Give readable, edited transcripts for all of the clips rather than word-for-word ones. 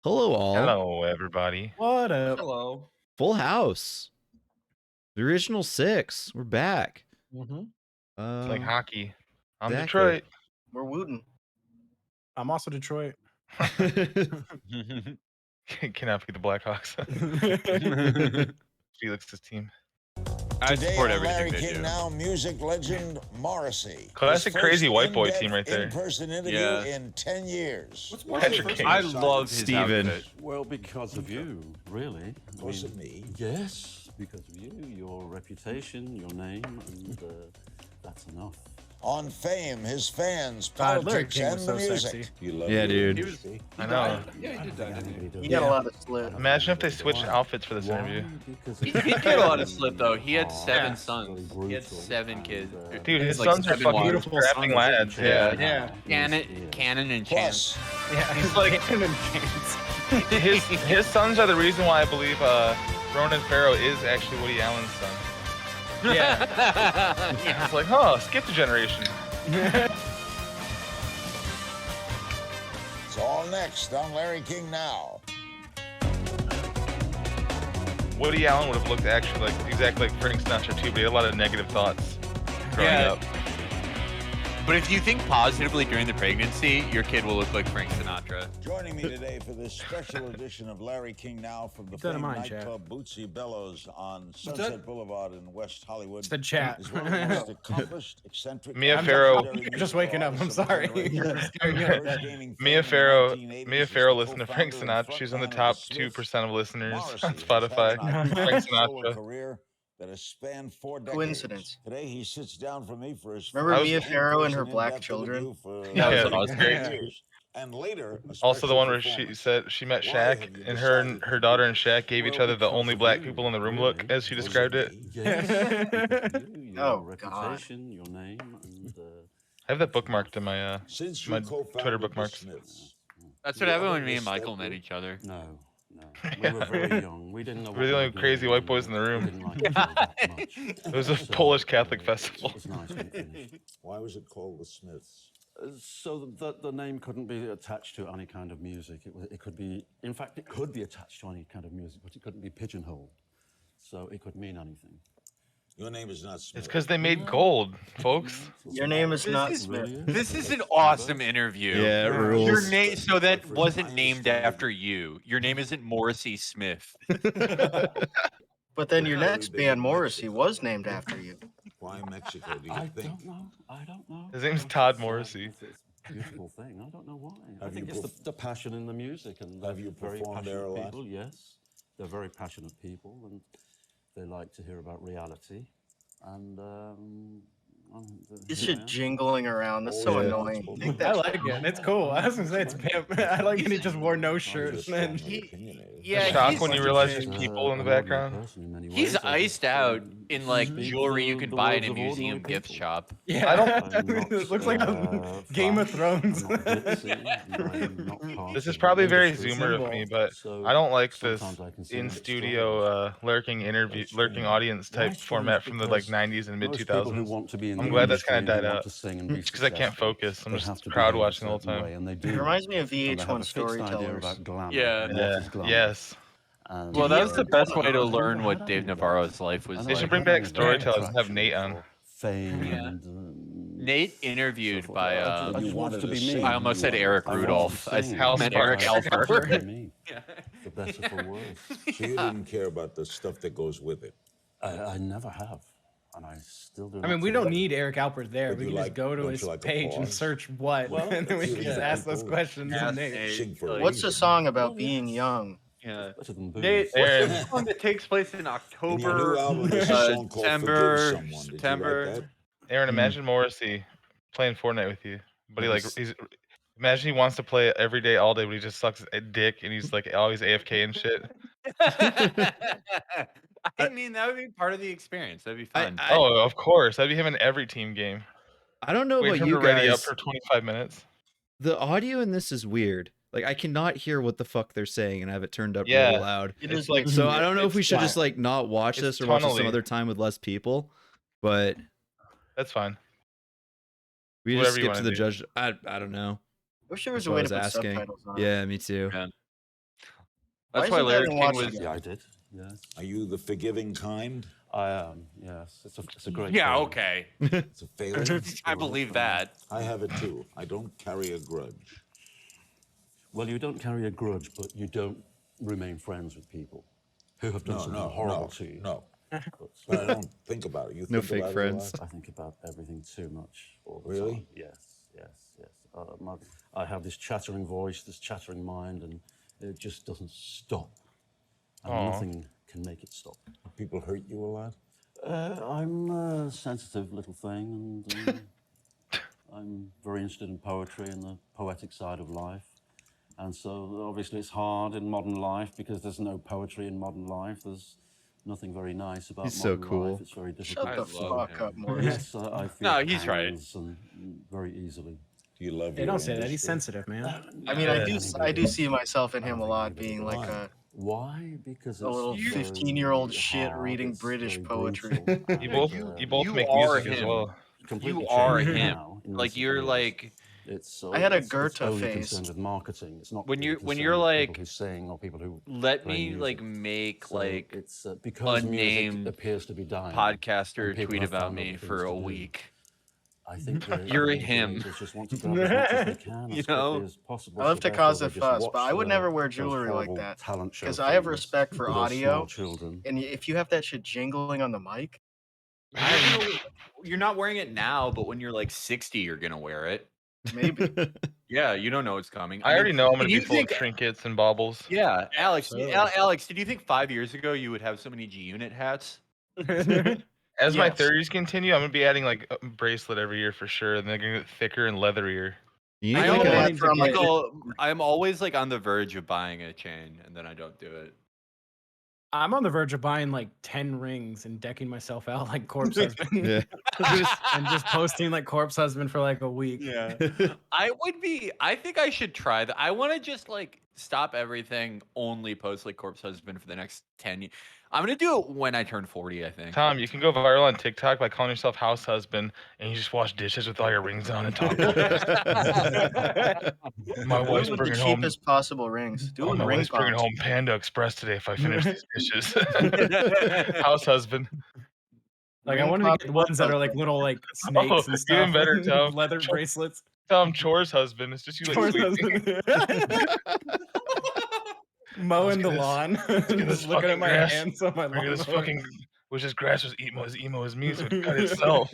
Hello, all. Hello, everybody. What up? Hello. Full house. The original six. We're back. Mm-hmm. It's like hockey. I'm exactly. Detroit. We're Wooten. I'm also Detroit. Cannot be the Blackhawks. Felix's team. I Today support on everything Larry they King do. Now, music legend Morrissey. Classic His crazy first white boy in-depth team right there. In-person interview Yeah. in 10 years. What's Patrick King. I love his Steven. outfit. Well, because of you, really. Was it me? Yes, because of you, your reputation, your name, and that's enough. On Fame, his fans, Larry politics, King and was the so music. sexy. You love Yeah, your dude. industry. I know. Yeah, he did that, didn't He he? got a lot of slit. Imagine if they switched outfits for this interview. Because He did get a lot of slit though. He had 7 sons. very He had brutal 7 kids. and, Dude, his Like sons are 7 fucking wives. Beautiful strapping sons. lads. Yeah. Yeah. Cannon and Chance. Plus, Yeah, he's like Chance. His sons are the reason why I believe Ronan Farrow is actually Woody Allen's son. Yeah. It's like, huh, skip the generation. it's all next on Larry King Now. Woody Allen would have looked actually like exactly like Frank Sinatra too, but he had a lot of negative thoughts growing Yeah. up. But if you think positively during the pregnancy, your kid will look like Frank Sinatra. Joining me today for this special edition of Larry King Now from the Keep that in famed mind, chat. nightclub Bootsy Bellows on Sunset Boulevard in West Hollywood. It's the chat. is one of the most accomplished, eccentric, Mia and Farrow- legendary Just waking up, I'm music sorry. artists of You're the good. first gaining Mia fame in the Farrow, 1980s Mia as Farrow the listened to Frank co-founder and Sinatra. She's in the frontman of top the 2% of listeners Morrissey on has Spotify. had an Frank iconic solo Sinatra. career that has spanned 4 decades. Coincidence. Today he sits down for me for his Remember first Mia Farrow and her in-person black in-depth children? interview for Yeah, That was nearly awesome. 10 Yeah. years. And later, a Also, the special one where she performance. said she met Why Shaq, have you and her and decided her to daughter do and Shaq gave each Well, other the because only of black you, people in the room really. look, as she Was described it. me? Yes, because of you, your Oh, God. reputation, your name, and I have that bookmarked in my Since my you co-founded Twitter the bookmarks. Smiths, That's You what happened ever when me and misstep Michael met with- each other. no. We were very young. We didn't know. We're what the we only were crazy doing, white boys in the and room. We didn't like each other that much. It was a So, Polish Catholic it festival. was nice when it finished. why was it called the Smiths? So the name couldn't be attached to any kind of music. It could be, in fact, it could be attached to any kind of music, but it couldn't be pigeonholed. So it could mean anything. Your name is not Smith. It's because they made gold, folks. Your name is This not is- Smith. This is an awesome interview. Yeah, it Yeah. Your rules. name, so that wasn't named after you. Your name isn't Morrissey Smith. But then your next band, Morrissey, was named after you. Why Mexico, do you I think? don't know. I don't know. His name's It's, Todd uh, Morrissey. It's a beautiful thing. I don't know why. I Have think you it's the passion in the music and Have you they're very performed there a passionate lot? people. Yes, they're very passionate people, and they like to hear about reality. And This yeah. shit jingling around. That's so Yeah. annoying. Take I that like it. It's cool. I was gonna say it's pimp. I like when he just wore no shirts. Man. Yeah, shock he's- when you realize there's people in the background. He's iced out in like speak jewelry you the- can the buy in words a of ordinary museum gift people. shop. Yeah, I it looks like a Game of Thrones. This is probably very Zoomer of me, but I don't like this in It's studio lurking audience type format from the like 90s and mid 2000s. I'm glad that's kind of died out. It's because I can't focus. I'm just crowd watching the whole time. It reminds me of VH1 storytellers. Yeah. Yes. Well, that was the best way to learn what Dave Navarro's life was They should like. bring back storytellers and have Nate on. Fame Yeah. and, Nate interviewed by I just wanted to be me. I almost said Eric I wanted Rudolph. to I sing. meant Eric Alper. Me, the better for worse. So you didn't care about the stuff that goes with it. I never have, and I still do. I mean, we don't need Eric Alpert there. But We you can just like- go to don't his you like page and applause? search what, Well, and then we you can just like ask those people. questions. Ask And Nate. Nate. Sing for a What's the reason. song about being young? Yeah. better than booze. Nate, Aaron. what's the song that takes place in In your new October? album, there's a song called September, Forgive Someone. Did you September. write that? Aaron, imagine Morrissey playing Fortnite with you, but imagine he wants to play it every day, all day, but he just sucks a dick and he's like always AFK and shit. I mean, that would be part of the experience. That'd be fun. Oh, of course, that'd be him in every team game. I don't know Wait about for him you to ready up guys. for 25 minutes. The audio in this is weird. Like I cannot hear what the fuck they're saying, and I have it turned up Yeah. really loud. It is like So I don't know if we it's should fine. just like not watch It's this or watch it some tonally. other time with less people. But That's fine. we Whatever just you skip to wanna the do. judge. I don't know. wish there was That's a what way I to was put asking. subtitles on. Yeah, me too. Yeah. That's Why why isn't that Larry in King Watch was. Together? Yeah, I did. Yes, Are you the forgiving kind? I am. Yes, it's a great. Yeah, feeling. okay. It's a failing. I believe that. I have it too. I don't carry a grudge. Well, you don't carry a grudge, but you don't remain friends with people who have done something horrible to you. No. But I don't think about it. You No think fake about friends. it a lot? I think about everything too much all the Really? time. Yes. I have this chattering voice, this chattering mind, and it just doesn't stop. And nothing can make it stop. People hurt you a lot? I'm a sensitive little thing, and I'm very interested in poetry and the poetic side of life. And so obviously it's hard in modern life because there's no poetry in modern life. There's nothing very nice about He's so modern cool. life. It's very difficult. Shut the fuck up, Morris. Yes, I feel No, he's right. pangs and very easily. Do you love Hey, your don't say that. He's industry? sensitive, man. I mean, I do see myself in him a lot, being like a Why? Because a little it's very 15-year-old shit hard, reading it's British very poetry. brutal, You and, both you make are music as him. well. completely You are changed him. now in Like recent you're years. like It's I had a it's Goethe only phase. concerned with marketing. It's not when really you're concerned with like people who sing or people who let play me music. like make So like it's because music unnamed appears to be dying. podcaster and people tweet have about found me other for things a to do. week. I think You're the him. labels just want to grab as much as they can You as know? quickly as possible. I love so to cause therefore a they just fuss, watch but I would never wear those jewelry like horrible that talent show because I have things respect for with those small audio. children. And if you have that shit jingling on the mic, I don't know, you're not wearing it now, but when you're like 60, you're gonna wear it. maybe. Yeah, you don't know it's coming. I already know I'm gonna did be you full of think- trinkets and baubles. Yeah, Alex. absolutely. Alex, did you think 5 years ago you would have so many G Unit hats? As my Yes. 30s continue, I'm gonna be adding like a bracelet every year for sure, and they're gonna get thicker and leatherier. You I need am like wanting a, to get- I'm always like on the verge of buying a chain, and then I don't do it. I'm on the verge of buying like 10 rings and decking myself out like Corpse Husband. yeah. and just posting like Corpse Husband for like a week. Yeah. I think I should try that. I want to just like stop everything, only post like Corpse Husband for the next 10 years. I'm going to do it when I turn 40, I think. Tom, you can go viral on TikTok by calling yourself house husband, and you just wash dishes with all your rings on and talk. My Do wife's it with the bringing home. cheapest possible rings. Do it Oh, with my ring wife's bringing pops. home Panda Express today if I finish these dishes. House husband. Like I Ring wanted to pop get the ones that are like husband. little like snakes and stuff. even better, Tom. Leather bracelets. Tom chores husband. It's just you like Chores sweeping. husband. Mowing the this- lawn. get this Just looking at fucking my grass. hands on my Look at this lawnmower. fucking. Wish this grass was as emo as me, so it'd cut itself.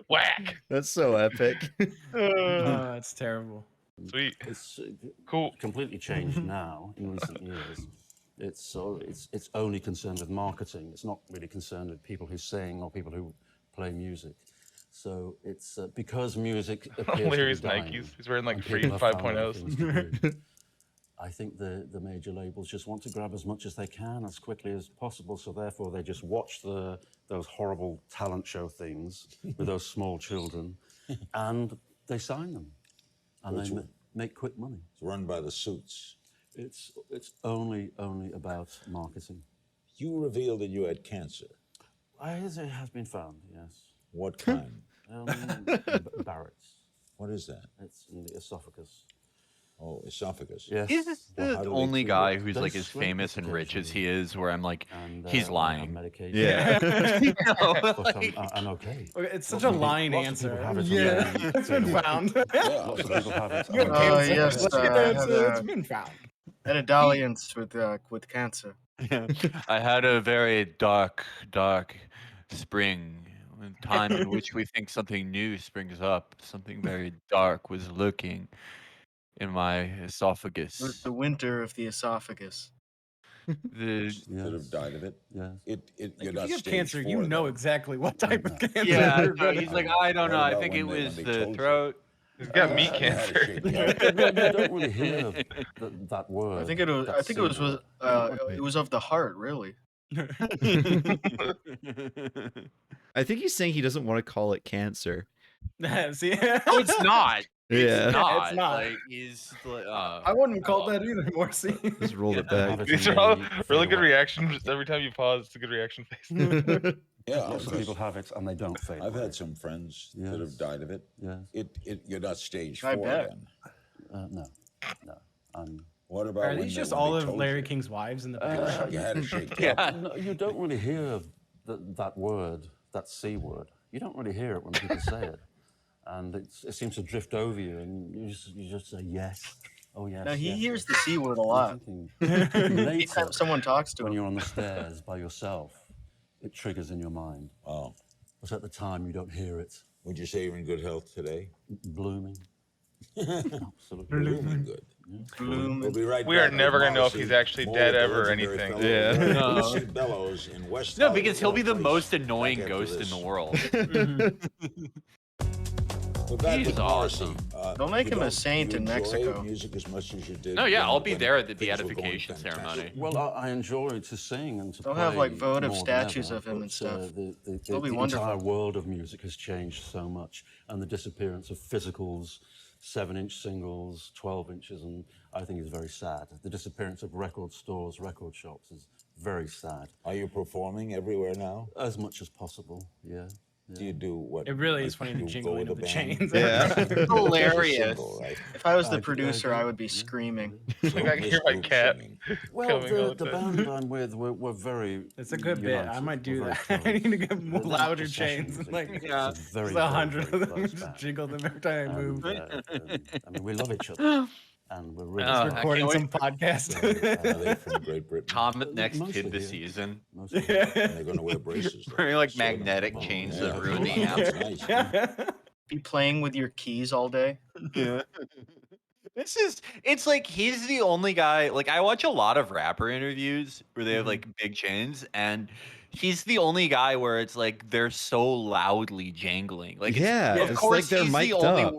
Whack. That's so epic. Oh, that's terrible. Sweet. It's Cool. completely changed now in recent years. It's only concerned with marketing. It's not really concerned with people who sing or people who play music. So it's because music appears Larry's to be dying, Nikes. He's wearing like and free people have found other 5.0s. things to do. I think the major labels just want to grab as much as they can as quickly as possible. So therefore, they just watch those horrible talent show things with those small children, and they sign them, and they make quick money. It's run by the suits. It's only about marketing. You revealed that you had cancer. It has been found, yes. What kind? Barrett's. What is that? It's in the esophagus. Oh, esophagus. Yes. He's just Well, how the do they only treat guy it? who's They like as shrink famous and rich as occasionally. he is, where I'm like, And, he's I have lying. medication. Yeah. You know, But like- I'm okay. Okay, it's such Lots a of lying people- lots of answer. people have it, Yeah, and then it's been they- found. Lots of people have it. You have and- Oh, cancer. yes, Let's I get had it's a- been found. I had a dalliance with cancer. I had a very dark spring, a time in which we think something new springs up. Something very dark was lurking in my It was esophagus. the winter of the esophagus. The, That have died of it. Yes. You're If not you have stage cancer, you 4 know then. exactly what type of cancer. yeah, you're so gonna he's like, have. I don't know. What I about think it when was they the told you? throat. He's got meat I had a cancer. shake You hand. don't really hear that word. I think it was. I think it was of the heart, really. I think he's saying he doesn't want to call it cancer. See, No, it's not. Yeah. It's not. It's not. Like, he's like, I wouldn't call love that either, Morsi. Just rolled it Have back. it These and are all they really fade good away. reactions. Every time you pause, it's a good reaction face. Yeah, Lots of people have it and they don't fade. I've away. had some friends that Yes. have died of it. Yes. You're not stage I 4 bet. then. No. What about Are when these they- just when all they of told Larry you? King's wives in the You picture? had to shake Yeah. up. No, you don't really hear that word, that C word. You don't really hear it when people say it. And it seems to drift over you, and you just say yes. Oh, yes. Now he yes, hears yes. the C word a And lot. I'm thinking, later, Anytime someone talks to when him. you're on the stairs by yourself, it triggers in your mind. Oh. But at the time, you don't hear it. Would you say you're in good health today? Blooming. Absolutely. Blooming good. Bloom. We'll be right We back are never with gonna know if Morrissey, he's actually more dead with the ever or legendary anything. fellow Yeah. Larry No. Lucy Bellows in West No, because he'll be the Hollywood. most Back annoying after ghost in this. the world. We're back He's with Morrissey. awesome. They'll make you him a don't- saint you in enjoy Mexico. music as much as you did. No, yeah, when- I'll be when there at the things were going beatification fantastic? ceremony. Well, I enjoy to sing and to They'll play. have, like, votive more than statues ever, of him and but, stuff. The It'll be entire wonderful. world of music has changed so much, and the disappearance of physicals, 7-inch singles, 12 inches, and I think is very sad. The disappearance of record stores, record shops is very sad. Are you performing everywhere now? As much as possible, yeah. Do you do what? It really like, is funny, the you go jingling with of a the band? chains. Yeah. Just a Hilarious. single, right? If I was the I producer, do, I would be yeah. screaming. So I can this hear my group cat. singing. Well, Coming all the the time. band I'm with, we're very. It's a good bit. I united. might do We're that. very I need to close. get more They're not louder just session chains. music. Like, It's Yeah. a very, there's very, 100 very of them. close Just band. jiggle them every time I move. I mean, we love each other, and we're really. Oh, close. I Recording can't some wait podcast. Are they from Great Britain? Comet next Mostly kid this here. season. Mostly here. And they're going to wear braces. though. Wearing like Sort of. magnetic Oh, chains yeah. that ruin the Yeah, amp. that's nice. Be playing with your keys all day. Yeah. It's like he's the only guy. Like, I watch a lot of rapper interviews where they have like big chains, and he's the only guy where it's like they're so loudly jangling. Like, Yeah, of it's course like they're he's the mic'd only. up.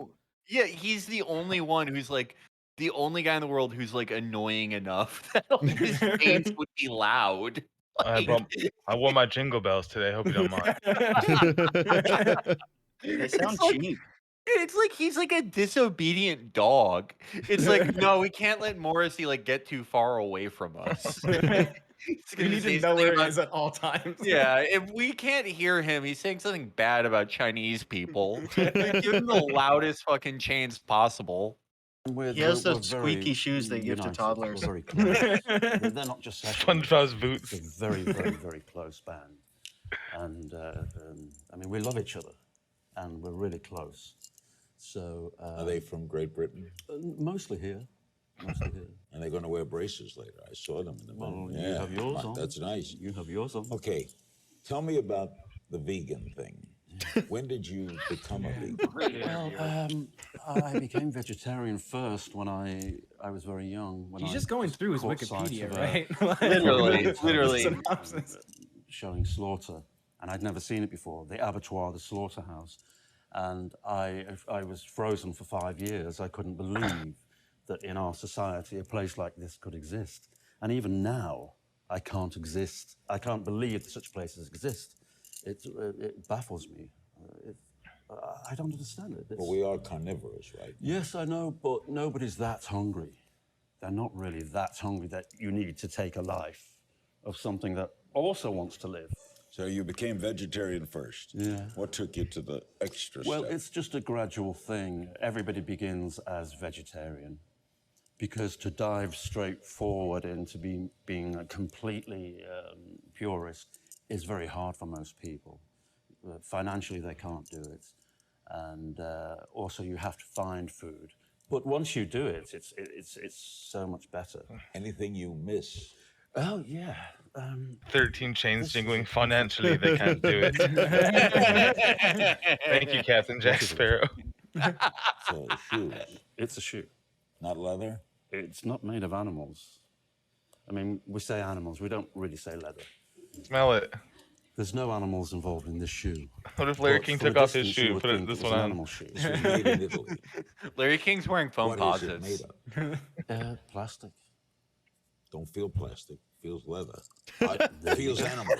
Yeah, he's the only one who's like the only guy in the world who's like annoying enough that all his chains would be loud. Like, I wore my jingle bells today. Hope you don't mind. They sound It's like- cheap. It's like he's like a disobedient dog. It's like, no, we can't let Morrissey like get too far away from us. He's We gonna need say to know something where he about- is at all times. Yeah, if we can't hear him, he's saying something bad about Chinese people. Give him the loudest fucking chains possible. He has those squeaky shoes they give to toddlers. We're very close. They're not just session SpongeBob's musicians. boots. It's a very, very, very close band, and I mean we love each other, and we're really close. So Are they from Great Britain? mostly here, mostly here. And they're going to wear braces later. I saw them in the Well, band. you have yours on. That's nice. You have yours on. Okay, tell me about the vegan thing. When did you become a vegan? Well, I became vegetarian first when I was very young. When He's I just going through his caught sight Wikipedia, of right? Literally. Synopsis. showing slaughter, and I'd never seen it before. The abattoir, the slaughterhouse, and I was frozen for 5 years. I couldn't believe that in our society a place like this could exist, and even now I can't exist. I can't believe that such places exist. It baffles me. I don't understand it. Well, we are carnivorous, right? Yes, I know, but nobody's that hungry. They're not really that hungry that you need to take a life of something that also wants to live. So you became vegetarian first. Yeah. What took you to the extra Well, step? it's just a gradual thing. Everybody begins as vegetarian because to dive straight forward into being a completely purist is very hard for most people. Financially, they can't do it. And also you have to find food. But once you do it, it's so much better. Anything you miss? Oh, yeah. 13 chains jingling financially, they can't do it. Thank you, Captain Jack Sparrow. So shoes, It's a shoe. not leather? It's not made of animals. I mean, we say animals, we don't really say leather. Smell it. There's no animals involved in this shoe. What if Larry But King from a took off his distance, you shoe, would put think this it was one an on? animal shoe. This was made in Italy. Larry King's wearing foam What is it posits. made of? Plastic. Don't feel plastic. Feels leather. Feels animal.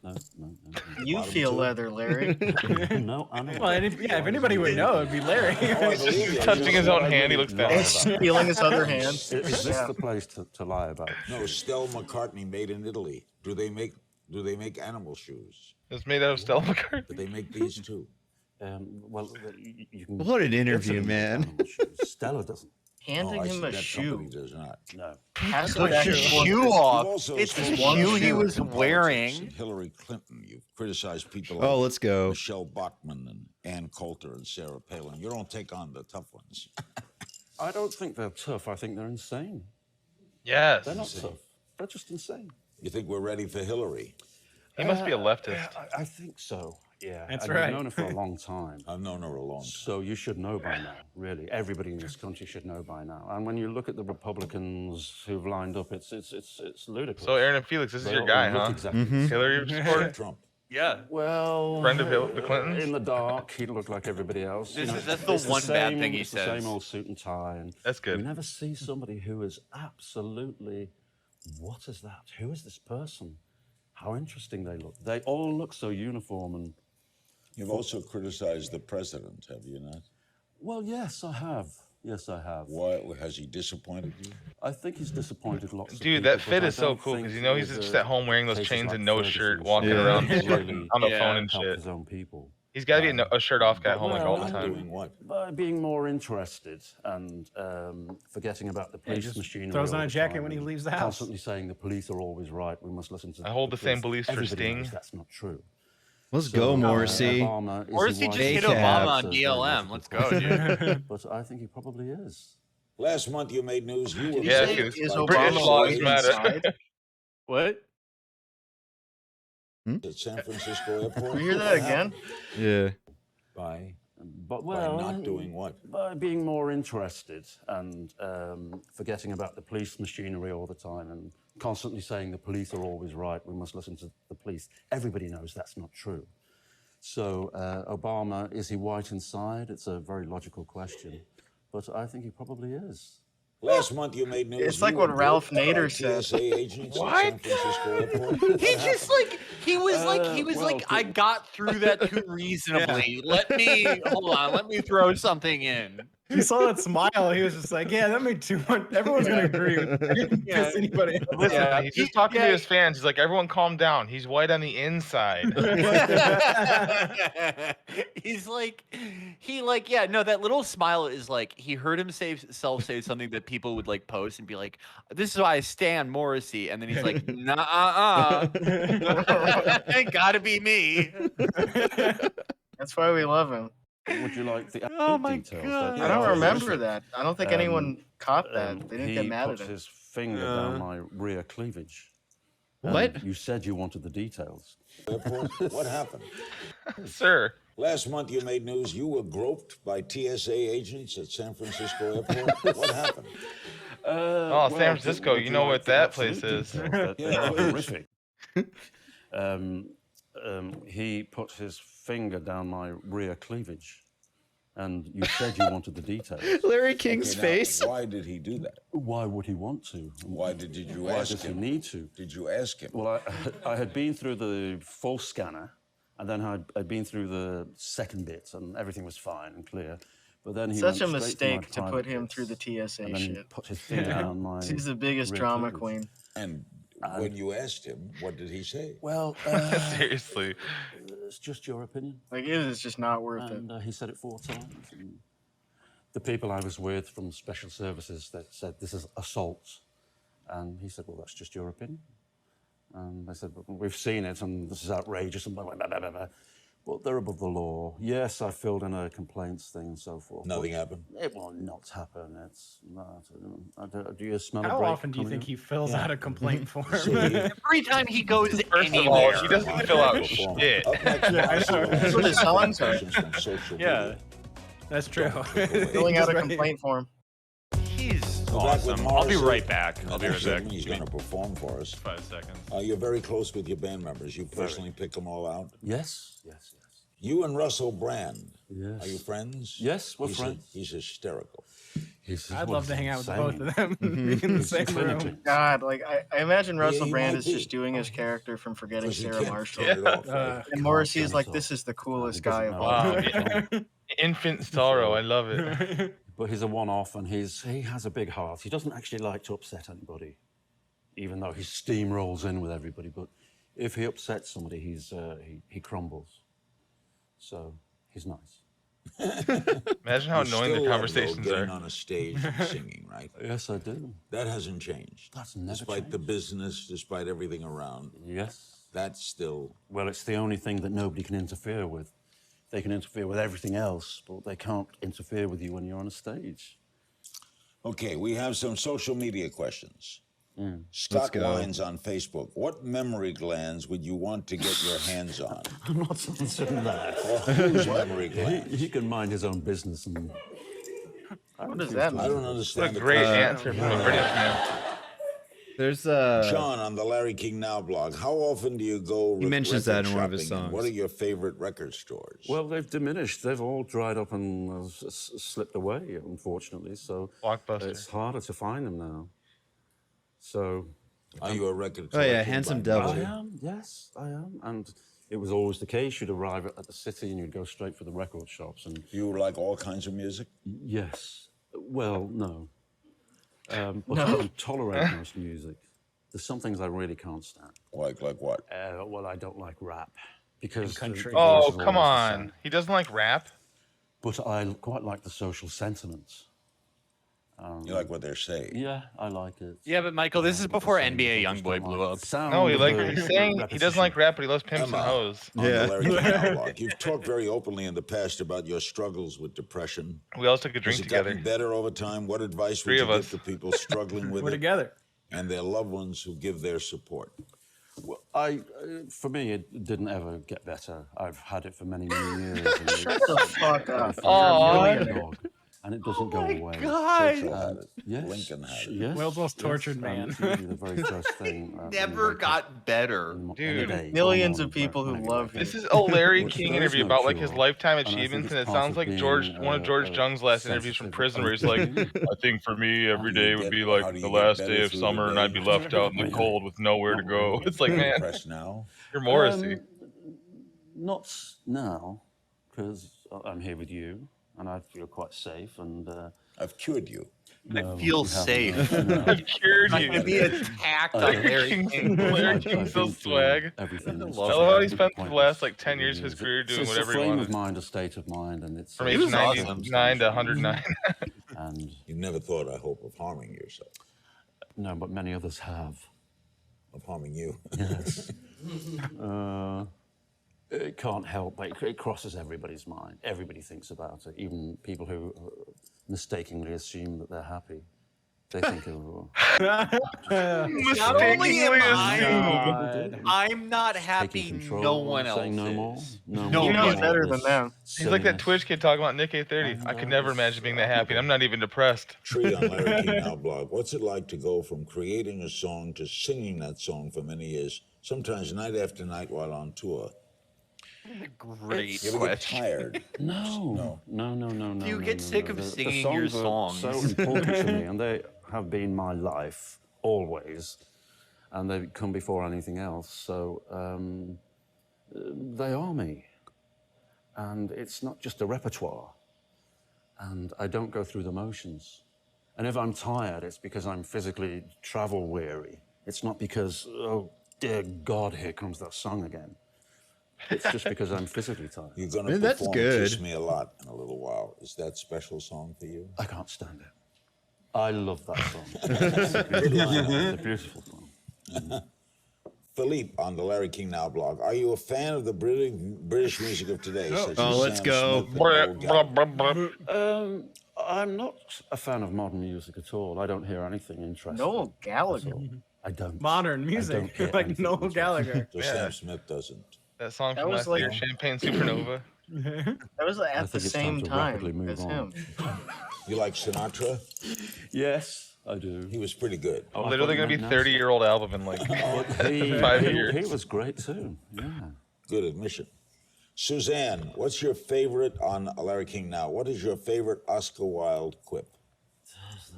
No. You feel leather, Larry. No animal. Well, and if anybody would know, it'd be Larry. Oh, I believe you. Touching his own hand, he looks down. Feeling his other hand. Is this the place to lie about? No, Stella McCartney made in Italy. Do they make animal shoes? It's made out of Stella McCartney. Do they make these too? Well, you can. What an get interview, them in man. animal shoes. Stella doesn't. handing him a that shoe. company does not. No. Has Took it his actually shoe You've off. also It's the spoken one shoe about he shoe. was American politics wearing. and Hillary Clinton. You've criticized people like Oh, let's go. Michelle Bachmann and Ann Coulter and Sarah Palin. You don't take on the tough ones. I don't think they're tough. I think they're insane. Yes. They're not tough. They're just insane. You think we're ready for Hillary? He must be a leftist. I think so. Yeah. That's and right. I've known her for a long time. I've known her a long time. So you should know by now, really. Everybody in this country should know by now. And when you look at the Republicans who've lined up, it's ludicrous. So Aaron and Felix, this is They your all guy, look huh? exactly the same. Hillary supporter? Trump. Yeah. Well, Friend of the Clintons? in the dark, he looked like everybody else. That's the it's one bad same- thing he it's the says. same old suit and tie. And That's good. You never see somebody who is absolutely, what is that? Who is this person? How interesting they look. They all look so uniform and. You've also criticized the president, have you not? Well, yes, I have. Yes, I have. Why has he disappointed you? I think he's disappointed lots of Dude, people. that fit but I is so don't cool think because you know he's with just the at home wearing those cases chains like and no Ferguson shirt, and walking stuff, around he's fucking really on the Yeah. phone and helped shit. his own people. He's got to be a shirt off guy at home like all the Well, time. Doing what? By being more interested and forgetting about the police just machinery. throws on all a the jacket time when he and leaves the house. Constantly saying the police are always right. We must listen to. I hold the same police. beliefs for Everybody knows Sting. that's not true. Let's So, go, Morrissey. Obama, Or is is he white? just hit ACAB. Obama on That's a very BLM? logical Let's go, question. dude. But I think he probably is. Last month you made news. You were Yeah, say, he was is by British Obama laws white matter. inside? What? at San Francisco Airport. Can we hear that again? Yeah. By But well, not doing what? By being more interested and forgetting about the police machinery all the time and constantly saying the police are always right. We must listen to the police. Everybody knows that's not true. So Obama, is he white inside? It's a very logical question, but I think he probably is. Last month you made news. It's like you what were Ralph groped by Nader said. TSA agents at What? San Francisco Airport. He just like he was well, like I got through that too reasonably. Let me hold on. Let me throw something in. You saw that smile. He was just like, "Yeah, that made too much. Everyone's gonna agree with that. I didn't piss anybody off." Listen, Yeah. he's just talking to his fans. He's like, everyone calm down. He's white on the inside. He's like, yeah, no, that little smile is like he heard himself say something that people would like post and be like, "This is why I stand Morrissey," and then he's like, "Nah, it gotta be me." That's why we love him. Would you like the Oh my details? God. I don't remember that. I don't think anyone caught that. They didn't he get mad put at him. his finger down my rear cleavage. What? And you said you wanted the details. Airport. What happened? Sir, Last month you made news. You were groped by TSA agents at San Francisco Airport. What happened? San Francisco, would you know like what the that absolute place is. details? They Yeah, are please. horrific. He put his finger down my rear cleavage, and you said you wanted the details. Larry King's Okay, now, face. Why did he do that? Why would he want to? Why did you Why ask does he him? need to? Did you ask him? Well, I had been through the full scanner, and then I'd been through the second bit, and everything was fine and clear. But then he Such a went straight to my mistake to private put him bits, through the TSA and then shit. put his finger down my. She's the biggest rear drama cleavage. queen. And when you asked him, what did he say? Well, seriously. it's just your opinion. Like, it is just not worth it. And he said it 4 times. And the people I was with from special services that said this is assault, and he said, "Well, that's just your opinion." And they said, "Well, we've seen it, and this is outrageous." And blah, blah, blah, blah, blah. Well, they're above the law. Yes, I filled in a complaints thing and so forth. Nothing happened. It will not happen. It's not. Do you smell a How break often do you coming think in? he fills out a complaint form? Every time he goes First of all, anywhere. he doesn't fill out shit. Up next, Marcelo, That's what his songs are. questions from social Yeah. media. That's true. Filling out a He's right. complaint form. He's So back with awesome. I'll be Morrissey. right back. In I'll the be right next back. segment, he's going to perform for us. 5 seconds. You're very close with your band members. You personally pick them all out. Yes, yes, yes. You and Russell Brand. Yes. Are you friends? Yes, we're He's friends. He's hysterical. I'd love to hang out with the both insane. of them in the same room. Clinically. God, like, I imagine Russell he Brand might is be. just doing his character from Forgetting 'Cause he Sarah can't Marshall. turn it off, right? And Morrissey is Can't like, turn it this is the He coolest doesn't guy of know all how time. to Wow. Infant sorrow. I love it. But he's a one-off, and he has a big heart. He doesn't actually like to upset anybody, even though he steamrolls in with everybody. But if he upsets somebody, he crumbles. So he's nice. Imagine how You annoying still the love, conversations though, getting are. on a stage and singing, right? Yes, I do. That hasn't changed. That's never Despite the changed. business, despite everything around. Yes. That's still... Well, it's the only thing that nobody can interfere with. They can interfere with everything else, but they can't interfere with you when you're on a stage. Okay, we have some social media questions. Mm. Scott Wines on Facebook. What memory glands would you want to get your hands on? I'm not answering that. Or whose memory glands? He can mind his own business. And What does that mean? I don't What understand a the great question. answer from a British man. There's John on the Larry King Now blog. How often do you go He mentions that in one of his shopping, and songs. what are your favorite record stores? Well, they've diminished. They've all dried up and slipped away, unfortunately. So Blockbuster. it's harder to find them now. So are you a record Oh collector? yeah, Handsome Devil. I am. Yes, I am. And it was always the case. You'd arrive at the city and you'd go straight for the record shops. And Do you like all kinds of music? yes. Well, no. But I can tolerate most music. There's some things I really can't stand. Like what? Well, I don't like rap because country. the Oh, voice is come always the on. same. He doesn't like rap? But I quite like the social sentiments. You like what they're saying? Yeah, I like it. Yeah, but Michael, this is before NBA I just YoungBoy don't blew like up. the sound No, of the he's saying he doesn't repetition. like rap, but he loves pimps and Emma, hoes. on Yeah. the Larry King Now blog. You've talked very openly in the past about your struggles with depression. We all took a drink Has it together. gotten better over time? What advice would Three you of give us. to people struggling with We're it together. and their loved ones who give their support? Well, for me, it didn't ever get better. I've had it for many, many years. And Shut the fuck up. Aw. And it doesn't go away. Churchill had And it. yes, Lincoln had it. yes, World's most yes, tortured and man. it's usually the very first thing. Never got better. Dude, millions of people who love you. This is a Larry Which King there is interview no about like his cure. lifetime And I think achievements, it's and it part sounds of like being, one of George Jung's last interviews from prison, where he's like, I think for me, every day would be like the last day of summer, and I'd be left out in the cold with nowhere to go. It's like, man, Depressed now? you're Morrissey. Not now, because I'm here with you, and I feel quite safe. And I've cured you. I feel safe. I've cured I you. can be attacked on Larry King. Larry King's so swag. Everything. I love how he spent the last like 10 years of his career doing it's whatever a he frame wanted. of mind, a state of mind, and it's From He age was 99 to 109. and You never thought, I hope, of harming yourself, no, but many others have. of harming you. Yes. It can't help, but it crosses everybody's mind. Everybody thinks about it, even people who mistakenly assume that they're happy. They think of, Not only am Mistakenly I'm not taking happy, control, no one else saying no more. is. No No more He knows one. better than them. He's like that Twitch kid talking about Nick 830. I could never imagine being that happy, and I'm not even depressed. Tree on Larry King Now blog. What's it like to go from creating a song to singing that song for many years, sometimes night after night while on tour? Great You ever get question. tired? No. Do you get sick of singing your songs? Are so important to me, and they have been my life always, and they come before anything else. So they are me, and it's not just a repertoire. And I don't go through the motions. And if I'm tired, it's because I'm physically travel weary. It's not because, oh dear God, here comes that song again. It's just because I'm physically tired. You're going to Man, that's perform good. Kiss Me a Lot in a little while. Is that a special song for you? I can't stand it. I love that song. It's a beautiful song. Philippe on the Larry King Now blog. Are you a fan of the British music of today? Such Oh, as let's Sam go. Smith and Noel Gallagher? I'm not a fan of modern music at all. I don't hear anything interesting. Noel Gallagher. I don't. Modern I music, don't hear like anything Noel interesting. Gallagher. So Yeah. Sam Smith doesn't. That song That from was last like- year, Champagne Supernova. That was I at the think it's same time to rapidly time move as on. him. You like Sinatra? Yes, I do. He was pretty good. Oh, I Literally thought gonna you be meant 30-year-old album in like But he, 5 he- years. He was great too. Yeah. Good admission. Suzanne, what's your favorite on Larry King Now? What is your favorite Oscar Wilde quip?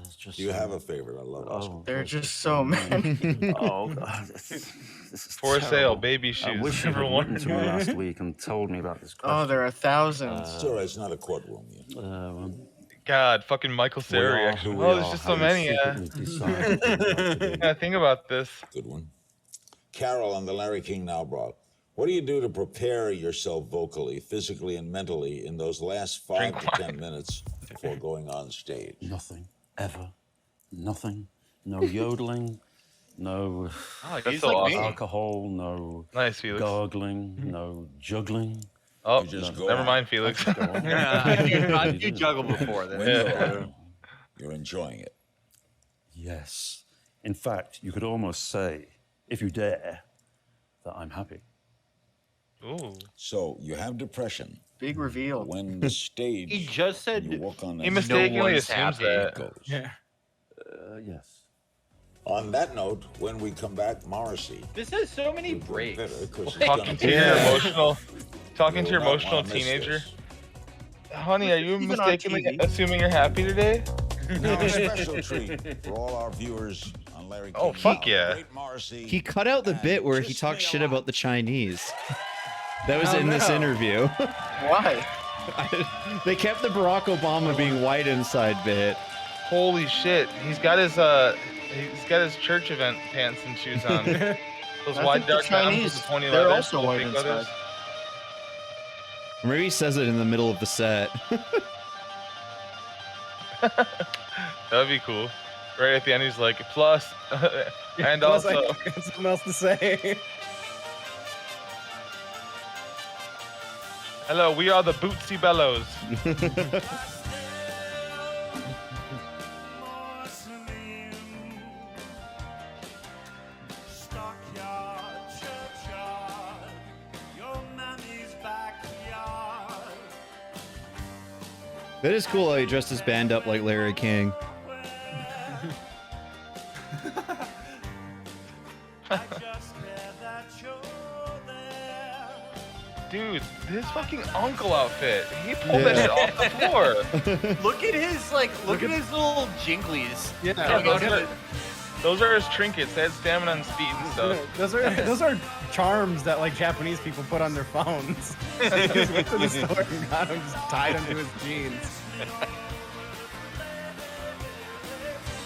There's just Do you have a favorite? I love Oscar. Oh, There are just so many. oh God, this is For Sale, terrible. baby I shoes. wish you Number had one. written to me last week and told me about this Oh, question. there are thousands. It's all right. It's not a courtroom yet. God, fucking Michael We Cera are reaction. who we Oh, there's are, just so having many. secretly decided what we like to do. Yeah, think about this. Good one. Carol on the Larry King Now blog. What do you do to prepare yourself vocally, physically, and mentally in those last 5 to 10 minutes before going on stage? Nothing. Ever. Nothing. No yodeling. No That's so awesome. alcohol. No Nice, Felix. gargling. No juggling. Oh, just go never on. mind, Felix. You juggled before When then. you're enjoying it. Yes. In fact, you could almost say, if you dare, that I'm happy. Ooh. So you have depression. Big reveal. When the stage, He just said you walk on that He no mistakenly one's assumes happy. that. goes. Yeah. Yes. On that note, when we come back, Morrissey. This has so many will get breaks. better 'cause it's Talking gonna to be your better. emotional, talking to You your will not emotional wanna miss teenager. this. Honey, are you Even on mistakenly TV. assuming you're happy today? Now, a special treat for all our viewers on Larry Oh, King fuck Live. yeah. Great Morrissey. He cut out the and bit where he Kiss talked Me shit a about Lot. the Chinese. That was Oh, in this no. interview. Why? They kept the Barack Obama being white inside bit. Holy shit, he's got his church event pants and shoes on. Those I wide think the dark bottoms with Chinese, the pointy they're leathers, also the white big inside. leathers. Or maybe he says it in the middle of the set. That'd be cool. Right at the end, he's like, plus, and Plus, also. I got something else to say. Hello, we are the Bootsy Bellows. That is cool how he dressed his band up like Larry King. Dude, his fucking uncle outfit. He pulled that shit off the floor. Look at his look at his little jinglies. Yeah, Those are his trinkets. They had stamina and speed and stuff. those are charms that like Japanese people put on their phones. He just went to the store and got them, just tied them to his jeans.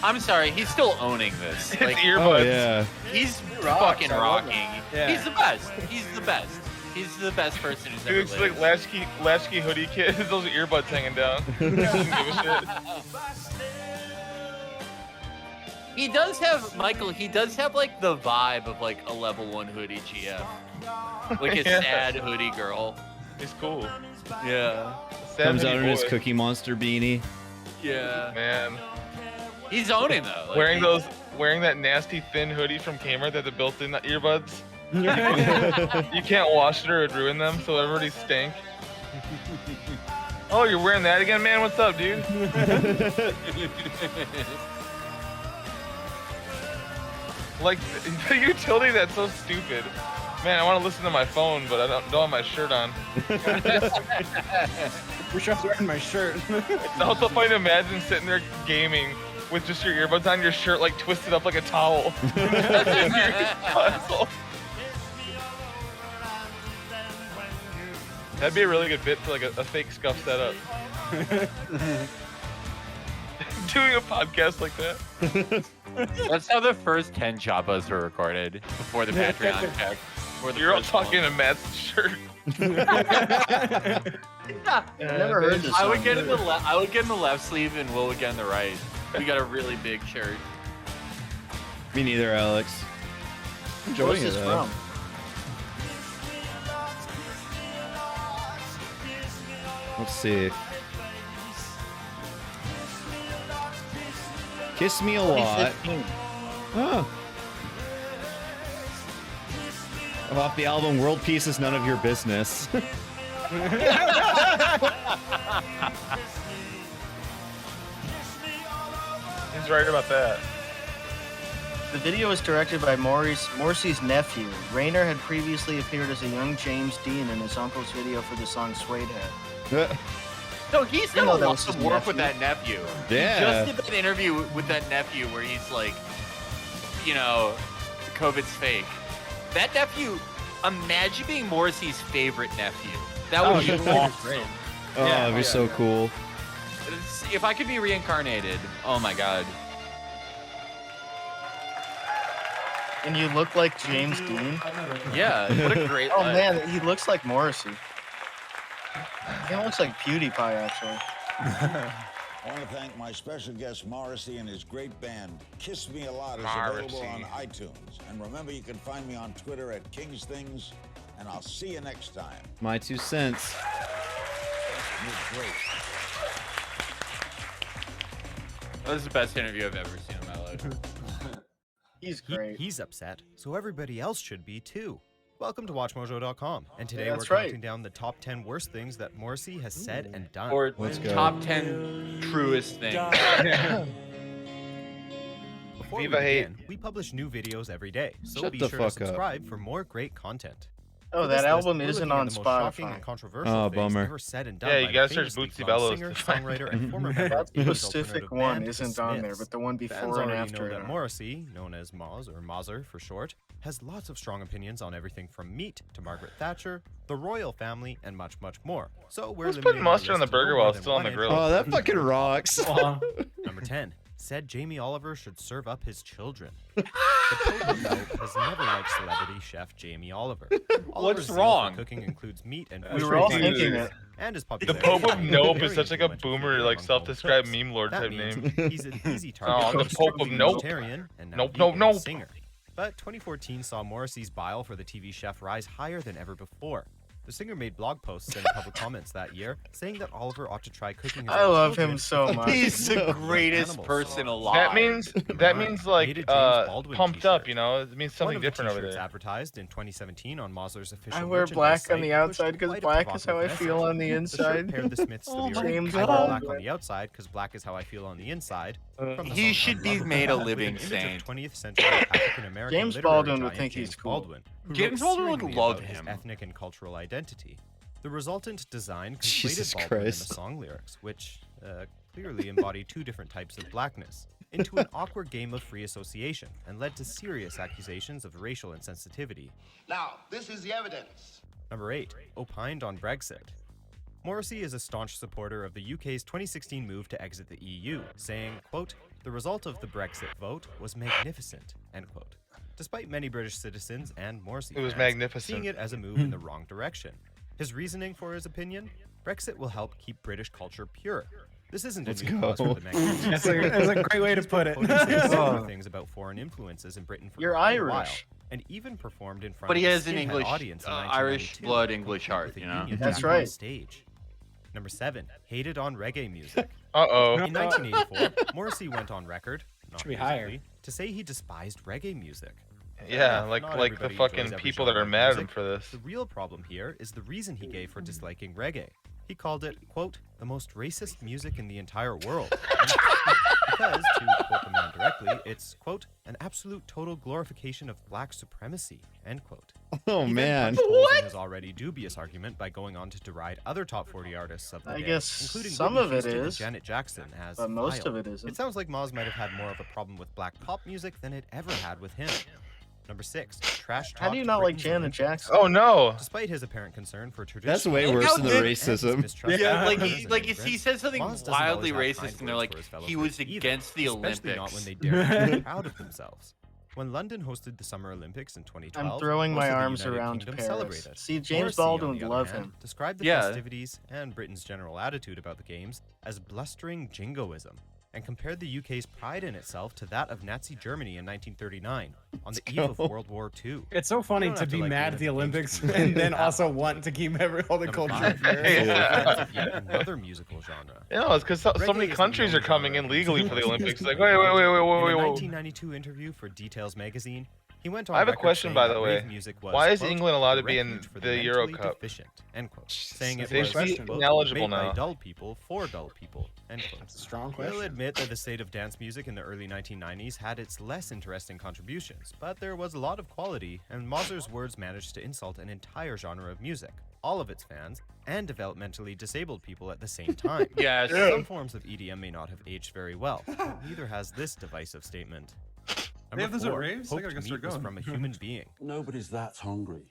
I'm sorry, he's still owning this. It's Like, earbuds. Oh yeah. he's rocks, fucking I love rocking. Yeah. He's the best. He's the best. He's the best person who's Dude, ever it's lived. like latchkey hoodie kid. Those earbuds hanging down. Doesn't give a shit. He does have, Michael, he does have like the vibe of like a level 1 hoodie GF. Like a Yeah. sad hoodie girl. He's cool. Yeah. Sad Comes out hoodie in his boy. Cookie Monster beanie. Yeah. Man, He's owning though. Like, wearing that nasty thin hoodie from Kmart that the built-in earbuds. You can't wash it or it'd ruin them, so everybody stink. Oh, you're wearing that again, man? What's up, dude? Like the utility, that's so stupid. Man, I want to listen to my phone, but I don't have my shirt on. Wish I was wearing my shirt. It's also funny to imagine sitting there gaming with just your earbuds on, your shirt like twisted up like a towel. That's in your console. That'd be a really good bit for like a fake scuff setup. Doing a podcast like that. That's how the first 10 Chapas were recorded before the Patreon check. You're all talking in Matt's shirt. I've never heard this. I would song get in either. the left sleeve and Will would get in the right. We got a really big shirt. Me neither, Alex. What's Enjoying it this though. from? Let's see. Kiss Me a Lot. 2015. Oh. Off the album World Peace is None of Your Business. He's right about that. The video is directed by Morrissey's nephew. Rayner had previously appeared as a young James Dean in his uncle's video for the song Suede Head. So he's You done know a that lot was his of work with nephew. that nephew. Yeah. He just did that interview with that nephew where he's like, you know, COVID's fake. That nephew, imagine being Morrissey's favorite nephew. That would be awesome. Oh, that'd be so cool. If I could be reincarnated, oh my god. And you look like James Dean. Yeah, what a great Oh line. man, he looks like Morrissey. He looks like PewDiePie, actually. I want to thank my special guest Morrissey and his great band. Kiss Me a Lot is available on iTunes. And remember, you can find me on Twitter at King's Things. And I'll see you next time. My 2 cents. You're great. That was the best interview I've ever seen in my life. He's great. He's upset, so everybody else should be too. Welcome to WatchMojo.com, and today That's we're right. counting down the top 10 worst things that Morrissey has said and done. Or Let's go. top 10 truest things. Before we Viva hate. begin, we publish new videos every day, so Shut be the sure fuck to up. subscribe for more great content. Oh, For that this list, album we're isn't looking at on the most shocking Spotify. and controversial Oh, things bummer. ever said and done Yeah, by you the gotta search famously Bootsy blonde Bellows singer, to find songwriter, and former member of That the English specific alternative one band, The isn't on there, Smiths. but the one Fans before and already after. know that are. Morrissey, known as Moz or Mozer for short, has lots of strong opinions on everything from meat to Margaret Thatcher, the royal family, and much, much more. So we're Who's putting limiting our mustard on list the to no burger more while than still on one the grill? entry. Oh, that fucking rocks. Number 10. Said Jamie Oliver should serve up his children. The Pope of Nope has never liked celebrity chef Jamie Oliver. Oliver's zeal for wrong? Cooking includes meat and We fish were all fry Dude. thinking it. and his The popularity. Pope of is Nope very is such like a influential boomer, figure like among self-described home meme lord cooks. type That name. means he's an easy target. Oh, for the Pope of being Nope. vegetarian and now Nope, vegan nope, nope. singer. But 2014 saw Morrissey's bile for the TV chef rise higher than ever before. The singer made blog posts and public comments that year saying that Oliver ought to try cooking his I own love children him so and much. He's the eating greatest animals. person alive. That means like Hated James Baldwin pumped up, t-shirt. you know? It means One something of the different over t-shirts there. advertised in 2017 on Mozler's official I wear merchandise black on the site pushed outside because quite a black is how I provocative feel message. on the The shirt inside. paired the Smiths to the my lyric, God. I wear black on the outside because black is how I feel on the inside. From the He song should be Unlovable, made a with living an image saint. of 20th century African-American James literary Baldwin would giant think he's James cool. Baldwin, who James wrote Baldwin would searingly love about his him. ethnic and cultural identity. The resultant design Jesus conflated Baldwin in the Christ. song lyrics, which clearly embody two different types of blackness, into an awkward game of free association and led to serious accusations of racial insensitivity. Now, this is the evidence. Number 8. Opined on Brexit. Morrissey is a staunch supporter of the UK's 2016 move to exit the EU, saying, quote, "The result of the Brexit vote was magnificent," end quote. Despite many British citizens and Morrissey It was fans magnificent. seeing it as a move in the wrong direction. His reasoning for his opinion? Brexit will help keep British culture pure. This isn't a new cause for the magnificent. That's a great way to put it. Quoting things about foreign influences in Britain for You're quite a while, Irish. and even performed in front But of he a has an skinhead English, audience in Irish 1992 blood, English heart, with a you know? Union That's Jack on right. stage. Number 7. Hated on reggae music. Uh-oh. In 1984, Morrissey went on record, not Should be higher. recently, to say he despised reggae music. Yeah, Not like the everybody fucking enjoys every people that genre are of mad at him music. for this. The real problem here is the reason he gave for disliking reggae. He called it, quote, "the most racist music in the entire world." Because, to quote the man directly, it's, quote, "an absolute total glorification of black supremacy," end quote. Oh, He then man. punched holes in his already dubious argument by going on to deride other top 40 artists of the I day, guess including some Whitney of it Houston and is, Janet Jackson as but most vile. of it isn't. It sounds like Moz might have had more of a problem with black pop music than it ever had with him. Number 6. Trash How do you talked not like Britain's Janet Olympics. Jackson? Oh no! Despite his apparent concern for tradition, That's way Look worse how than the good- racism. Yeah, like Immigrants. like he said something Moz doesn't wildly always have racist, kind and they're words like, for his fellow he was Brits either, against the especially not Olympics. when they dare to be proud of themselves. When London hosted the Summer Olympics in 2012, I'm throwing most my of the arms United around Kingdom Paris. celebrated. See, James Morrissey, Baldwin on would the other love hand, him. described the Yeah. festivities and Britain's general attitude about the games as blustering jingoism, and compared the UK's pride in itself to that of Nazi Germany in 1939, on the eve of World War II. It's so funny don't to have to be like mad being at the a games Olympics community and then that also much. want to keep all the Number culture 5. pure. Yeah. Yet another musical genre. Yeah, it's because so Reggae many is the countries are only coming genre in legally for the Morrissey Olympics. has Like, played. wait, In a wait. 1992 interview for Details magazine, he went on I have a record question, saying by that the way. rave music was, Why is quote, England allowed "a to be in refuge for the Euro mentally Cup? deficient," end quote, saying it They was, should be quote, ineligible made by now. dull people for dull people, end quote. That's a strong We'll question. admit that the state of dance music in the early 1990s had its less interesting contributions, but there was a lot of quality, and Mozler's words managed to insult an entire genre of music, all of its fans, and developmentally disabled people at the same time. Yes. Some forms of EDM may not have aged very well, but neither has this divisive statement. Number have those at 4, raves? I hoped gotta meat start was going. from a human being. Nobody's that hungry.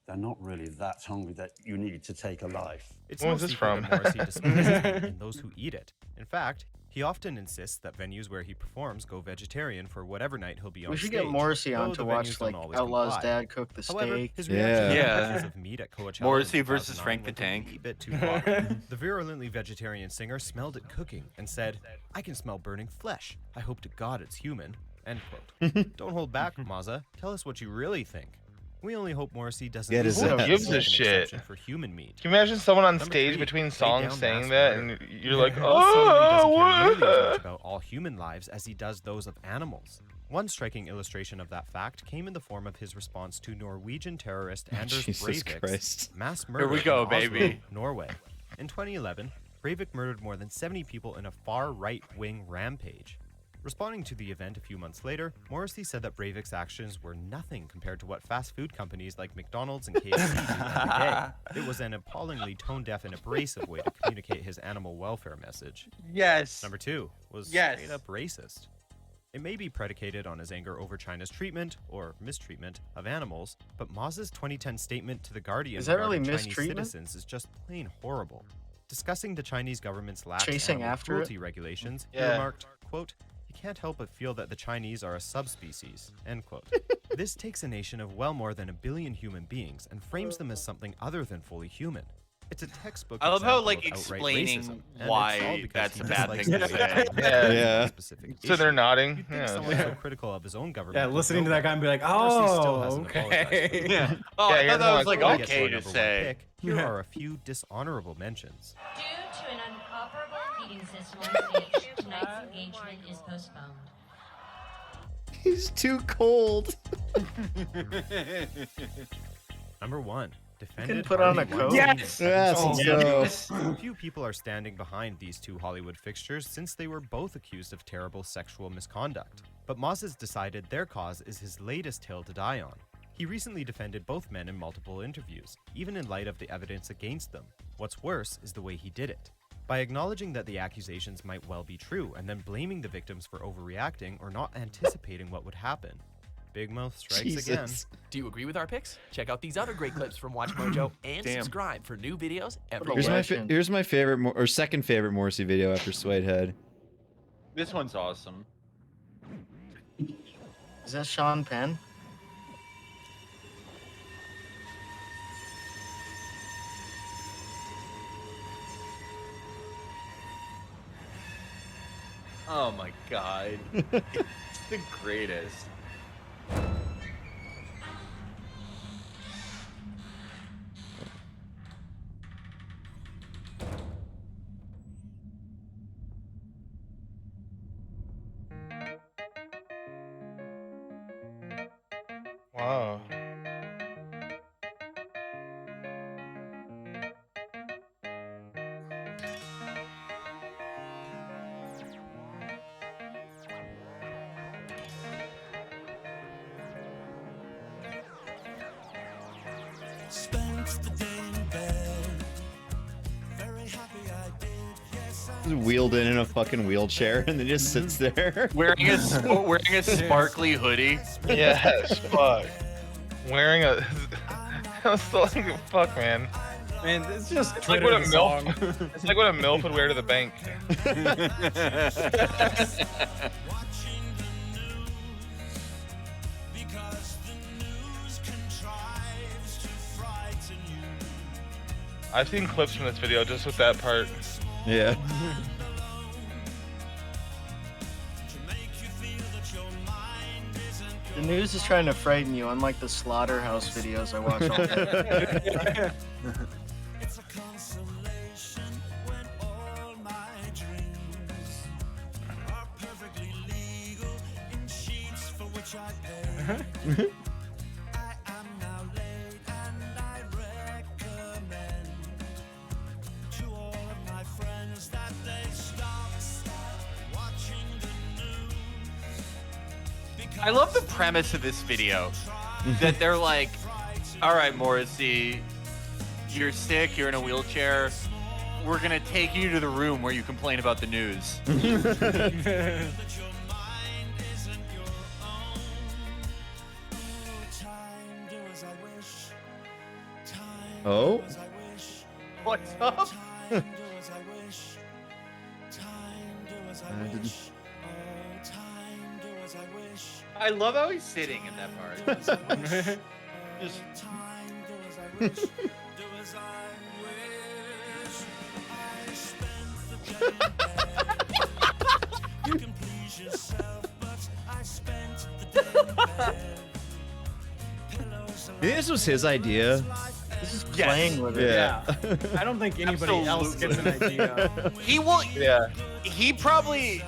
They're not really that hungry that you need to take a life. It's Where no was this secret from? that Morrissey despises meat and those who eat it. In fact, He often insists that venues where he performs go vegetarian for whatever night he'll be on We should stage. get Morrissey on though to the watch venues don't like always Outlaw's comply. dad cook the However, steak. his reaction to the Yeah. prices of meat at Coachella Morrissey in versus 2009 Frank the went a Tank. wee bit too far. The virulently vegetarian singer smelled it cooking and said, "I can smell burning flesh. I hope to God it's human." End quote. Don't hold back, Mazza. Tell us what you really think. We only hope Morrissey doesn't Get his use ass. that Gives a as an shit. exception for human meat. Can you imagine someone on Number stage 3, between lay songs down saying mass that, murder. and you're like, Moss seemingly doesn't care nearly as oh, much about all human lives as he does those of animals. One striking illustration of that fact came in the form of his response to Norwegian terrorist Anders Jesus Breivik's Christ. mass murder we go, in Oslo, baby. Norway. In 2011, Breivik murdered more than 70 people in a far right-wing rampage. Responding to the event a few months later, Morrissey said that Breivik's actions were nothing compared to what fast food companies like McDonald's and KFC do every day. It was an appallingly tone-deaf and abrasive way to communicate his animal welfare message. Yes. Number 2 was Yes. straight up racist. It may be predicated on his anger over China's treatment, or mistreatment, of animals, but Maz's 2010 statement to The Guardian Is that really regarding Chinese mistreatment? citizens is just plain horrible. Discussing the Chinese government's lax Chasing animal after it? cruelty regulations, he Yeah. remarked, quote, "You can't help but feel that the Chinese are a subspecies," end quote. This takes a nation of well more than 1 billion human beings and frames them as something other than fully human. It's a textbook I love how, example like, of outright explaining racism, and it's why all because that's he a bad dislikes thing to the say. idea Yeah. of Yeah. a specific So they're issue. nodding. You'd think Yeah. someone so critical of his own government. Yeah, would listening to know that guy and be like, Morrissey still oh, hasn't apologized for it. okay. Yeah. Oh, Yeah, I you're thought that not was like like, Before we get okay our to number one say. pick, here are a few dishonorable mentions. Due to an unoperable heating system on stage, tonight's engagement is postponed. He's too cold. Number 1. Defended put on a Harvey coat? Weinstein Yes! in Yes, sex let's go. Few people are standing behind these two Hollywood fixtures since they were both accused of terrible sexual misconduct. But Moss has decided their cause is his latest hill to die on. He recently defended both men in multiple interviews, even in light of the evidence against them. What's worse is the way he did it. By acknowledging that the accusations might well be true and then blaming the victims for overreacting or not anticipating what would happen. Big Mouth strikes again. Jesus. Do you agree with our picks? Check out these other great clips from Watch Mojo and Damn. subscribe for new videos every What a day. legend. Here's my favorite or second favorite Morrissey video after Suede Head. This one's awesome. Is that Sean Penn? Oh my god. It's the greatest. Wow. He's wheeled in a fucking wheelchair and then just sits there. Wearing a sparkly hoodie. Yes, fuck. Wearing a. I was still like, fuck, man. Man, it's just It's like Twitter what a the song. MILF. It's like what a MILF would wear to the bank. I've seen clips from this video just with that part. Yeah. The news is trying to frighten you, unlike the slaughterhouse videos I watch all day. I love the premise of this video. That they're like, all right, Morrissey, you're sick, you're in a wheelchair. We're gonna take you to the room where you complain about the news. Oh? What's up? I love how he's sitting in that part. Just This was his idea. This is playing with it. Yeah. I don't think anybody else gets an idea. He will. Yeah. He probably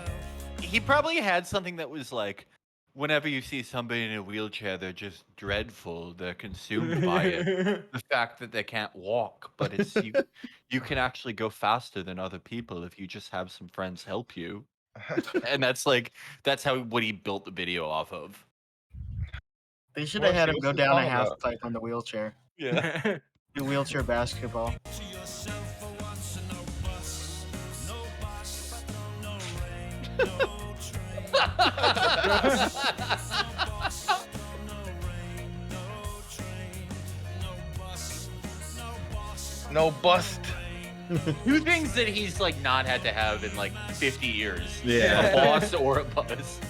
had something that was like, whenever you see somebody in a wheelchair, they're just dreadful. They're consumed by it. The fact that they can't walk, but it's you can actually go faster than other people if you just have some friends help you. And that's what he built the video off of. They should have had him go down a half pipe on the wheelchair. Yeah. Do wheelchair basketball. No bust. Two things that he's like not had to have in like 50 years. Yeah. A boss or a bus.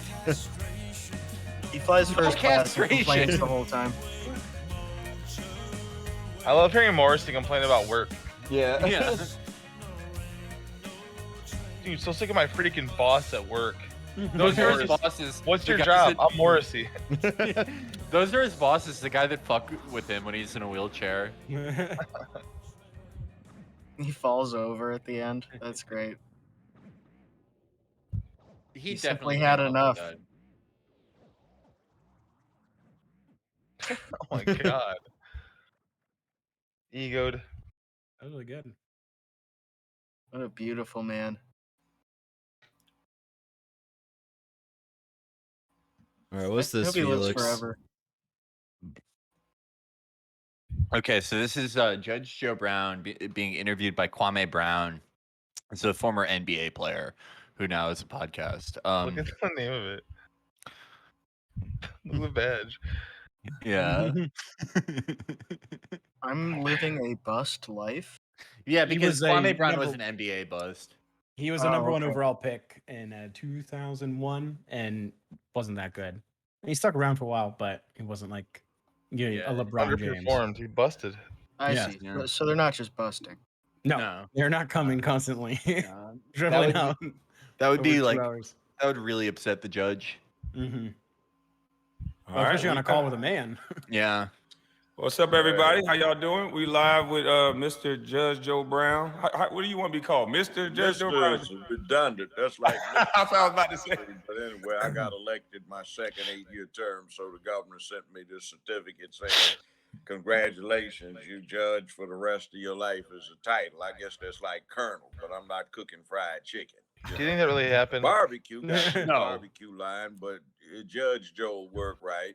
He flies first class and complains castration. the whole time. I love hearing Morrissey complain about work. Yeah. Yeah. Dude, so sick of my freaking boss at work. Those are his bosses. What's The your guys job? that- I'm Morrissey. Those are his bosses, the guy that fuck with him when he's in a wheelchair. He falls over at the end. That's great. He simply definitely had came up enough. with Oh my god. Egoed. That was really good. What a beautiful man. All right, what's I this, hope he lives Felix? forever. Okay, so this is Judge Joe Brown being interviewed by Kwame Brown. It's a former NBA player who now has a podcast. Look at the name of it. Look at the badge. Yeah. I'm living a bust life. Yeah, He because was a Kwame Brown was number- an NBA bust. He was a number one okay. overall pick in 2001 and wasn't that good. And he stuck around for a while, but he wasn't like a LeBron James. Underperformed. He busted. I Yeah. see. Yeah. So they're not just busting. No, they're not coming constantly. That Dribbling would out. That would be over 2 like hours. that would really upset the judge. Mm-hmm. All Well, right, especially on we a call got- with a man. Yeah. What's up, everybody? How y'all doing? We live with Mr. Judge Joe Brown. What do you want to be called, Mr. Judge Joe Brown? Mr. is redundant. That's like That's what I was about to say. But anyway, I got elected my second 8-year term, so the governor sent me this certificate saying, congratulations, you judge for the rest of your life as a title. I guess that's like colonel, but I'm not cooking fried chicken. Do you think that really happened? Barbecue, got the No. barbecue line, but Judge Joe worked right.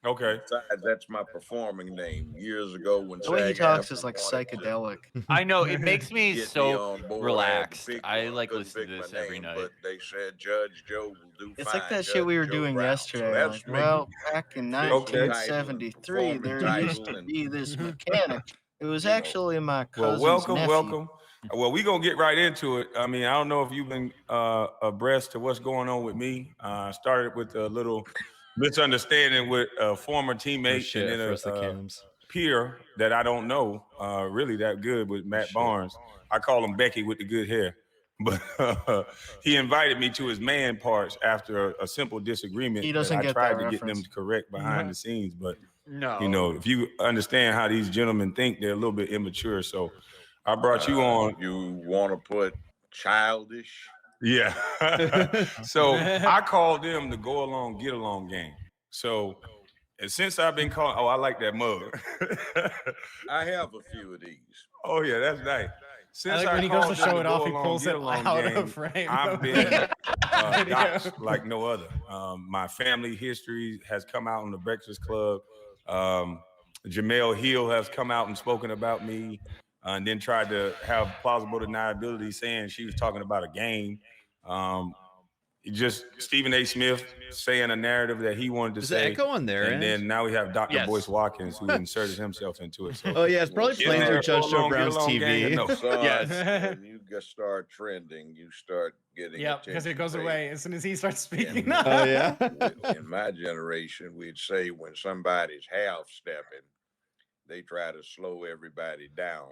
Okay. Besides, that's my performing name. Years ago when The way he SAG talks AFTRA is like wanted to psychedelic. I know, it makes me get so on board, I had to relaxed. pick I one. like Couldn't listen to pick this my every name, night. But they said Judge Joe will do It's fine. like that shit Judge we were Joe doing Brown. yesterday. So Like, that's me. well, back in Okay. 1973, there Performing used to title be and, this mechanic. It was you know. actually my Well, cousin's welcome, nephew. welcome. Well, we're going to get right into it. I mean, I don't know if you've been abreast to what's going on with me. Started with a little misunderstanding with a former Oh, teammate shit, and then first the a cams. peer that I don't know really that good with Matt Shit. Barnes. I call him Becky with the good hair. But he invited me to his man parts after a simple disagreement. He doesn't that I get tried that to get them reference. to correct behind the scenes. But, No. you know, if you understand how these gentlemen think, they're a little bit immature. So I brought you on. You want to put childish? Yeah. So I called them the go along, get along game. So and since I've been called, I like that mug. I have a few of these. Oh yeah, that's nice. Since like when he goes called to them show it the off, go he along, pulls get it along out of game, frame. I've been Video. doxxed like no other. My family history has come out on the Breakfast Club. Jamel Hill has come out and spoken about me, and then tried to have plausible deniability, saying she was talking about a game. just Stephen A. Smith saying a narrative that he wanted to Is say. the echo on there? And then now we have Dr. Boyce Watkins who inserted himself into it. So oh yeah, it's probably playing through Judge Joe Brown's TV. No. Yes. When you start trending, you start getting Yep, because it goes away as soon as he starts speaking. Oh yeah. In my generation, we'd say when somebody's half stepping, they try to slow everybody down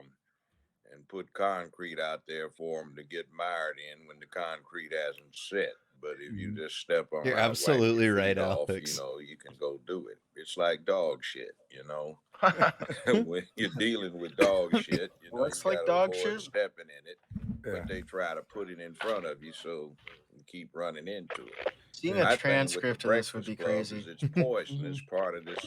and put concrete out there for them to get mired in when the concrete hasn't set. But if you just step on, You're absolutely right, off, Alex. you know, you can go do it. It's like dog shit, you know. When you're dealing with dog shit, you know, What's you like gotta dog avoid shit? stepping in it, but they try to put it in front of you, so you keep running into it. Seeing My a thing with the transcript of this would be Breakfast Club crazy. is it's poison. It's part of this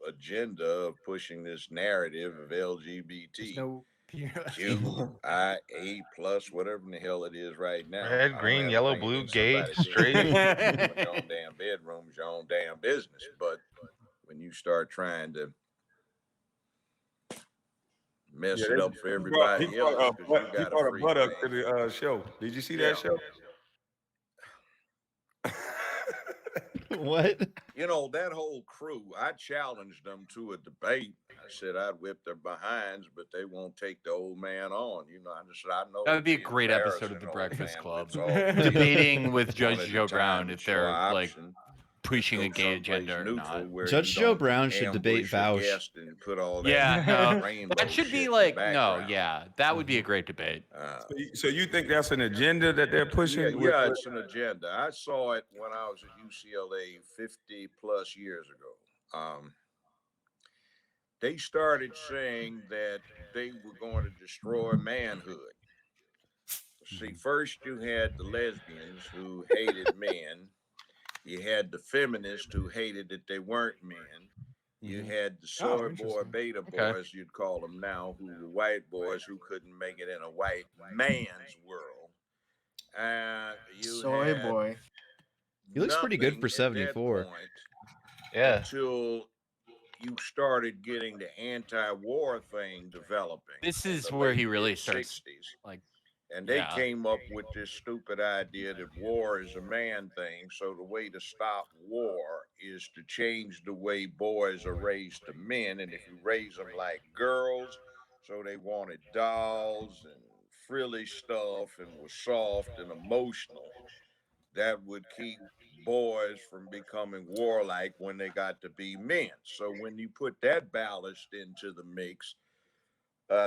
agenda of pushing this narrative of LGBT. No QIA plus, whatever in the hell it is right now. Red, green, yellow, blue, gay, straight. Your own damn bedroom's your own damn business. But when you start trying to mess it up for everybody else, he brought a buttock to the show. Did you see that show? What? You know, that whole crew, I challenged them to a debate. I said I'd whip their behinds, but they won't take the old man on. You know, I just, I know That would be a it's great episode of embarrassing, The old Breakfast man, Club. but it's all Debating with one Judge at a Joe time Brown and if show they're an like option. pushing a Go gay someplace agenda or neutral not. where Judge you Joe don't Brown should debate ambush a Vaush. guest and put all that Yeah, no, rainbow that should shit be in like the no, background. yeah, that would be a great debate. So you think that's an agenda that they're pushing? Yeah, it's an agenda. I saw it when I was at UCLA 50 plus years ago. They started saying that they were going to destroy manhood. See, first you had the lesbians who hated men. You had the feminists who hated that they weren't men. You had the soy boy, beta boys, you'd call them now, who were white boys who couldn't make it in a white man's world. Soy boy. He looks pretty good for at that 74. point Yeah. Until you started getting the anti-war thing developing. This in is the where late he really mid-60s. starts like And they came up with this stupid idea that war is a man thing. So the way to stop war is to change the way boys are raised to men. And if you raise them like girls, so they wanted dolls and frilly stuff and was soft and emotional, that would keep boys from becoming warlike when they got to be men. So when you put that ballast into the mix,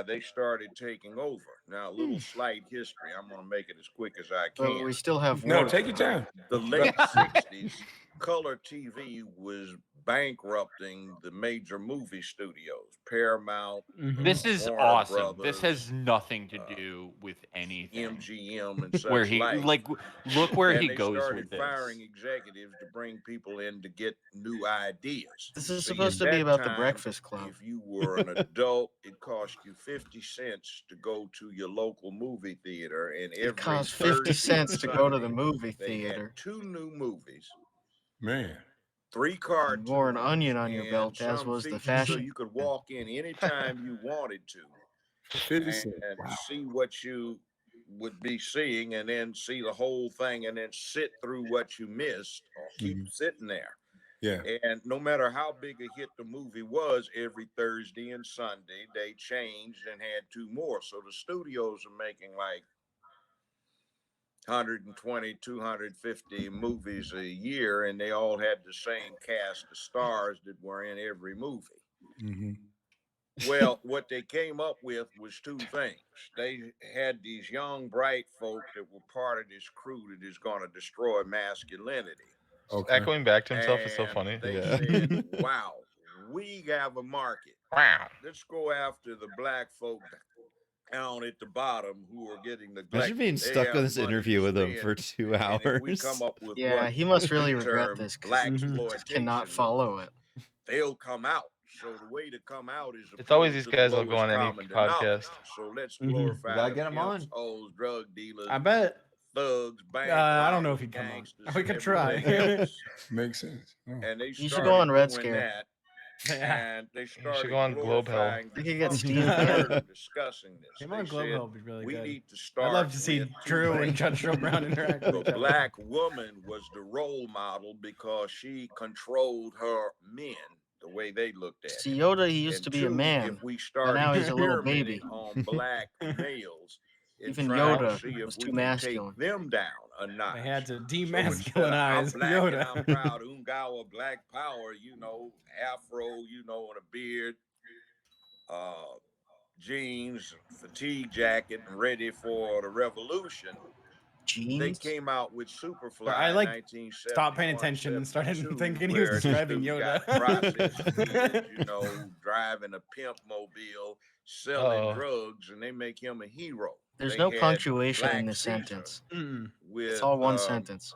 they started taking over. Now, a little slight history. I'm going to make it as quick as I can. But we still have No, one. take your time. The late 60s, color TV was bankrupting the major movie studios, Paramount. This is Warner awesome. Brothers, This has nothing to do with anything. MGM and such Where he like look where and he they goes started with this. firing executives to bring people in to get new ideas. This is See, supposed at to be that about the time, Breakfast Club. If you were an adult, it cost you 50 cents to go to your local movie theater, and every It costs 50 Thursday cents and to go to the Sunday, movie they had theater. 2 new movies, Man. 3 cartoons, You wore an onion on your and belt, as some was the features, fashion. so you could walk in anytime you wanted to 50 cents. and Wow. see what you would be seeing, and then see the whole thing, and then sit through what you missed, or keep sitting there. Yeah. And no matter how big a hit the movie was, every Thursday and Sunday they changed and had 2 more. So the studios are making like 120, 250 movies a year, and they all had the same cast of stars that were in every movie. Mm-hmm. Well, what they came up with was 2 things. They had these young, bright folk that were part of this crew that is going to destroy masculinity. Okay. Echoing back to himself is so And funny. They said, wow, we have a market. Wow. Let's go after the black folk down at the bottom who are getting neglected. Imagine being They stuck have on this money interview to with him spend. for 2 And if we hours. come up with Yeah, what he must really we regret term this 'cause black he just cannot exploitation, follow it. they'll come out. So the way to come out is It's always appeal these to the guys that'll go lowest on any common denominator. podcast. So let's Mhm. glorify Gotta the get 'em pimps, on. hoes, drug dealers, I bet. thugs, bank I don't know robbers, if he'd come on. gangsters, We and could try. everything else. Makes sense. Oh. And they You should started go on Red doing Scare. that. And they started go on Globe Hill. glorifying We could get Steve Steve discussing this. Him They on Globe said, Hill would be really we good. need to I'd start love to see with two Drew and things. Judge Joe Brown interact with The each other. black woman was the role model because she controlled her men the way they looked at See, it. Yoda, he used And to be a two, man, if we but started now he's a little experimenting baby. on black males and Even trying to Yoda see if was we too can masculine. take them down a notch. They had to So instead demasculinize of, I'm black and Yoda. I'm proud, Ungawa, black power, afro, and a beard, jeans, fatigue jacket, and ready for the revolution. They came out with Superfly But I in like 1971, stopped paying attention and started 72, thinking he was where describing this dude Yoda. got processed, driving a pimp mobile, selling drugs, and they make him a hero. There's They no had punctuation in Black this Caesar sentence. with It's all one sentence.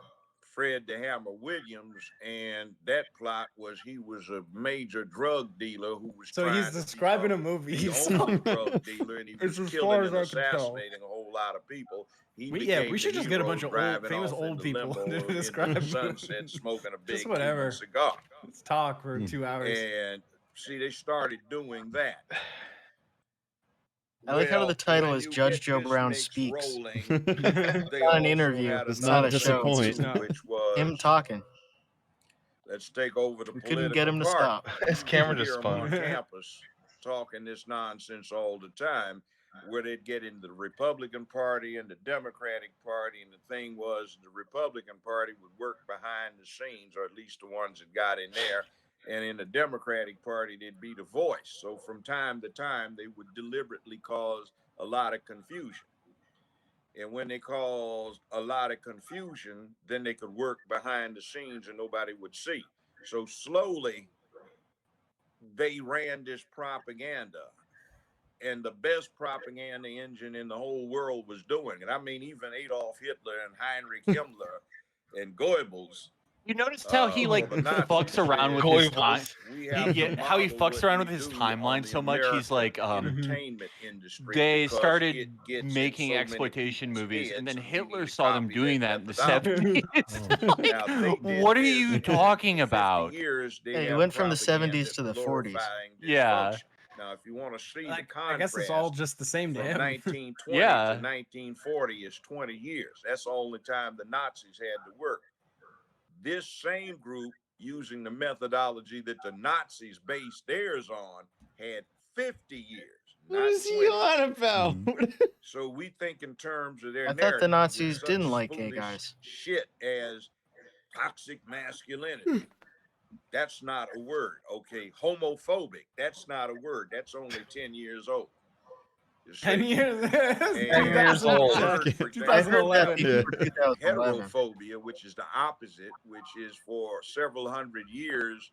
Fred the Hammer Williams, and that plot was he was a major drug dealer who was So he's describing a movie. the only drug dealer, and he was It's as killing far and as I can tell. assassinating a whole lot of people. He We became should the just get a hero bunch of old, driving famous off old in the people limo to into describe the sunset, smoking a big just whatever. Cuban cigar. Let's talk for 2 hours. And see, they started doing that. I like how the title when is you Judge get Joe this Brown mix Speaks. rolling, It's they not an also interview. had It's another not a show. thing, which was Him talking. let's take over the We political couldn't get him to party. stop. His camera You just hear 'em on spun. campus talking this nonsense all the time, where they'd get into the Republican Party and the Democratic Party, and the thing was the Republican Party would work behind the scenes, or at least the ones that got in there, and in the Democratic Party they'd be the voice. So from time to time they would deliberately cause a lot of confusion. And when they caused a lot of confusion, then they could work behind the scenes and nobody would see. So slowly they ran this propaganda, and the best propaganda engine in the whole world was doing it. I mean, even Adolf Hitler and Heinrich Himmler and Goebbels. You noticed how he fucks around with his time. How he fucks around with his timeline so much. He's like, entertainment industry. they because started it gets making in so exploitation many movies, and then heads, you Hitler need to saw them copy doing that that in the methodology. 70s. Now, they did What are this you in talking 50 about? years, they Yeah, he have went from the propaganda 70s to the 40s. glorifying Yeah. dysfunction. Now, if you want to see the I contrast, guess it's all just the same to from him. 1920 Yeah. to 1940 is 20 years. That's the only time the Nazis had to work. This same group, using the methodology that the Nazis based theirs on, had 50 years. What is he on about? So we think in terms of their I thought narrative the with Nazis such didn't like gay foolish guys. shit as toxic masculinity. That's not a word. Okay, homophobic. That's not a word. That's only 10 years old. You 10 see? years. And 10 years old. for example, 2011. Yeah. heterophobia, which is the opposite, which is for several hundred years,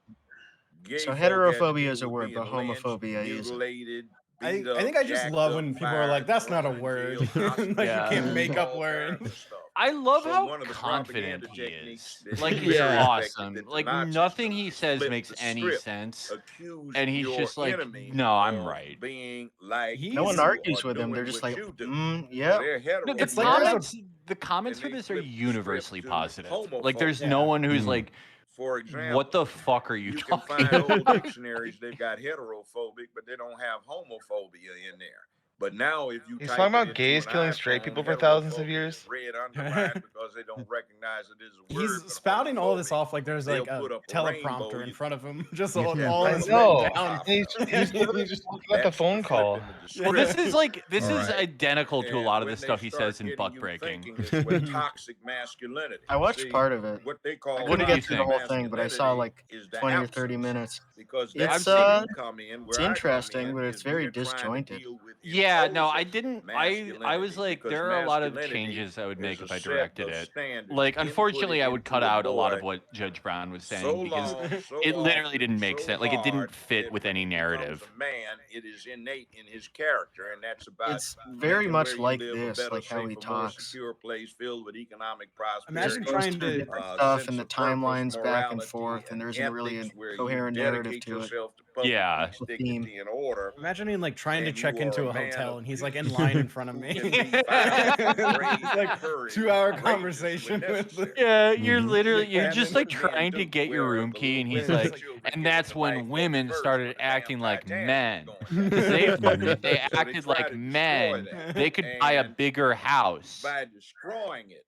gay So folk had to heterophobia deal is a with word, but being lynched, homophobia isn't. mutilated, I beat up, think I just jacked love up, when people are like, fired, that's not a thrown in word. jail, Like you Yeah. can't make up all words. kinds of stuff. I love So how one of the confident propaganda he techniques is. that Like, he it's Yeah. awesome. perfected that the Like, Nazis nothing took he is says flip makes the any script, sense. accuse And he's your just like, enemy no, I'm of right. being like No one you argues or with him. They're doing just what like, you do. yeah. So they're hetero. No, It's like there's the comments and for they this are flip the universally script to positive. homophobic. Like, there's no one who's like, For example, what the fuck are you you can talking find old about? dictionaries, they've got heterophobic, but they don't have homophobia in there. But now if you He's type talking it about into gays an killing straight iPhone, people for thousands of heterophobia years. is red underlined because they don't recognize it as a word. He's but spouting all this homophobic, off like there's they'll like a put up a teleprompter rainbow. in You front of him. Just get all that I this know. written down. He's literally just looking at the That's phone the call. flip in the Well, this script. is like, this All is right. identical to a And lot of when the they stuff he start says in getting Butt you Breaking. thinking is with toxic masculinity. I watched See, part of it. what they I call What couldn't did you get through the think? whole thing, but I saw like is the 20 or 30 absence. minutes. Because It's that's where you come in, it's where I come interesting, in, but it's is very we're trying to disjointed. deal with Yeah, no, I imposing didn't. I was masculinity, like, because there are a lot of masculinity changes I would make is if a I set directed of it. standards Like, unfortunately, inputted I would cut into a out a lot of boy what Judge Brown was so saying because long, so it literally often, didn't make so sense. Like, it didn't hard fit that with when any he becomes narrative. a man, it is innate in his character, and that's about It's very making much where you like live a this, better, like how he safer, more talks. secure place filled with economic Imagine prosperity, Goes trying through to different stuff sense and the of purpose, timelines back and morality, forth, and there isn't really a ethics, where you coherent narrative dedicate to it. yourself to public Yeah. peace, dignity, and order. Imagine like trying to And check you into are a a man hotel of and he's like in peace line in front of me. who can be violent, brave, It's like courage, 2-hour courageous conversation when with necessary. Yeah, you're literally Yeah, you're just like What men trying to do, get your where room the key, and little he's women like, and children and get that's in the when bank women first started when the damn acting like Titanic men. was 'Cause they fucking they So they acted try like to destroy men. that. They could buy a And bigger house. by destroying it,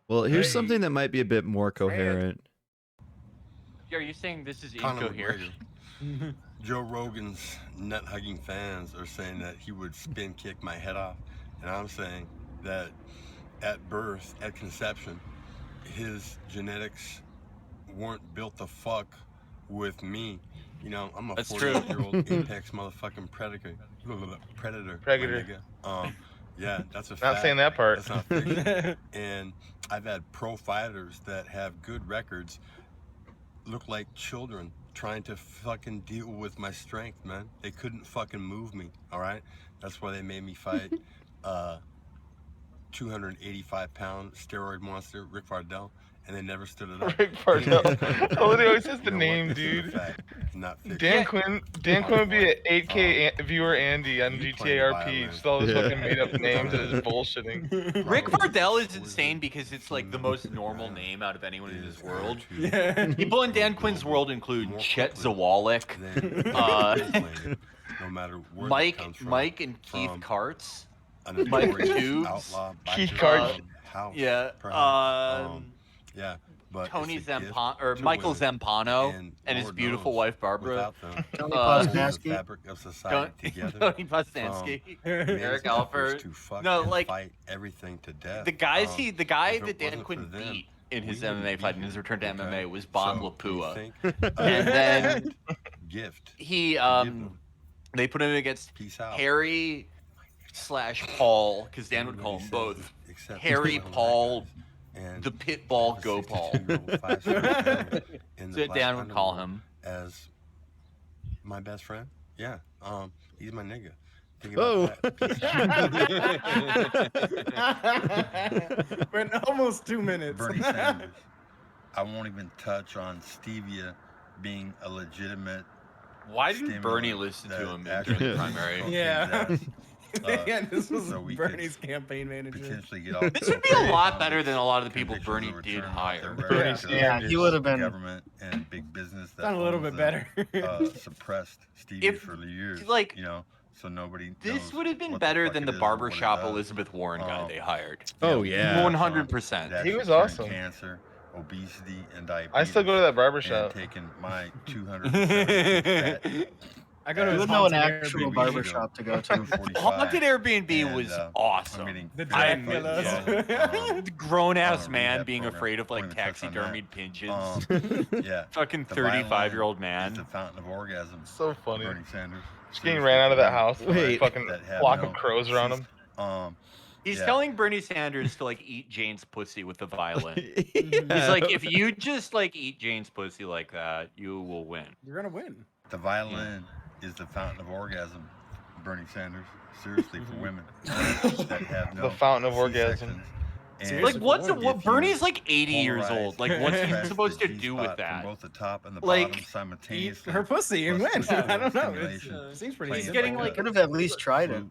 Well, here's Hey. something that might be a bit more coherent. Are you saying this is Conor incoherent? McGregor. Joe Rogan's nut-hugging fans are saying that he would spin kick my head off, and I'm saying that at birth, at conception, his genetics weren't built to fuck with me. You know, I'm a That's true. 48-year-old apex motherfucking predator. Predator. My nigga. Yeah, that's a Not fact. saying that part. That's not fiction. And I've had pro fighters that have good records look like children trying to fucking deal with my strength, man. They couldn't fucking move me, all right? That's why they made me fight 285-pound steroid monster Rick Vardell, and they never stood it up. Rick Vardell. Oh, he always says the You know what? name, This is a dude. fact, not fiction. Dan Quinn would be an 8K viewer Andy on You GTA play the RP. violin. Just all this Yeah. fucking made up names and just bullshitting. Rick Vardell is insane because it's like the most normal name out of anyone in this world. Yeah. People in Dan Quinn's world include Chet Zawalik, No matter where that Mike, comes from, Mike and Keith from Karts, a Mike notorious Tubes, outlaw Keith biker Karts. from House, yeah, perhaps. Yeah, but Tony it's a gift Zampano or to Michael women, Zampano and his Lord beautiful knows, wife Barbara. without them, Tony holding the Poznansky. fabric of society together. Tony Poznansky, Amazing Eric efforts Alford. to fuck No, and like fight everything to death. the guys the guy if it that Dan wasn't Quinn for them, beat in his we wouldn't MMA be fight in his here, return to okay? MMA was Bon So, Lapua. you think, And then gift. he to give them. they put him against Peace out. Harry / Paul, because Dan would call them both. Except Harry for Paul, guys. And the Pitball Gopal. 62-year-old five-star general in the So black Dan would call underworld him. as my best friend. Yeah, he's my nigga. Think Oh. about that. We're in almost 2 minutes. Bernie Sanders. I won't even touch on stevia being a legitimate. Why didn't stimulant Bernie listen to that him actually during the keeps primary? cocaine Yeah. down, Yeah, this was so we could Bernie's campaign manager. potentially get off. This would be a lot better than a lot of the people convictions Bernie or did return hire. their Bernie records. Yeah, he would have been. Government and big business that Done a little owns bit them, better. Suppressed stevia If, for years. like, you know, so nobody. This knows would have been what better fuck than it the is or what it barbershop does. Elizabeth Warren guy they hired. Oh, yeah. 100%. That He should was cure awesome. Cancer, obesity, and diabetes. I still go to that barber and shop. taking my 200. I go to You his would know an haunted actual Airbnb. barbershop to go to. Haunted Airbnb was awesome. The I'm- Draculas. The grown-ass on a man rehab being program. afraid of like Won't even touch on that. taxidermied pigeons. Yeah. Fucking The violin 35-year-old is man. the fountain of orgasm. So funny. Bernie Sanders. Just getting ran out of that house. with a Wait. fucking That have flock no of crows around him. He's yeah. telling Bernie Sanders to like eat Jane's pussy with the violin. He's Yeah. like, if you just like eat Jane's pussy like that, you will win. You're gonna win. The violin is the fountain of orgasm. Bernie Sanders. Seriously, for women that have no The fountain of orgasm. C-sections. And Seriously, Like, what's for what? if you Bernie's like 80 years polarize old. Like, what's he press supposed the to do with G-spot that? From both the top and the Like, bottom Eat simultaneously. her pussy and plus win. the I don't know. stimulation, It seems pretty playing He's simple. getting, like, Could have at least tried it.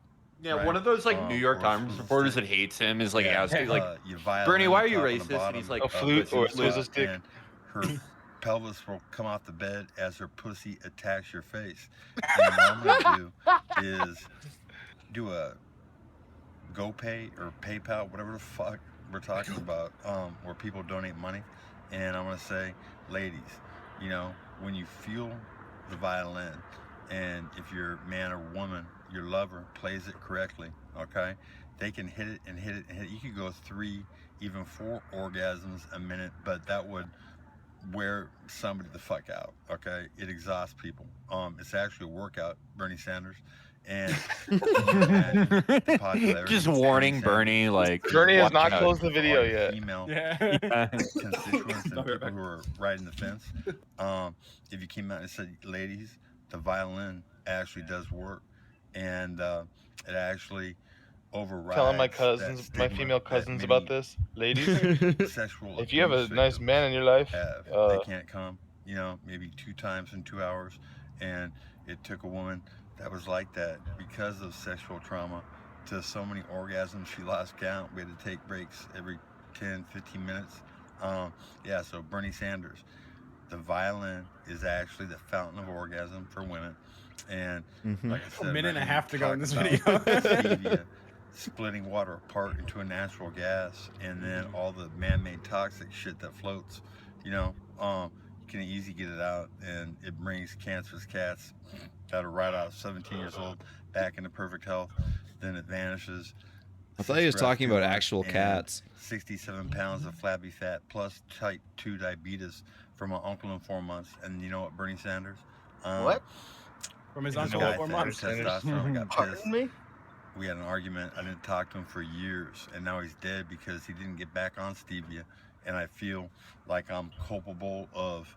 Yeah, Right. one of those like New York or Times spoon reporters stick. that hates him is like Yeah, asking like, you violin Bernie, why are the you top and the racist? And he's bottom like, A flute or a pussy Susa spot, stick. and her pelvis will come off the bed as her pussy attacks your face. And what I'm gonna do is do a GoPay or PayPal, whatever the fuck we're talking about, where people donate money, and I'm gonna say, ladies, you know, when you feel the violin, and if your man or woman, your lover, plays it correctly, okay, they can hit it and hit it and hit it. You could go 3, even 4 orgasms a minute, but that would wear somebody the fuck out, okay? It exhausts people. It's actually a workout, Bernie Sanders. And the popularity just of warning Sanders, Bernie, like Bernie has watch not out. closed the video our yet. Female Yeah. constituents and people who are riding the fence. If you came out and said, ladies, the violin actually does work, and it actually overrides. Telling my that cousins, my stigma female that cousins many about this. Ladies, sexual if you have a abuse nice victims man in your life, have. They can't come, you know, maybe 2 times in 2 hours, And it took a woman that was like that because of sexual trauma to so many orgasms she lost count. We had to take breaks every 10, 15 minutes. Yeah, so Bernie Sanders. The violin is actually the fountain of orgasm for women. And like I said, a minute and a half to go in this talk video. about stevia splitting water apart into a natural gas, and then all the man-made toxic shit that floats, you know, you can easily get it out, and it brings cancerous cats that are right out 17 years old back into perfect health. Then it vanishes. I thought he was talking about actual cats. 67 pounds of flabby fat plus type 2 diabetes from my uncle in 4 months. And you know what, Bernie Sanders? What? From his uncle in 4 months. Testosterone got pissed. Pardon me? We had an argument. I didn't talk to him for years, and now he's dead because he didn't get back on stevia. And I feel like I'm culpable of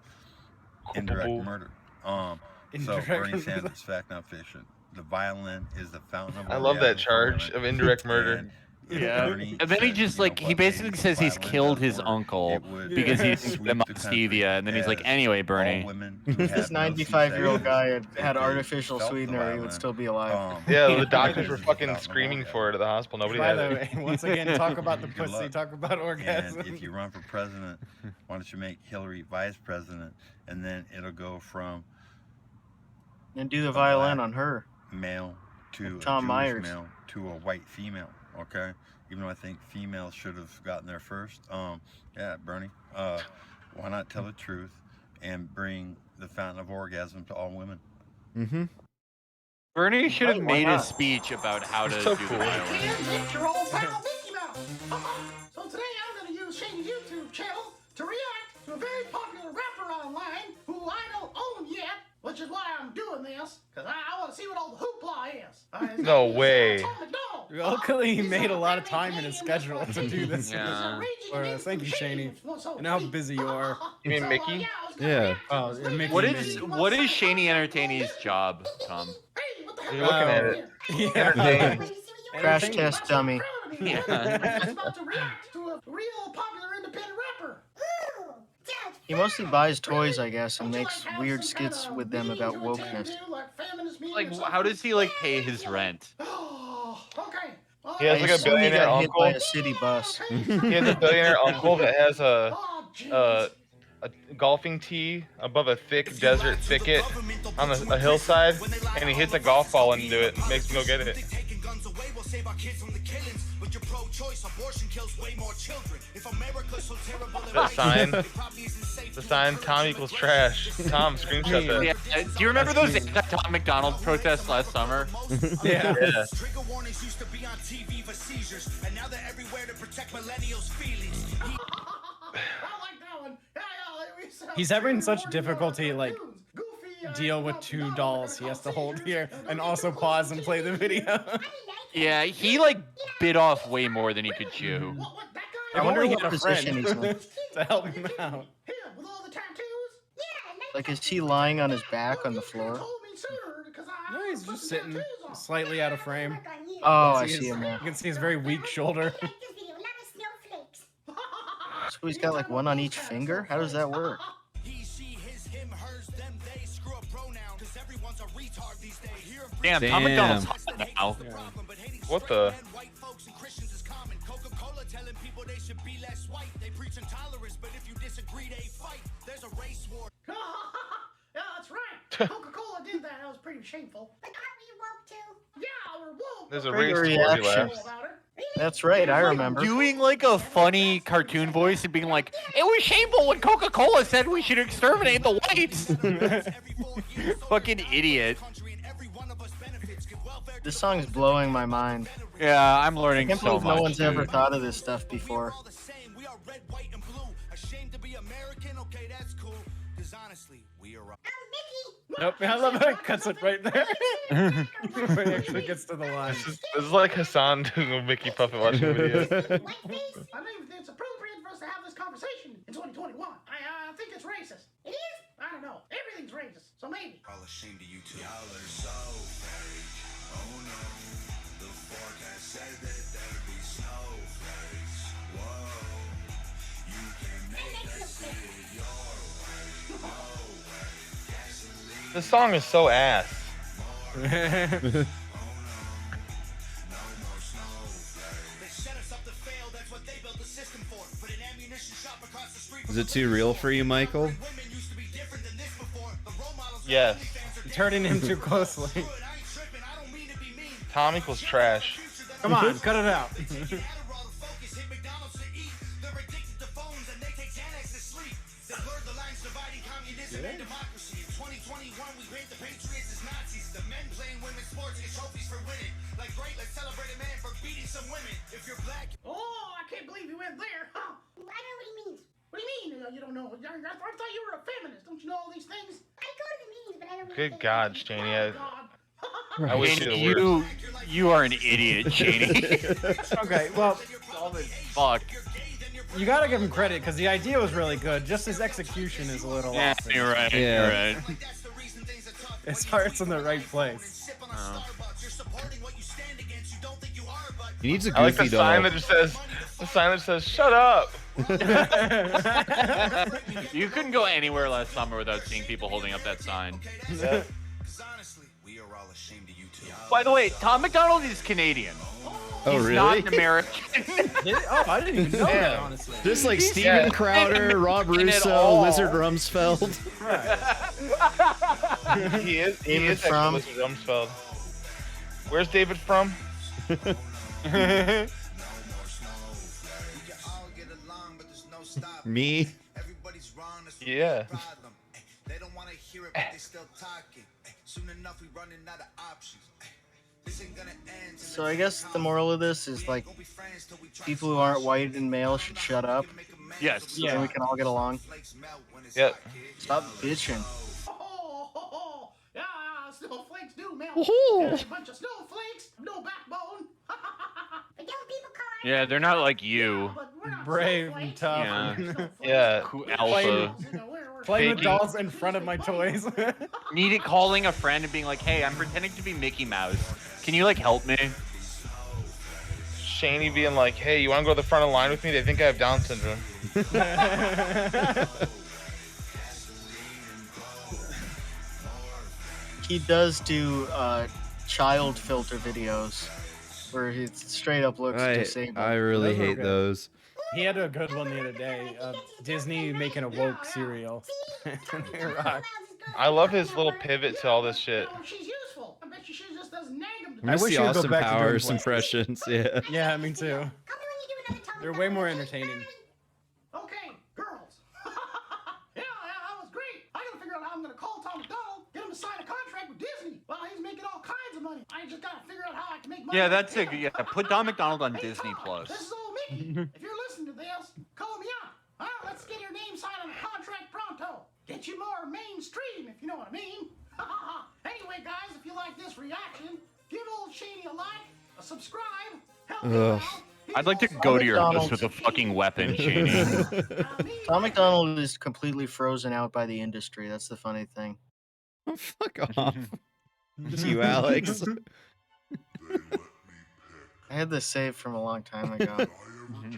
indirect murder. So Bernie Sanders, fact not fiction. The violin is the fountain of I love that charge of indirect murder. Yeah, and then he just like he basically says he's killed his uncle because he didn't put him on stevia, and then he's like, anyway, Bernie. If this 95-year-old guy had artificial sweetener, he would still be alive. Yeah, the doctors were fucking screaming for it at the hospital. Nobody By had the it. way, once again, talk about the pussy, talk about orgasm. And if you run for president, why don't you make Hillary vice president, and then it'll go from And do the violin on her. male to a Tom Jewish Myers. male to a white female. Okay, even though I think females should have gotten there first. Yeah, Bernie. Why not tell the truth and bring the fountain of orgasm to all women? Mm-hmm. Bernie should have Why made a not? speech about how to so do cool. the violin. It's your old pal Mickey Mouse. So today I'm going to use Shane's YouTube channel to react to a very popular rapper online who I don't own yet, which is why I'm doing this, because I want to see what all the hoopla is. His No name is, way. Tom McDonald. Luckily, he made a lot of time in his schedule to do this. Yeah. Thank you, Shaney. I know how busy you are. You mean Mickey? Yeah. Oh, Mickey What made is it. what is Shaney Entertainee's job, Tom? You're looking at it. Yeah. Entertain. Crash Entertaining. test dummy. Yeah. I'm about to react to a real popular independent rapper. He mostly buys toys, I guess, and makes weird skits with them about wokeness. Like, how does he like pay his rent? Oh, okay. He has I like a assume he billionaire got hit uncle. by a city bus. He has a billionaire uncle that has a Oh, golfing tee above a thick desert thicket on a hillside, and he hits a golf ball into it and makes him go get it. The sign, Tom equals trash. Tom, screenshot that. Yeah. Do you remember those Tom McDonald protests last summer? Yeah. Yeah. He's having such difficulty, like, deal with two dolls he has to hold here and also pause and play the video. Yeah, he like bit off way more than he could chew. I wonder only what had a position friend he's in. to help him out. Like, is he lying on his back on the floor? No, he's just sitting slightly out of frame. Oh, I You can see him You now. can see his very weak shoulder. So he's got like one on each finger? How does that work? Damn, Tom McDonald's hot now. What the? Yeah, that's right. Coca-Cola did that. That was pretty shameful. Like, aren't we woke too? Yeah, we're woke. There's a Great race towards reaction. laughs. That's right, I remember. Doing like a funny cartoon voice and being like, it was shameful when Coca-Cola said we should exterminate the whites. Fucking idiot. This song's blowing my mind. Yeah, I'm I learning can't so believe much. no one's ever dude. thought of this stuff before. Nope, I love how it cuts it right there. Before he actually gets to the line. This is like Hassan doing a Mickey Puppet watching video. I think it's appropriate for us to have this conversation in 2021. I think it's racist. It is? I don't know. Everything's racist, so maybe. All ashamed of you two. Y'all are so fake. Oh no, the forecast said that there'd be snowflakes. Whoa, you can make that shit your way. No way. Gasoline This song is so ass. Is it too real for you, Michael? Yes. You're turning him too closely. Tom equals trash. Come on, cut it out. Oh, I can't believe you went there. Huh? I don't know what he means. What do you mean? You don't know? I thought you were a feminist. Don't you know all these things? I go to the meetings, but I don't. Good God, Shaney. I wish And you the worst. you are an idiot, Cheney. Okay, well, Fuck. you gotta give him credit because the idea was really good. Just his execution is a little Yeah, off. you're right. Yeah. You're right. It starts in the right place. Oh. He needs a I like the goofy sign doll. that just says, "Shut up." You couldn't go anywhere last summer without seeing people holding up that sign. Yeah. By the way, Tom McDonald is Canadian. Oh, He's really? not an American. Oh, I didn't even know that, Yeah. honestly. Just like Yeah. Steven Crowder, Rob In it Russo, all. Lizard Rumsfeld. He is David actually from? Mr. Rumsfeld. Where's David from? Me? Yeah. So I guess the moral of this is like people who aren't white and male should shut up. Yes. So then we can all get along. Yep. Stop bitching. Yeah, snowflakes do melt. Oh. There's a bunch of snowflakes, no backbone. But don't people call it? Yeah, they're not like you. But we're not Brave and snowflakes. tough. Yeah. Yeah. Cool Playing, alpha. playing with Faking. dolls in front of my toys. Needed calling a friend and being like, "Hey, I'm pretending to be Mickey Mouse. Can you like help me?" Shaney being like, "Hey, you want to go to the front of the line with me? They think I have Down syndrome." He does do child filter videos where he straight up looks disabled. I really Those are hate good. those. He had a good one the other day. Disney making a woke cereal. They rock. I love his little pivot to all this shit. Oh, she's useful. I bet you she just doesn't nag him. I miss wish the he would go Austin back to doing Powers voices. impressions. Yeah. Yeah, me too. They're way more entertaining. Okay, girls. yeah, that was great. I gotta figure out how I'm gonna call Tom McDonald, get him to sign a contract with Disney. Well, he's making all kinds of money. I just gotta figure out how I can make money. Yeah, with that's him. it. Yeah, put Don McDonald on Hey, Disney Tom, Plus. This is old Mickey. If you're listening to this, call me up. Let's get your name signed on a contract pronto. Get you more mainstream, if you know what I mean. Anyway, guys, if you like this reaction, give old Shaney a like, a subscribe, help me Ugh. out. I'd like to go to your house with a fucking weapon, Cheney. Tom McDonald is completely frozen out by the industry. That's the funny thing. Fuck off. Just you, Alex. I had this saved from a long time ago. Choose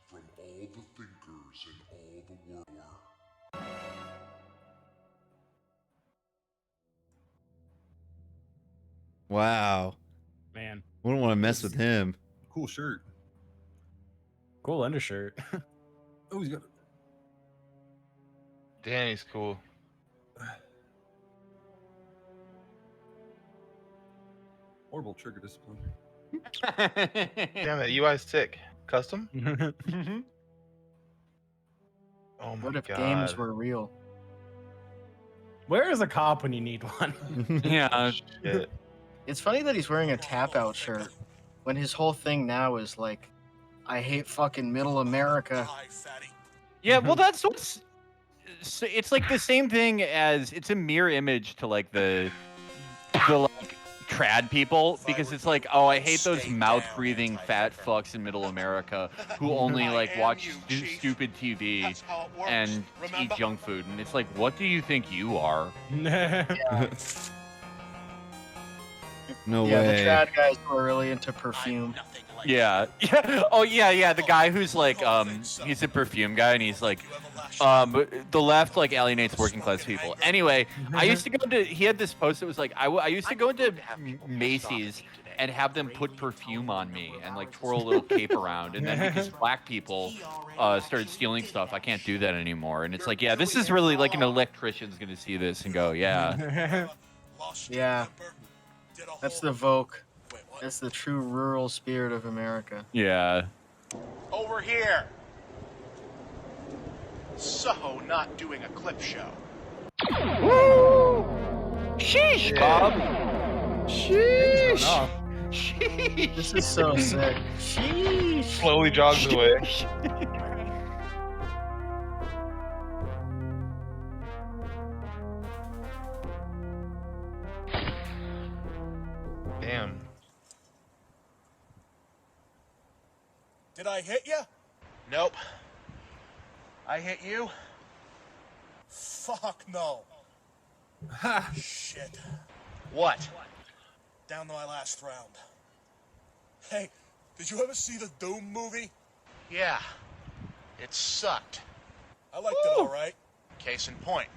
from all the thinkers in all the world. Wow. Man, Wouldn't want to mess with him. Cool shirt. cool undershirt. Oh, he's got. Damn, he's cool. Horrible trigger discipline. Damn, that UI's sick. Custom? Oh my What if god. games were real? Where is a cop when you need one? Yeah. Shit. It's funny that he's wearing a tap out shirt when his whole thing now is like, I hate fucking middle America. Yeah, well, that's what's. So it's like the same thing as it's a mirror image to like the like trad people because it's like, oh, I hate those mouth breathing fat fucks in middle America who only like watch stupid TV and eat junk food, and it's like, what do you think you are? No Yeah, way. the trad guys who are really into perfume. Yeah. Oh yeah. The guy who's like, he's a perfume guy, and he's like, the left like alienates working class people. Anyway, I used to go into. He had this post that was like, I used to go into Macy's and have them put perfume on me and like twirl a little cape around, and then because black people started stealing stuff, I can't do that anymore. And it's like, yeah, this is really like an electrician's gonna see this and go, yeah. Yeah. That's the Vogue. That's the true rural spirit of America. Yeah. Over here. So, not doing a clip show. Woo! Sheesh, Bob. Sheesh. Sheesh. This is so sick. Sheesh. Slowly jogs away. Damn. Did I hit you? Nope. I hit you? Fuck no. Ha! Shit. What? Down to my last round. Hey, did you ever see the Doom movie? Yeah. It sucked. I liked it all right. Case in point.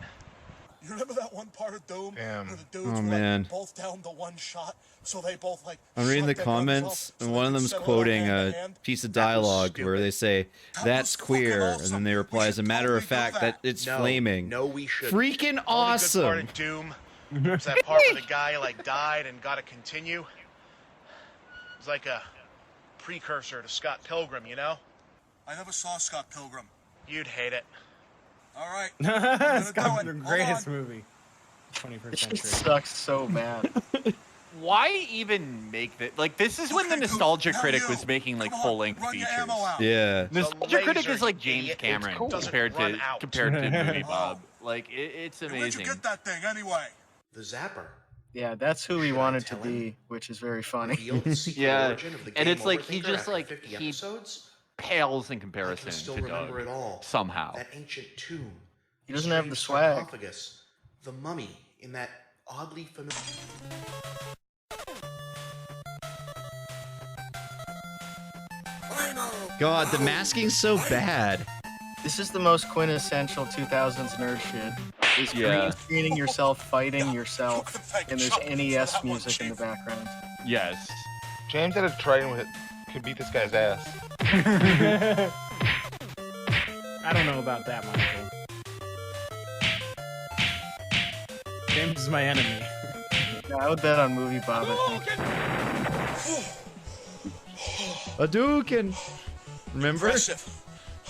You remember that one part of Doom where the dudes were man. both down to one shot, so they both like. I'm reading the shut their guns comments, off so and they one of could them's settle quoting hand a to hand? piece of dialogue where they say, "That's queer," and then they reply, "As a matter of fact, that it's flaming." No, we should. Freaking Good part awesome. of Doom was that part where the guy like died and got to continue. It was like a precursor to Scott Pilgrim, you know? I never saw Scott Pilgrim. You'd hate it. All right. It's got the greatest movie. 21st It century. just sucks so bad. Why even make that? Like, this is when the Nostalgia Critic was making like full-length features. Yeah. Nostalgia Critic is like James idiot. Cameron It's cool. compared Doesn't to run out. Movie Bob. Like, it's amazing. Where'd you get that thing anyway? The Zapper. Yeah, that's who he wanted to be, which is very funny. Yeah, and it's like he just like he pales in comparison to Doug somehow. That ancient tomb. He doesn't have the swag. Sarcophagus, the mummy in that oddly familiar. God, the masking's so bad. This is the most quintessential 2000s nerd shit. Is Yeah. green screening yourself fighting yourself, and there's NES music in the background. Yes. James had a trident with it. Could beat this guy's ass. I don't know about that, Michael. James is my enemy. Yeah, I would bet on Movie Bob, I think. Hadouken. Remember? Impressive.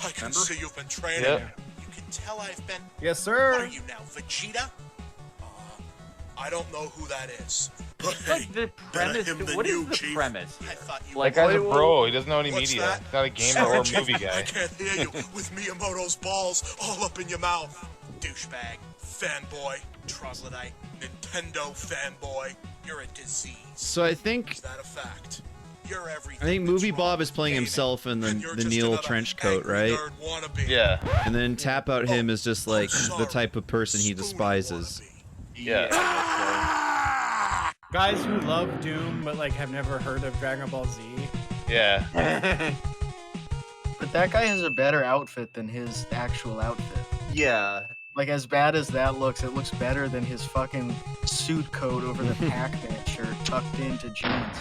I can see you've been training. Yep. You can tell I've been. Yes, sir. What are you now, Vegeta? I don't know who that is. But Like hey, the better premise. him than What you, is the Chief. premise? I thought you Like, That guy's a what- bro. He doesn't know any What's media. that? He's not a gamer or a Chief, movie I guy. can't hear you with Miyamoto's balls all up in your mouth. Douchebag, fanboy, troglodyte, Nintendo fanboy. You're a disease. So I think Is that a fact? You're everything. I think that's Movie wrong, Bob is playing ain't it? himself in And you're the just Neil another trench coat, angry right? nerd wannabe. Yeah. And then Tap Out Him is just like the sorry. type of person he Spoon despises. Yeah. Guys who love Doom but like have never heard of Dragon Ball Z. Yeah. But that guy has a better outfit than his actual outfit. Yeah. Like, as bad as that looks, it looks better than his fucking suit coat over the Pac-Man shirt tucked into jeans.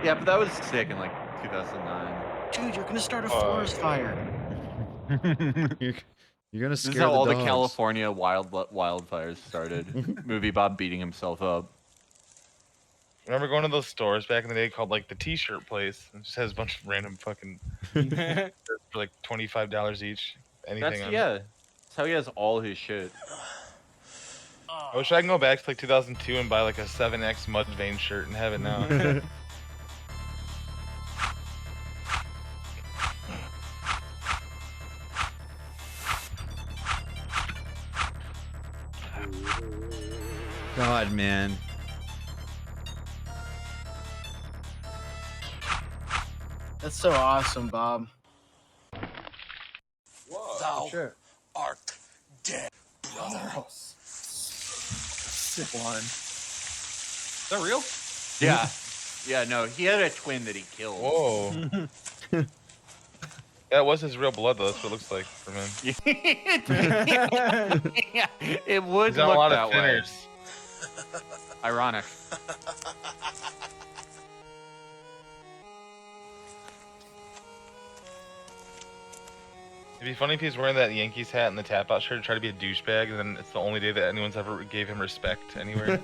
Yeah, but that was sick in like 2009. Dude, you're gonna start a forest fire. You're gonna This scare is how all the dogs. California wildfires started. Movie Bob beating himself up. Remember going to those stores back in the day called like the T-shirt place? It just has a bunch of random fucking shirts for like $25 each. Anything. That's on. yeah. That's how he has all his shit. I wish I could go back to like 2002 and buy like a 7X Mudvayne shirt and have it now. God, man. That's so awesome, Bob. Thou Sure. art dead, brother. Sip one. Is that real? Yeah. Yeah, no, he had a twin that he killed. Whoa. That was his real blood, though. That's what it looks like from him. Yeah, it would He's on look a lot that of way. thinners. Ironic. It'd be funny if he's wearing that Yankees hat and the tap-out shirt and try to be a douchebag, and then it's the only day that anyone's ever gave him respect anywhere.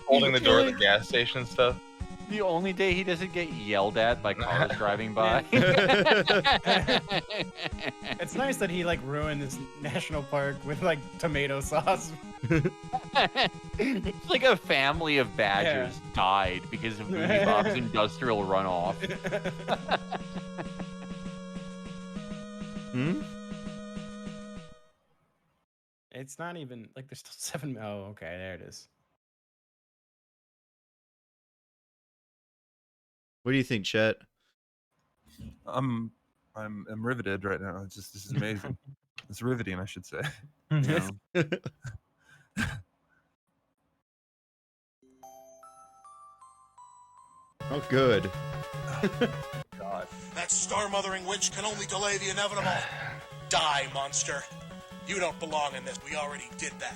Holding the door at the gas station and stuff. The only day he doesn't get yelled at by cars driving by. It's nice that he like ruined this national park with like tomato sauce. It's like a family of badgers died because of Movie Bob's industrial runoff. It's not even like there's still 7. Oh, okay, there it is. What do you think, Chet? I'm riveted right now. It's just, this is amazing. It's riveting, I should say. Oh, good. God. That star-mothering witch can only delay the inevitable. Die, monster. You don't belong in this. We already did that.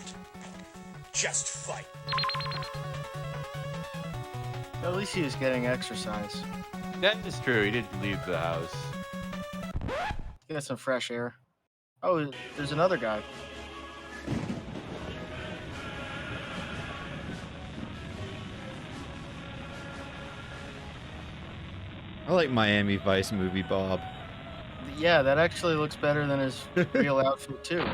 Just fight. At least he was getting exercise. That is true. He didn't leave the house. He got some fresh air. Oh, there's another guy. I like Miami Vice movie Bob. Yeah, that actually looks better than his real outfit too.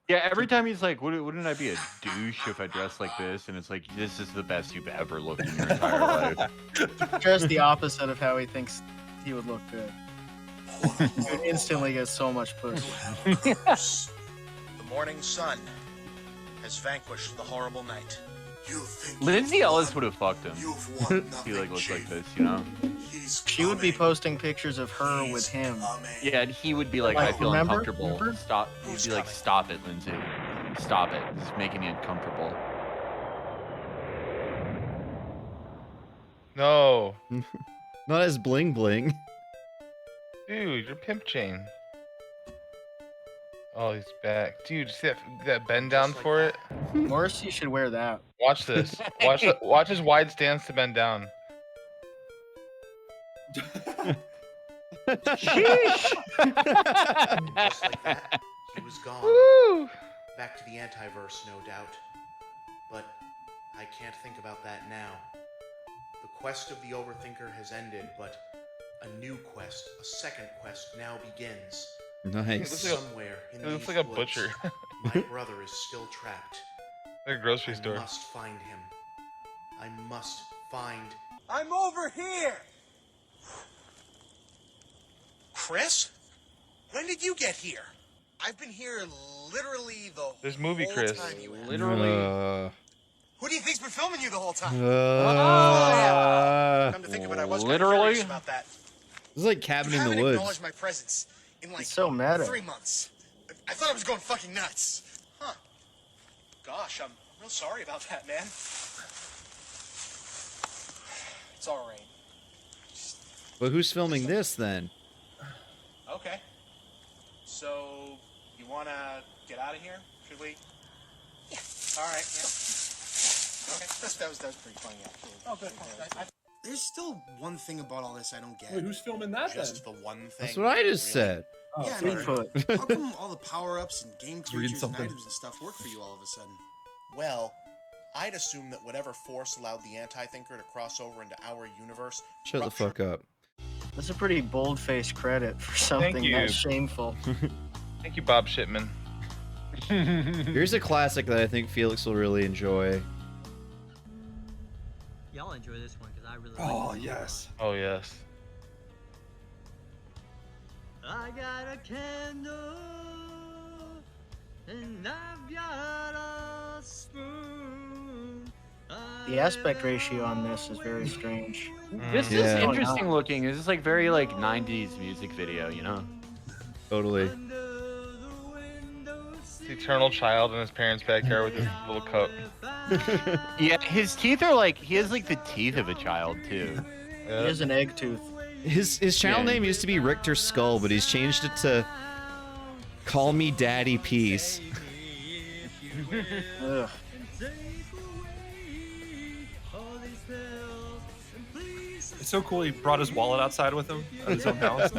Yeah, every time he's like, wouldn't I be a douche if I dressed like this? And it's like, this is the best you've ever looked in your entire life. Just the opposite of how he thinks he would look good. He would instantly get so much pussy. The morning sun has vanquished the horrible night. You think Lindsay Ellis would have fucked him. you've won He like looks like this, you know? She would be posting pictures of her with him. Yeah, and he would be like, Like, I feel remember? uncomfortable. Remember? Stop. He'd be like, stop it, Lindsay. Stop it. It's making me uncomfortable. No. Not as bling bling. Dude, your pimp chain. Oh, he's back. Dude, see that bend down for it? Morrissey should wear that. Watch this. Watch his wide stance to bend down. Sheesh! Just like that, he was gone. Woo! Back to the antiverse, no doubt. But I can't think about that now. The quest of the Overthinker has ended, but a new quest, a second quest, now begins. Nice. Somewhere in It looks these like a woods, butcher. my brother is still trapped. Like a grocery store. I must find him. I must find. I'm over here! Chris? When did you get here? I've been here literally the There's movie whole Chris. time you have. Literally. Who do you think's been filming you the whole time? Come to think of it, I was kind of literally? curious about that. This is like Cabin You in haven't the Woods. acknowledged my presence in like He's so mad at 3 months. I thought I was going fucking nuts. Huh. Gosh, I'm real sorry about that, man. It's all right. But who's filming this then? Okay. So, you want to get out of here? Should we? Yeah. All right, yeah. Okay, that was pretty funny, actually. Oh, good. There's still one thing about all this I don't get. Wait, who's filming that Just the one thing. That's what I just said. Oh, Yeah, sorry. Bigfoot. How come all the power-ups and game was reading creatures and something. items and stuff work for you all of a sudden? Well, I'd assume that whatever force allowed the anti-thinker to cross over into our universe. Shut the fuck up. That's a pretty bold-faced credit for something you. that shameful. Thank you, Bob Shipman. Here's a classic that I think Felix will really enjoy. Y'all enjoy this one because I really Oh, like it. yes. Oh, yes. I got a candle and I've got a spoon. The aspect ratio on this is very strange. This is Yeah. interesting looking. This is like very like 90s music video, you know? Totally. The eternal child in his parents' backyard with his little cup. Yeah, his teeth are like he has like the teeth of a child too. He has an egg tooth. His channel name used to be Richter Skull, but he's changed it to Call Me Daddy Peace. Ugh. It's so cool. He brought his wallet outside with him at his own house.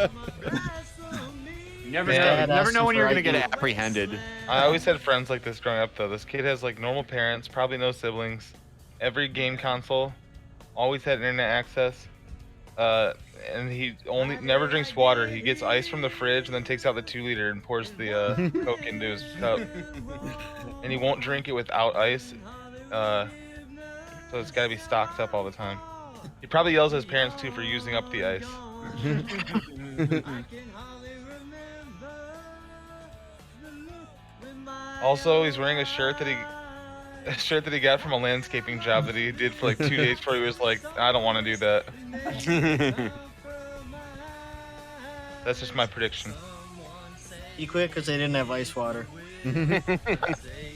You never know when you're gonna get apprehended. I always had friends like this growing up, though. This kid has like normal parents, probably no siblings, every game console, always had internet access, and he never drinks water. He gets ice from the fridge and then takes out the 2-liter and pours the Coke into his cup. And he won't drink it without ice, so it's got to be stocked up all the time. He probably yells at his parents too for using up the ice. Also, he's wearing a shirt that he got from a landscaping job that he did for like 2 days before he was like, I don't want to do that. That's just my prediction. He quit because they didn't have ice water.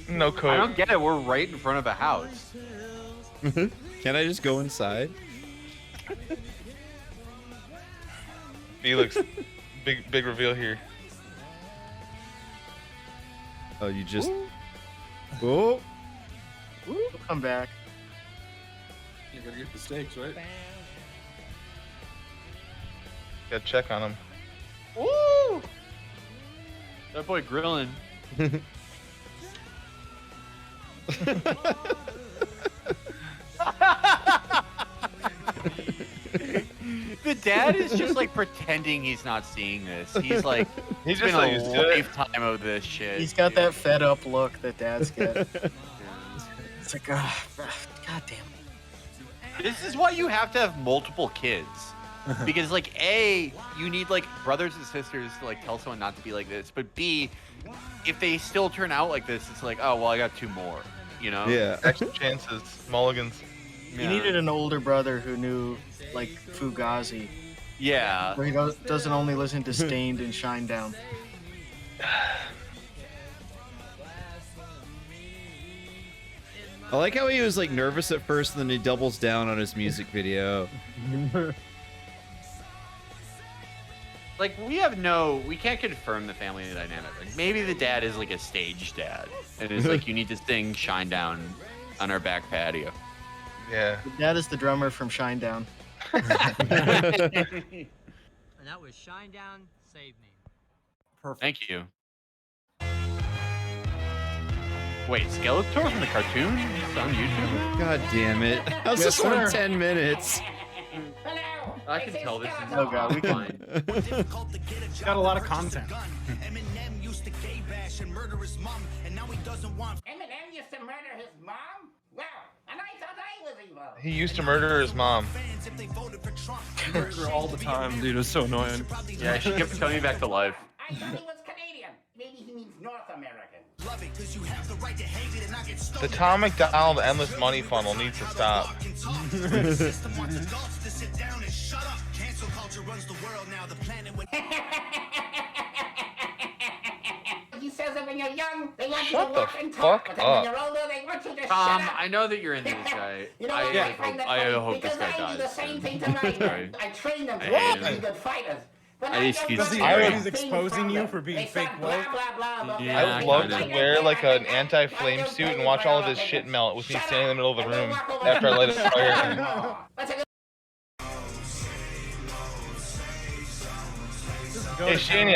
No Coke. I don't get it. We're right in front of a house. Can I just go inside? Felix, big reveal here. Oh, you just. Oh. He'll come back. You gotta get the steaks, right? Gotta check on him. Woo! That boy grilling. The dad is just like pretending he's not seeing this. He's like, He's been just like a used to it. lifetime of this shit. He's got that fed up look that dads get. It's like, God damn it. This is why you have to have multiple kids. Because like A, you need like brothers and sisters to like tell someone not to be like this. But B, if they still turn out like this, it's like, oh well, I got 2 more. You know? Yeah. Extra chances, mulligans. You needed an older brother who knew like Fugazi. Yeah. Where he doesn't only listen to Stained and Shinedown. I like how he was like nervous at first, and then he doubles down on his music video. Like we can't confirm the family dynamic. Like maybe the dad is like a stage dad, and it's like you need to sing Shinedown on our back patio. Yeah. The dad is the drummer from Shinedown. And that was Shinedown Save Me. Perfect. Thank you. Wait, Skeletor from the cartoon? It's on YouTube? God damn it. How's this one 10 minutes? I can tell this is Oh god, we can. fine. It's got a lot of content. Eminem used to gay bash and murder his mom, and now he doesn't want. Eminem used to murder his mom? Well, and I thought I was evil. He used to murder his mom. Murder all the time, dude. It was so annoying. Yeah, she kept coming back to life. I thought he was Canadian. Maybe he means North American. The Tom McDonald endless money funnel needs to stop. He says that when you're young, they want Shut you to the walk and talk, fuck but then when up. you're older, they want you to Tom, shut up. I know that you're into this guy. You know, I I find that I funny hope this because guy I do the dies. same soon. thing to my Sorry. I train them I to hate be him. good fighters. But I just keep He's exposing you for being fake woke. Yeah, I would love to kinda. wear like an anti-flame suit and watch all of this shit melt with me standing in the middle of the room after I light a fire. Hey Shani,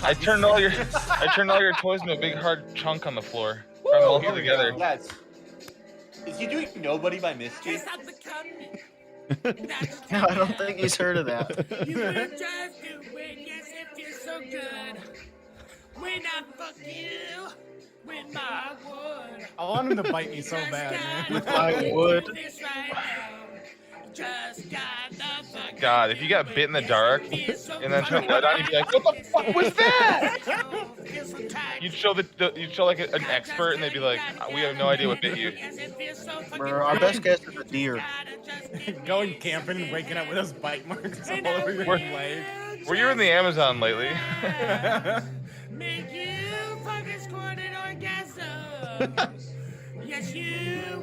I turned all your toys into a big hard chunk on the floor. Brought them all together. Yes. Is he doing Nobody by Misty? No, I don't think he's heard of that. You will just do it, yes, it feels so good. When I fuck you with my wood. I want him to bite me so bad, man. With my wood. God, if you got bit in the dark and then turned the light on, you'd be like, "What the fuck was that?" You'd show like an expert, and they'd be like, "We have no idea what bit you." Bro, our best guess is a deer. Going camping and waking up with those bite marks all over your leg. Were you in the Amazon lately? Make you fucking squirt an orgasm. Yes, you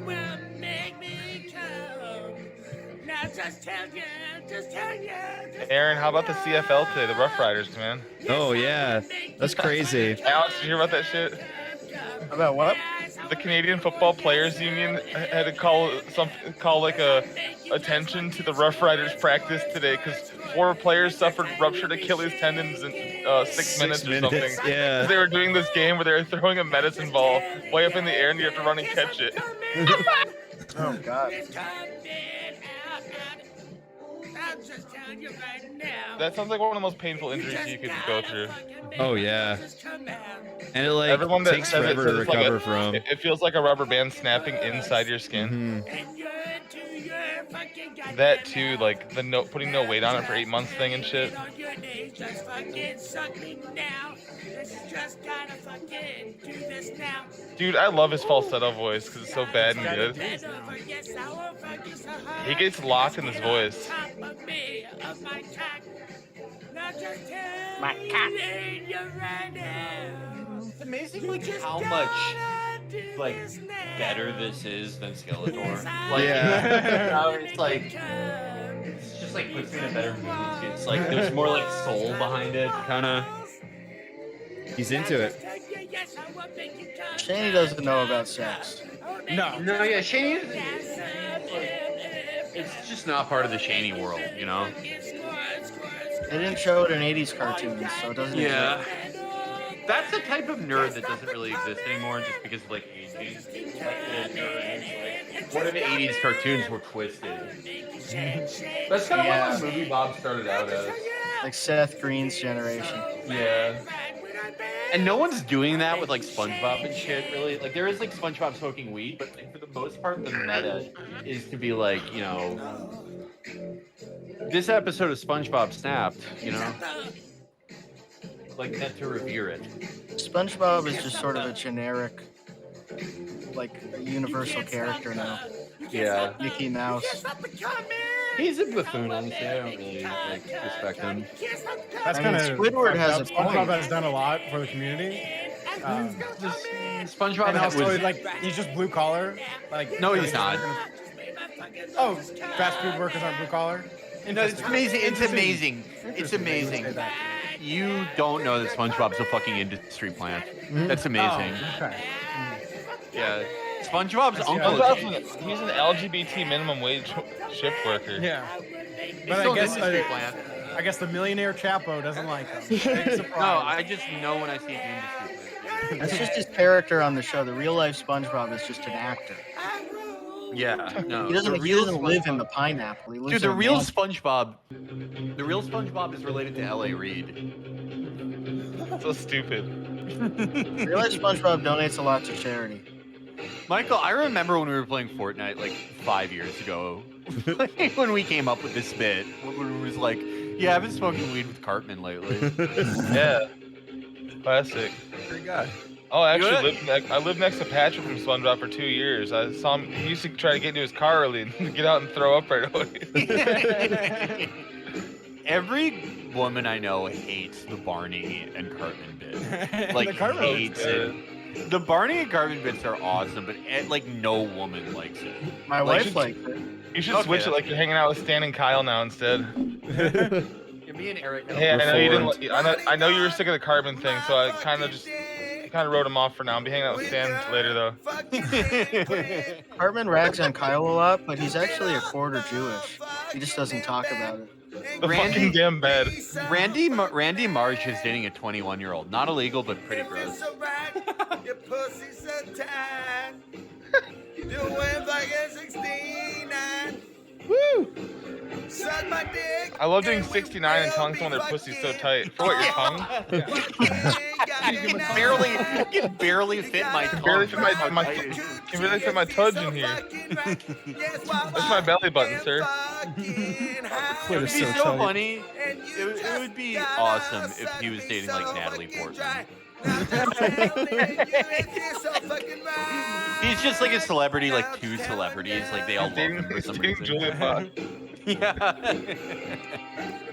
Aaron, how about the CFL today? The Rough Riders, man. Oh yeah, that's crazy. Alex, did you hear about that shit? About what? The Canadian Football Players Union had to call like a attention to the Rough Riders practice today because 4 players suffered ruptured Achilles tendons in 6 minutes or something. Yeah. 'Cause they were doing this game where they were throwing a medicine ball way up in the air and you have to run and catch it. Oh God. That sounds like one of the most painful injuries you could go through. Oh yeah. And it like Everyone that takes says it forever says to it's like recover from. It feels like a rubber band snapping inside your skin. That too, like the putting no weight on it for 8 months thing and shit. Dude, I love his falsetto voice because it's so bad and good. He gets locked in his voice. It's amazing like how much like better this is than Skeletor. Like how it's like it's just like puts me in a better mood. It's like there's more like soul behind it, kind of. He's into it. Shaney doesn't know about sex. No, yeah, Shaney is it's just not part of the Shaney world, you know? They didn't show it in 80s cartoons, so it doesn't Yeah. exist. That's the type of nerd that doesnn't really exist anymore just because of like aging. Like, what if the 80s cartoons were twisted? That's kind of what the movie Bob started out as. Like Seth Green's generation. Yeah. And no one's doing that with like SpongeBob and shit, really. Like there is like SpongeBob smoking weed, but like, for the most part, the meta is to be like, you know, this episode of SpongeBob snapped, you know, like meant to revere it. SpongeBob is just sort of a generic, like, universal character now. Yeah. Mickey Mouse. He's a buffoon, honestly. I don't really like respect him. That's I kind mean, of Squidward has a SpongeBob point. has done a lot for the community. SpongeBob and also was like he's just blue collar. Like no, he's not. Oh, fast food workers aren't blue collar. No, it's amazing. It's amazing. It's amazing. You don't know that SpongeBob's a fucking industry plant. That's amazing. Oh, okay. Yeah. SpongeBob's uncle He's an LGBT minimum wage shift worker. Yeah. He's But still I an guess industry plant. I guess the millionaire Chapo doesn't like him. No, I just know when I see an industry plant. That's just his character on the show. The real life SpongeBob is just an actor. Yeah, no. He doesn't live in the pineapple. He lives Dude, the in a real mansion. SpongeBob is related to L.A. Reid. So stupid. Real life SpongeBob donates a lot to charity. Michael, I remember when we were playing Fortnite like 5 years ago, when we came up with this bit, when it was like, yeah, I've been smoking weed with Cartman lately. Yeah. Classic. Great guy. Oh, I actually I lived next to Patrick from SpongeBob for 2 years. I saw him. He used to try to get into his car early and get out and throw up right away. Every woman I know hates the Barney and Cartman bit. Like, The Cartman hates it. The Barney and Cartman bits are awesome, but like no woman likes it. My wife likes it. You should switch it like you're hanging out with Stan and Kyle now instead. Yeah, me and Eric. Hey, I know you didn't. I know you were sick of the carbon thing, so I kind of wrote him off for now. I'll be hanging out with Stan later though. Cartman rags on Kyle a lot, but he's actually a quarter Jewish. He just doesn't talk about it. The fucking damn bed. Randy Marsh is dating a 21-year-old. Not illegal, but pretty gross. Your pussy's so tight. Doing like a 69. Woo! Suck my dick. I love doing 69 and telling someone their pussy's so tight. For what, your tongue? You can barely fit my tongue. Can barely fit my tudge in here. That's my belly button, sir. It would be so funny. It would be awesome if he was dating like Natalie Portman. He's just like a celebrity, like two celebrities, like they all love him for some reason. Julia Fox. Yeah.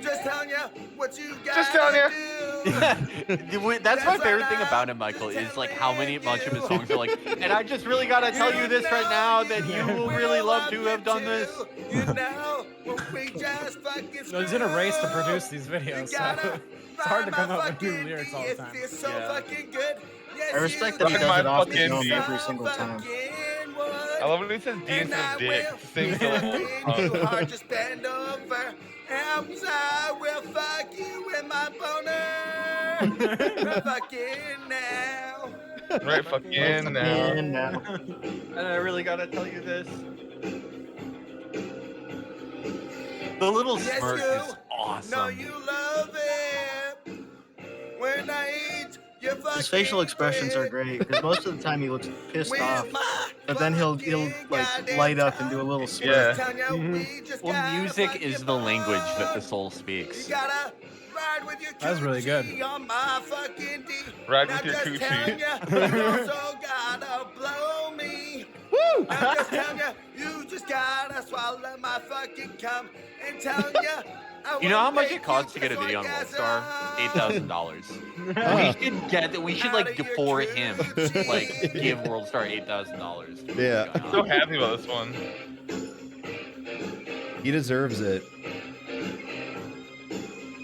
Just telling you what you got. Just telling you. That's my favorite thing about him, Michael, is like how much of his songs are like, and I just really gotta tell you this right now that you will really love to have done this. No, he's in a race to produce these videos, so it's hard to come up with new lyrics all the time. I respect that he does it off the dome every single time. I love when he says D instead of dick. It's the same syllable. Just bend over, and I will fuck you with my boner. Fucking now. Right fucking now. And I really gotta tell you this. The little smirk is awesome. When I eat your His facial expressions are great because most of the time he looks pissed off, but then he'll like light up and do a little smirk. Well, music is the language that the soul speaks. That was really good. Ride with your coochie. Woo! I'm just telling you just gotta swallow my fucking cum and tell you. You know how much it costs to get a video on WorldStar? $8,000. We should like for him, like give WorldStar $8,000. Yeah. I'm so happy about this one. He deserves it.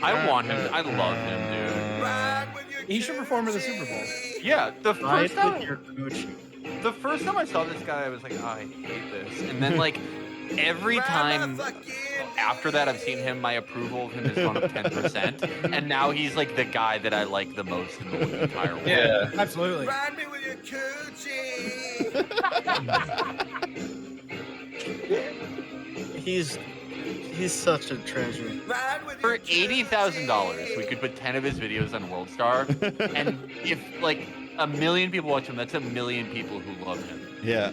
I want him. I love him, dude. He should perform at the Super Bowl. Yeah, the Ride first with time. your The first time I saw this guy, I was like, oh, I hate this. And then like every time after that I've seen him, my approval of him has gone up 10%. And now he's like the guy that I like the most in the entire world. Yeah. Absolutely. Ride me with your coochie. He's such a treasure. For $80,000, we could put 10 of his videos on WorldStar. And if like 1 million people watch him, that's 1 million people who love him. Yeah.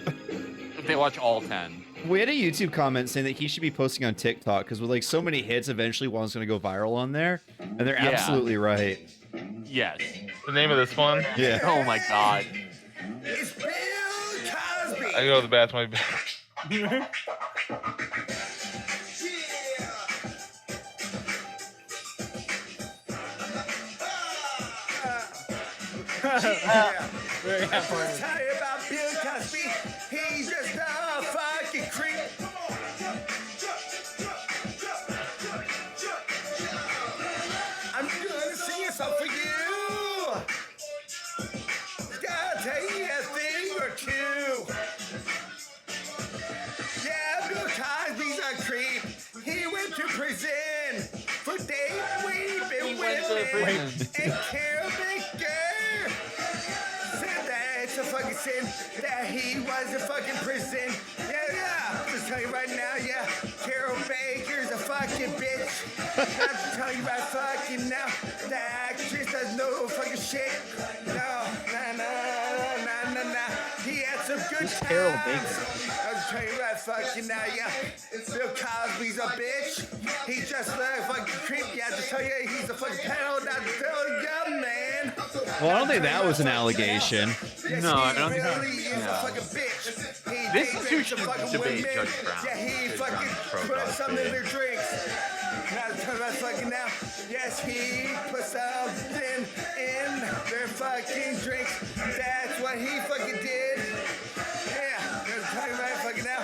If they watch all 10. We had a YouTube comment saying that he should be posting on TikTok because with like so many hits, eventually one's going to go viral on there. And they're Yeah. absolutely right. Yes. The name of this one? Yeah. Oh my god. It's Bill Cosby. I go to the bathroom. Very happy. Let's tell you about Bill Cosby. He's just a fucking creep. I'm gonna sing a song for you. Gotta tell you a thing or two. Yeah, Bill Cosby's a creep. He went to prison for date raping women and Carol Baker. Said that it's a fucking sin that he was in fucking prison. Yeah. Just tell you right now, yeah. Carol Baker's a fucking bitch. I'm telling you right fucking now. That actress does no fucking shit. No, nah. He had some good times. Carol Baker? I'm telling you right fucking now, yeah. Bill Cosby's a bitch. He just like fucking creep. Yeah, to tell you he's a fucking pedo. Not to tell you, man. Well, I don't think that was an allegation. No, I don't think Really is a no. fucking bitch. He This is who rapes should the fucking debate women. Judge Brown. Yeah, he Judge fucking Brown's put pro-Cosby. something in their drinks. Now to tell you right fucking now. Yes, he put something in their fucking drinks. That's what he fucking did. Yeah, to tell you right fucking now.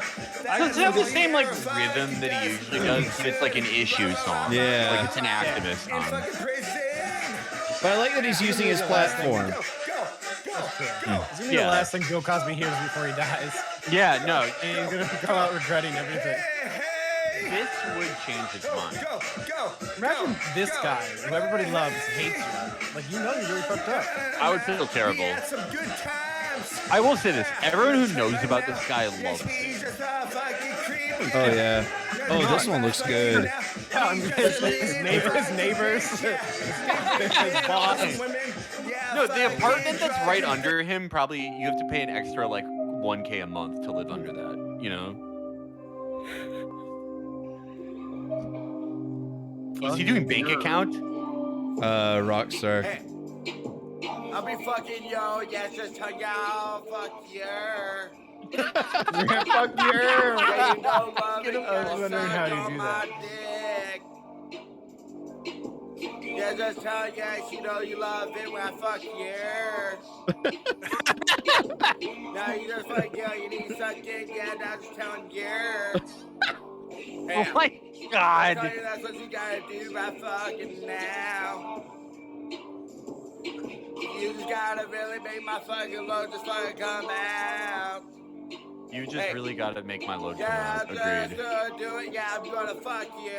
Does it have the same like rhythm that he usually does? But it's like an issue song. Yeah. Like it's an activist song. But I like that he's using his platform. It's gonna be the last thing Bill Cosby hears before he dies. Yeah, no. And he's gonna go out regretting everything. This would change his mind. Imagine this guy, who everybody loves, hates you. Like, you know you're really fucked up. I would feel terrible. I will say this. Everyone who knows about this guy loves him. Oh, yeah. Oh, this one looks good. His neighbors, his boss. No, the apartment that's right under him, probably you have to pay an extra like 1K a month to live under that, you know? Is he doing bank account? Rockstar. I'll be fucking yo, yes, just tell y'all, fuck you. Fuck you. I was wondering how you do that. Yeah, just tell yes, you know you love it when I fuck you. Now you just fuck you, you need sucking, yeah, now just telling you. Oh my God. I tell you that's what you gotta do right fucking now. You just gotta really make my fucking load just fucking come out. You just really got to make my load come Yeah, out. I'm Agreed. just gonna do it, yeah, I'm gonna fuck you.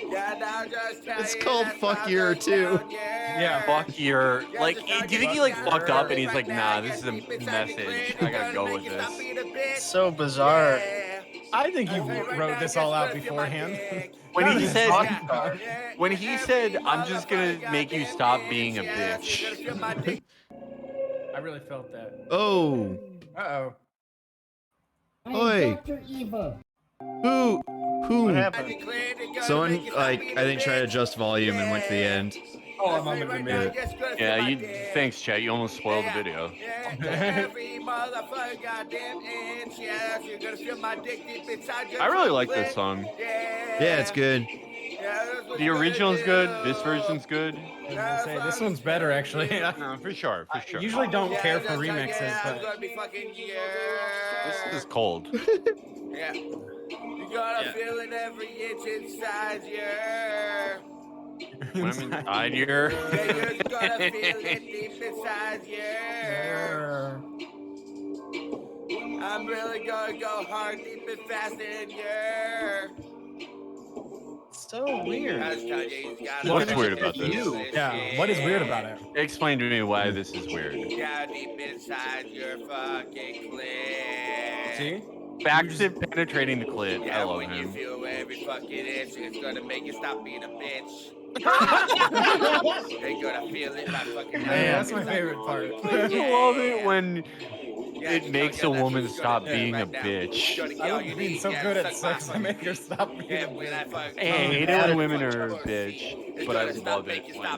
Yeah, now just tell It's you called that's Fuck what Year I'm too. telling you. Yeah. Fuck your. Like, do you think he like fucked up and he's like, nah, this is a message. I gotta go with this. It's so bizarre. I think he wrote this all out beforehand. When None of he this said, fucking part. when he said, I'm just gonna make you stop being a bitch. I really felt that. Oh. Uh-oh. Oi. Who? What happened? Someone, like, I think tried to adjust volume and went to the end. Oh, I'm on the video. Yeah, thanks, Chet. You almost spoiled the video. Every motherfucker goddamn inch, yeah, you're gonna feel my dick deep inside your I really like clit. this song. Yeah, it's good. The original's good. This version's good. I was gonna say, this one's better, actually. No, for sure, for sure. I usually don't care for remixes, but This is cold. Yeah. You're gonna feel it every inch inside you. When I'm inside your. Yeah, you're just gonna feel it deep inside you. I'm really gonna go hard, deep and fast in you. So weird. What's weird about this? Yeah, what is weird about it? Explain to me why this is weird. Yeah, deep inside your fucking clit. See? Back to penetrating the clit. I Yeah, love when you him. feel every fucking inch, it's gonna make you stop being a bitch. You're gonna feel it like fucking. Yeah, that's my favorite part. I love it when it makes a woman stop being a bitch. I love being so good at sex to make her stop being a bitch. I hate it when women are a bitch, but I love it when I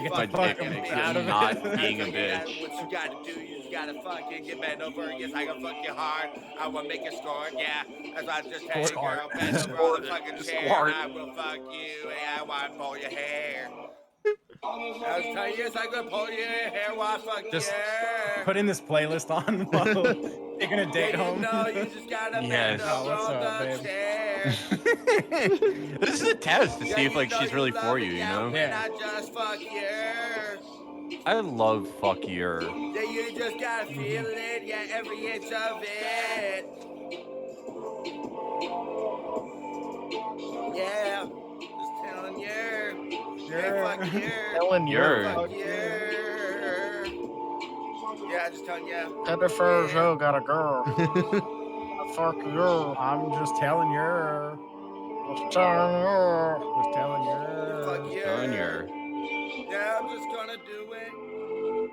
get my to fuck dick them makes out it of not it. being a bitch. What you gotta do, you just gotta fucking get bent over. Yes, I can fuck you hard. I will make it score. Yeah, that's why I just tell you, girl, bend over on the fucking chair. I will fuck you. Yeah, I want to pull your hair. I was telling you, yes, I'm gonna pull your hair while I fuck Just you. putting this playlist on while taking a date home. No, you just gotta Yes. bend over what's on up, the babe? chair. This is a test to see if like she's really for you, you know? Yeah. I just fuck you. I love fuck your. Yeah, you just gotta feel it, yeah, every inch of it. Yeah, just telling you. Yeah, fuck you. Telling you. Fuck you. Yeah, just telling you. Jennifer Joe got a girl. Fuck you. I'm just telling you. Just telling you. Just telling you. Fuck you. Telling you. Yeah, I'm just gonna do it.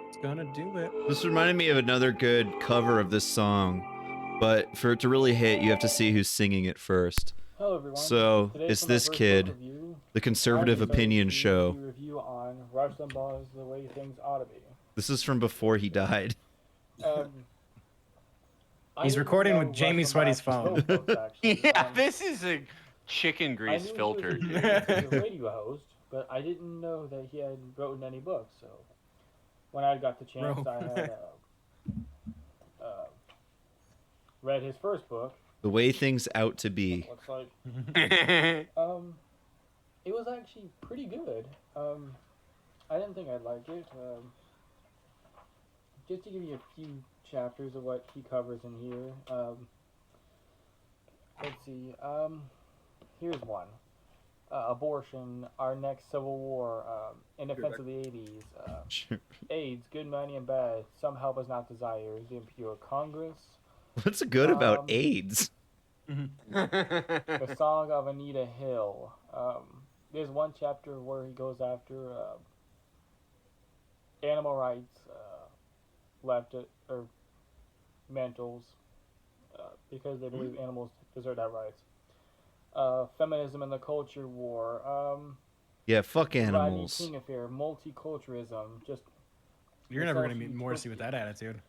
It's gonna do it. This reminded me of another good cover of this song, but for it to really hit, you have to see who's singing it first. Hello everyone. So Today it's for my this first kid, book review, the Conservative I'm excited Opinion to Show. do a review on Rush Limbaugh's The Way Things Ought to Be. This is from before he died. He's recording with Jamie Sweaty's phone. Yeah, this is a chicken grease filter, He dude. was a radio host, but I didn't know that he had written any books. So when I got the chance, Bro. I had read his first book. The Way Things Out to Be. Looks like it was actually pretty good. I didn't think I'd like it. Just to give you a few chapters of what he covers in here. Let's see. Here's one. Abortion, our next civil war, in defense of the 80s. AIDS, good, mighty, and bad. Some help is not desired. The Imperial Congress. What's good about AIDS? The Song of Anita Hill. There's one chapter where he goes after animal rights, or mentals, because they believe animals deserve that rights. Feminism and the culture war. Yeah, fuck Rodney animals. King affair, multiculturalism. Just You're never gonna meet Morrissey with that attitude.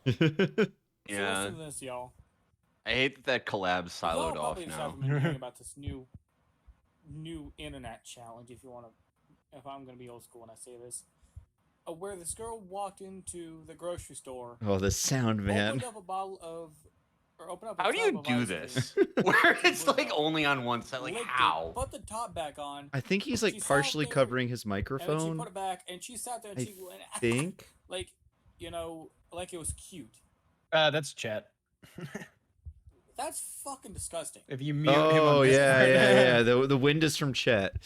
Yeah. Listen to this, y'all. I hate that collab's Y'all siloed off probably now. have been hearing about this new new internet challenge, if I'm gonna be old school when I say this, where this girl walked into the grocery store. Oh, the sound, man. Opened up a bottle of, or opened up a How do tub you of do ice this? cream, Where it's like only on one side? Like licked how? it, put the top back on. I think he's like She sat partially there, covering his and then she microphone. put it back, and she sat there and I she went, think. like, like it was cute. That's Chet. That's fucking disgusting. If you mute him Oh on yeah. The wind is from Chet.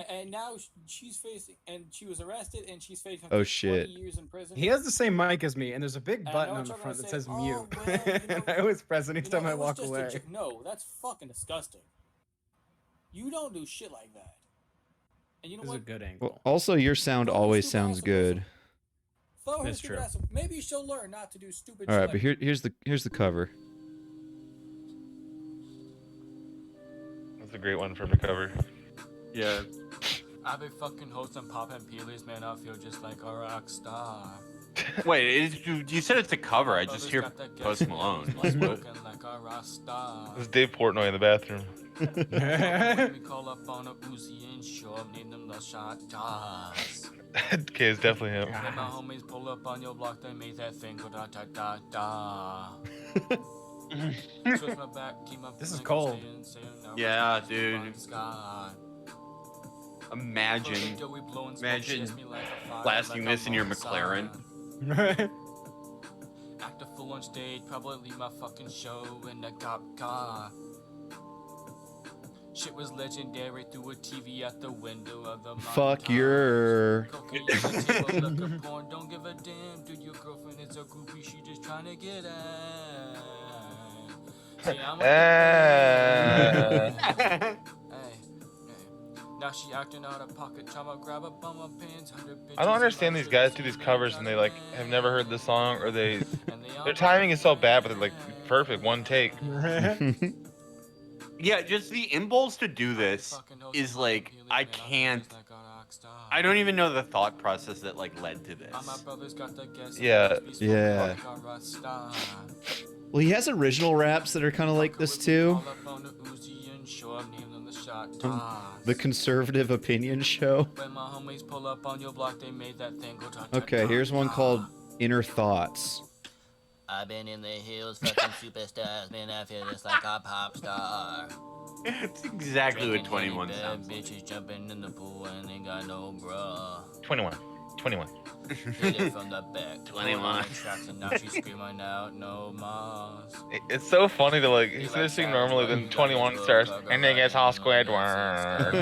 And now she's facing, and she was arrested, and she's facing Oh, 20 shit. years in prison. He has the same mic as me, and there's a big And I button know on what the y'all front gonna that say, says "Oh, mute. well, and I always press anytime you know, I it was walk just a away. no, that's fucking disgusting. You don't do shit like that. And you know This is a what? good angle. Well, also, your sound always sounds good. Throw her That's stupid true. ass. Maybe she'll learn not to do stupid All shit right, but like here's the cover. That's a great one for the cover. Yeah. I've been fucking hosting Pop and Peely's, man. I feel just like a rock star. Wait, you said it's a cover. I just hear Post Malone. Like, what? Like a rock star. This is Dave Portnoy in the bathroom. We call up on a Uzi and show name them the shot toss. Okay, it's definitely him. When my homies pull up on your block, they make that thing go da da da da. Switch my back, keep my This is cold. Yeah, dude. Imagine blasting this in your McLaren. Act a fool on stage, probably leave my fucking show in a cop car. Shit was legendary through a TV at the window of the Fuck your. Cocaine is a table, look at porn, don't give a damn. Dude, your girlfriend is a groupie, she just trying to get at. Say, I'm a hey. Now she acting out of pocket, trauma, grab up on my pants, 100 bitches. I don't understand these guys do these covers and they like have never heard the song or their timing is so bad, but they're like perfect, one take. Yeah, just the impulse to do this is like I don't even know the thought process that like led to this. Yeah. Yeah. Well, he has original raps that are kind of like this too. The Conservative Opinion Show. Okay, here's one called Inner Thoughts. I've been in the hills, fucking superstars, man, I feel just like a pop star. It's exactly what 21 sounds like. Bitches jumping in the pool and ain't got no bra. 21. Hit it from the back. 21. And now she's screaming out, no mas. It's so funny to like, instead of singing normally, then 21 starts, and then gets all Squidward.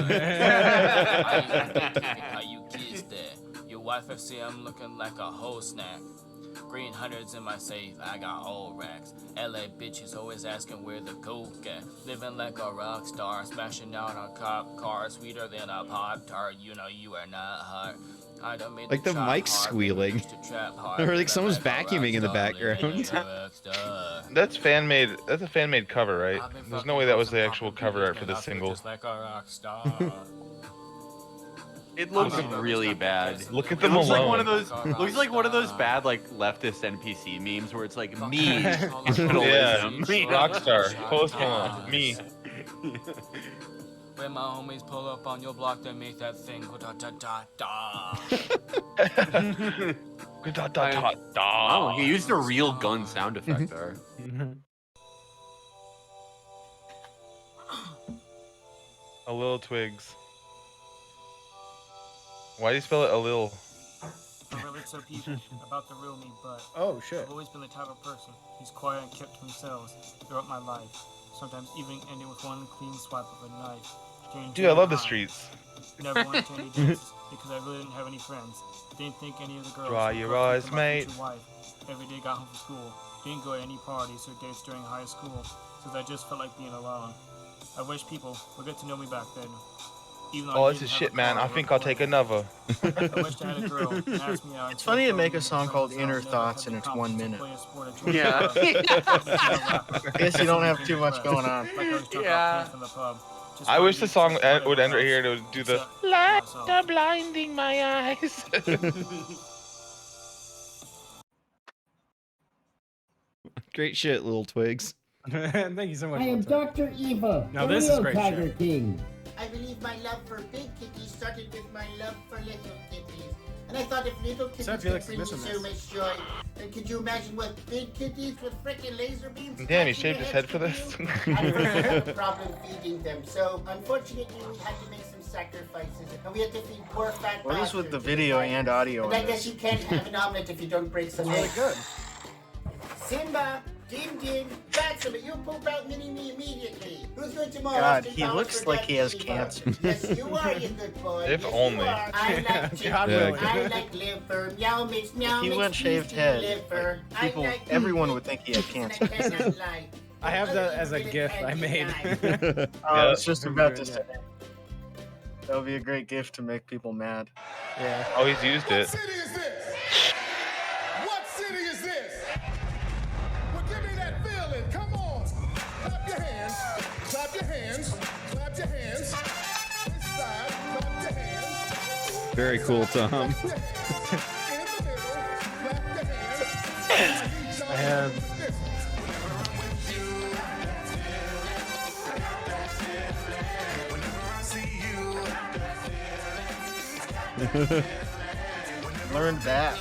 How you kiss that? Your wife will say I'm looking like a whole snack. Green hundreds in my safe, I got old racks. LA bitches always asking where the coke at. Living like a rock star, smashing out a cop car, sweeter than a Pop Tart. You know you are not hot. I done made Like the mic squealing. Or like someone's vacuuming in the background. That's fan made. That's a fan made cover, right? There's no way that was the actual cover art for this single. It looks really bad. Look at It them looks like alone. one of those. Looks like one of those bad like leftist NPC memes where it's like me, capitalism. Yeah, Rockstar, Post Malone, me. When my homies pull up on your block, they make that thing go da da da da. Da da da da. Oh, he used a real gun sound effect there. A little twigs. Why do you spell it a little? I relate to people about the real me, but oh shit, I've always been the type of person who's quiet and kept to themselves throughout my life. Sometimes even ending with one clean swipe of a knife. Dude, I love the streets. Never went to any dances because I really didn't have any friends. Didn't think any of the girls. Dry your eyes, mate. Every day got home from school. Didn't go to any parties or dates during high school, since I just felt like being alone. I wish people would get to know me back then. Even though Oh, this is shit, man. I think I'll take another. I wish I had a girl and ask me out. It's funny to make a song called Inner Thoughts and it's 1 minute. Yeah. I guess you don't have too much going on. Yeah. I wish the song would end right here and it would do the light are blinding my eyes. Great shit, little twigs. Thank you so much. I am Walter. Dr. Evil, Now the this is real great Tiger shit. King. I believe my love for big kitties started with my love for little kitties. And I thought if little kitties Sad could Felix bring me is missing so this. much joy, then could you imagine what big kitties with freaking laser beams? Damn, he attaching shaved his their head for heads this. could do? At first I had a problem feeding them, so unfortunately we had to make some sacrifices, and we had to feed poor fat What is with bastards the in video Thailand. and audio And I in guess this? you can't have an omelet if you don't break some Really eggs. good. Simba, Din Din, Fatsuma, you poop out Mini Me immediately. Who's going to God, Austin he Powers looks for like that he has fever? cancer. Yes, you are, you good boy. If Yes, only. You are. I like chicken. God willing. I like liver. Meow mix, meow If he mix, went shaved beefy head, liver. People, I like everyone would think he had and I cancer. cannot lie. I have that as a GIF I made. I was just about to say. That would be a great gift to make people mad. Yeah. Oh, he's used it. City is this? What city is this? Well, give me that feeling. Come on. Clap your hands. Clap your hands. Clap your hands. This side. Clap your hands. Very cool, Tom. In the middle. Clap your hands. I have. Learned that.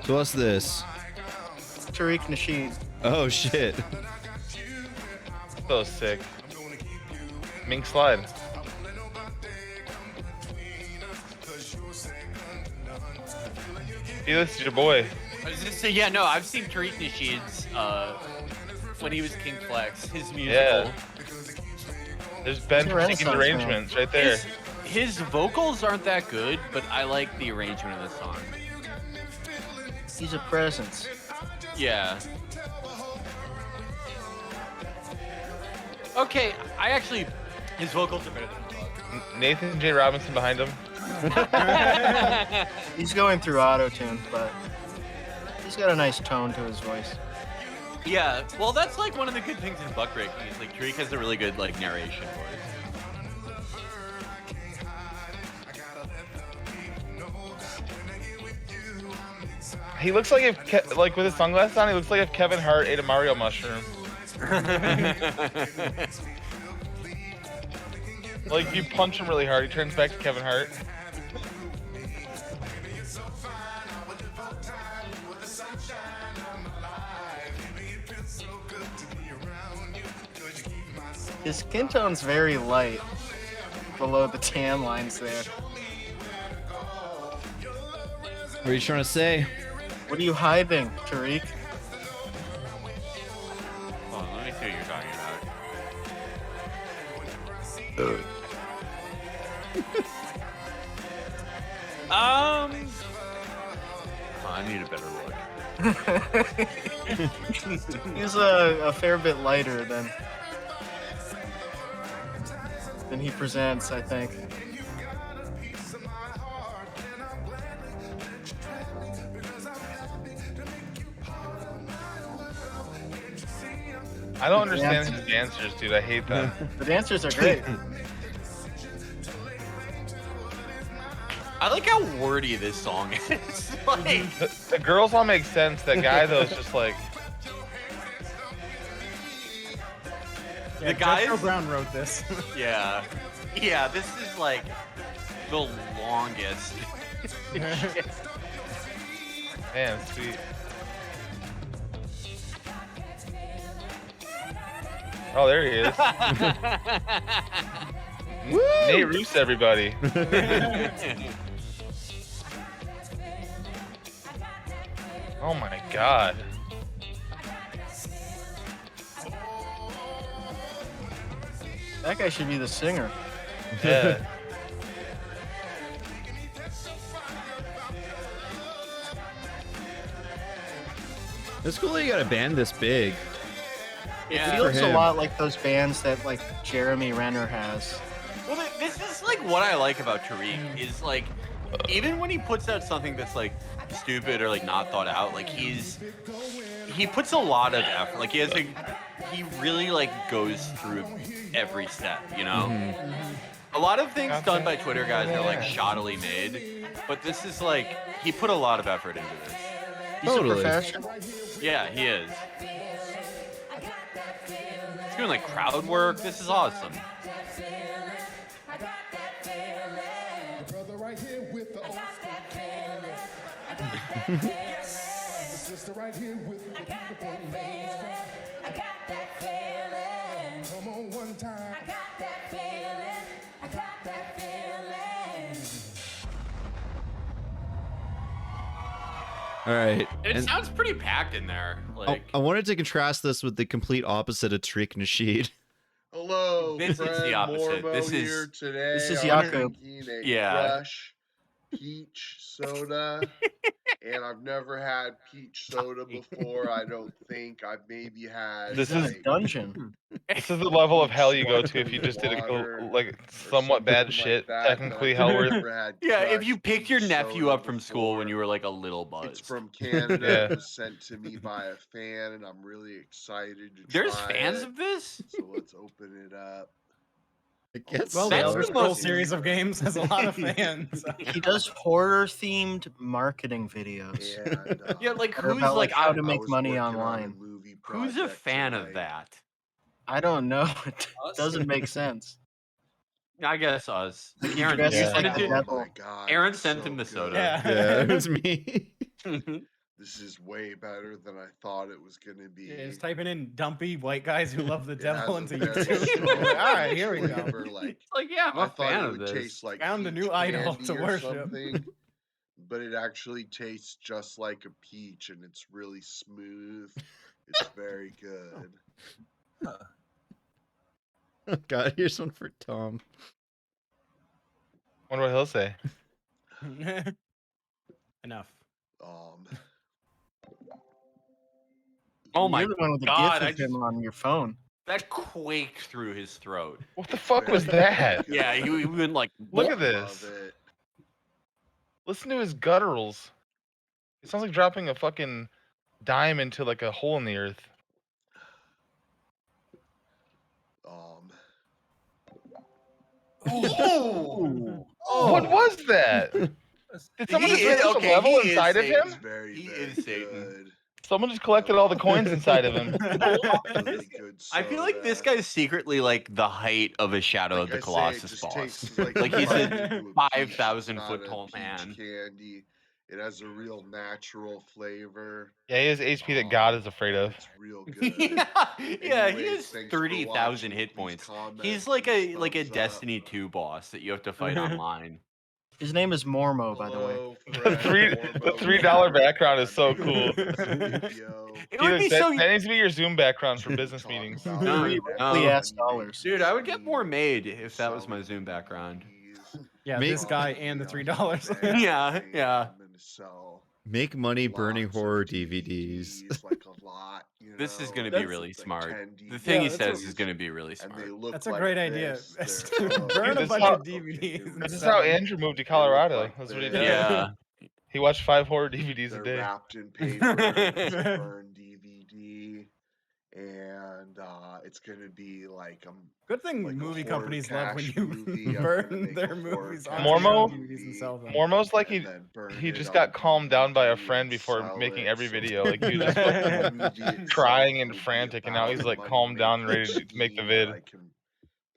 So what's this? Tariq Nasheed. Oh shit. So sick. Mink slide. Felix, your boy. I was just saying, yeah, no, I've seen Tariq Nasheed's when he was King Flex, his musical. Yeah. There's Ben He's a Renaissance Patinkin's arrangements right there. His vocals aren't that good, but I like the arrangement of the song. He's a presence. Yeah. Okay, I actually, his vocals are better than his vocals. Nathan J. Robinson behind him. He's going through auto-tune, but he's got a nice tone to his voice. Yeah, well, that's like one of the good things in buck breaking is like Tariq has a really good like narration voice. He looks like if, like with his sunglasses on, he looks like if Kevin Hart ate a Mario mushroom. Like if you punch him really hard, he turns back to Kevin Hart. His skin tone's very light below the tan lines there. What are you trying to say? What are you hiding, Tariq? Hold on, let me see what you're talking about. I need a better look. He's a fair bit lighter than he presents, I think. I don't understand his dancers, dude. I hate them. The dancers are great. I like how wordy this song is. Like, the girls all make sense. That guy though is just like. the guys. Jethro Brown wrote this. Yeah, yeah. This is like the longest. Man, sweet. Oh, there he is. Nate Roos, everybody. Oh my god. That guy should be the singer. Yeah. It's cool that you got a band this big. It Yeah. feels For a him. lot like those bands that like Jeremy Renner has. Well, this is like what I like about Tariq is like even when he puts out something that's like stupid or like not thought out, like he puts a lot of effort. Like he really like goes through every step, you know? A lot of things done by Twitter guys are like shoddily made, but this is like he put a lot of effort into this. He's a professional. Yeah, he is. He's doing like crowd work. This is awesome. All right. It and sounds pretty packed in there. Like I wanted to contrast this with the complete opposite of Trick Nasheed. Hello, This is Fred the opposite. Mormo This is- here today. this is I'm Jakob. drinking a Yeah. fresh peach soda, and I've never had peach soda before. I don't think. I've maybe had. This is like, Dungeon. This is the level of hell you go to if you sparkling just did water like somewhat bad something like shit. that, Technically, but hell I've worth. never had Yeah, if crushed you picked your peach nephew soda up from school when before. you were like a little buzz. It's from Canada. Yeah. It was sent to me by a fan, and I'm really excited to There's try fans it. of this? So let's open it up. I guess Well, the That's Elder the Scrolls most- series of games has a lot of fans. He does horror-themed marketing videos. And, Yeah, like that are who's about, like how to I make was money working on a online. movie who's a project fan of tonight. that? I don't know. It Us? doesn't make sense. I guess us. Like He Aaron, dresses you Yeah. sent like it the to- Oh my devil. god! Aaron it's sent so him the good. soda. Yeah, it was me. This is way better than I thought it was gonna be. Yeah, just typing in dumpy white guys who love the It devil has a into very YouTube. strong All right, here we go. flavor, like It's like, yeah, I'm I a thought fan it of would this. taste like Found a peach new idol candy to or worship. something, but it actually tastes just like a peach, and it's really smooth. It's very good. Oh God, here's one for Tom. Wonder what he'll say. Enough. Oh my You're the one with the God, GIF of him on your phone. That quaked through his throat. What the fuck was that? Yeah, he went like. Look "Whoa." at this. Listen to his gutturals. It sounds like dropping a fucking dime into like a hole in the earth. Oh. What was that? Did someone just reach a level inside of him? Very, He very is Satan. good. Someone just collected all the coins inside of him. Really good I feel like this soda. guy's secretly like the height of a Shadow of the Like I say, it Colossus just boss. tastes like Like he's biting a into a peach. It's 5,000 not foot a tall peach man. candy. It has a real natural flavor. Yeah, he has HP that God is afraid of. It's real good. Yeah, he Anyways, has thanks for 30,000 watching. hit Please points. comment, He's like a please like a thumbs up. Destiny 2 boss that you have to fight online. His name is Mormo, by the way. Hello, The Fred $3 Mormo. background is so cool. It would be Felix, so. that needs to be your Zoom background for business meetings. No, $3 dollars. Dude, I would get more made if that was my Zoom background. Yeah, Make- this guy and the $3. Yeah, yeah. Make money burning horror DVDs. Like a lot, you This is know, going to be that's really like smart. 10 The thing he that's says what- is going to be really and they smart. look That's a like great idea. this. Burn a This bunch how- of DVDs. This is how Andrew moved to Colorado. like That's what he this. did. Yeah. He watched 5 horror DVDs They're a day. wrapped in paper. It's a burn DVD, and it's gonna be like Good thing like a movie horror companies love when cash you movie. I'm gonna burn make their a horror movies cash onto Mormo? DVDs and sell them. Mormo's like and then burn he it just on got calmed down by a DVD friend and before sell making it. every So video. the Like he was just fucking movie itself crying and will be frantic, and now about he's a like calmed down and ready to money-making make the scheme vid. that I can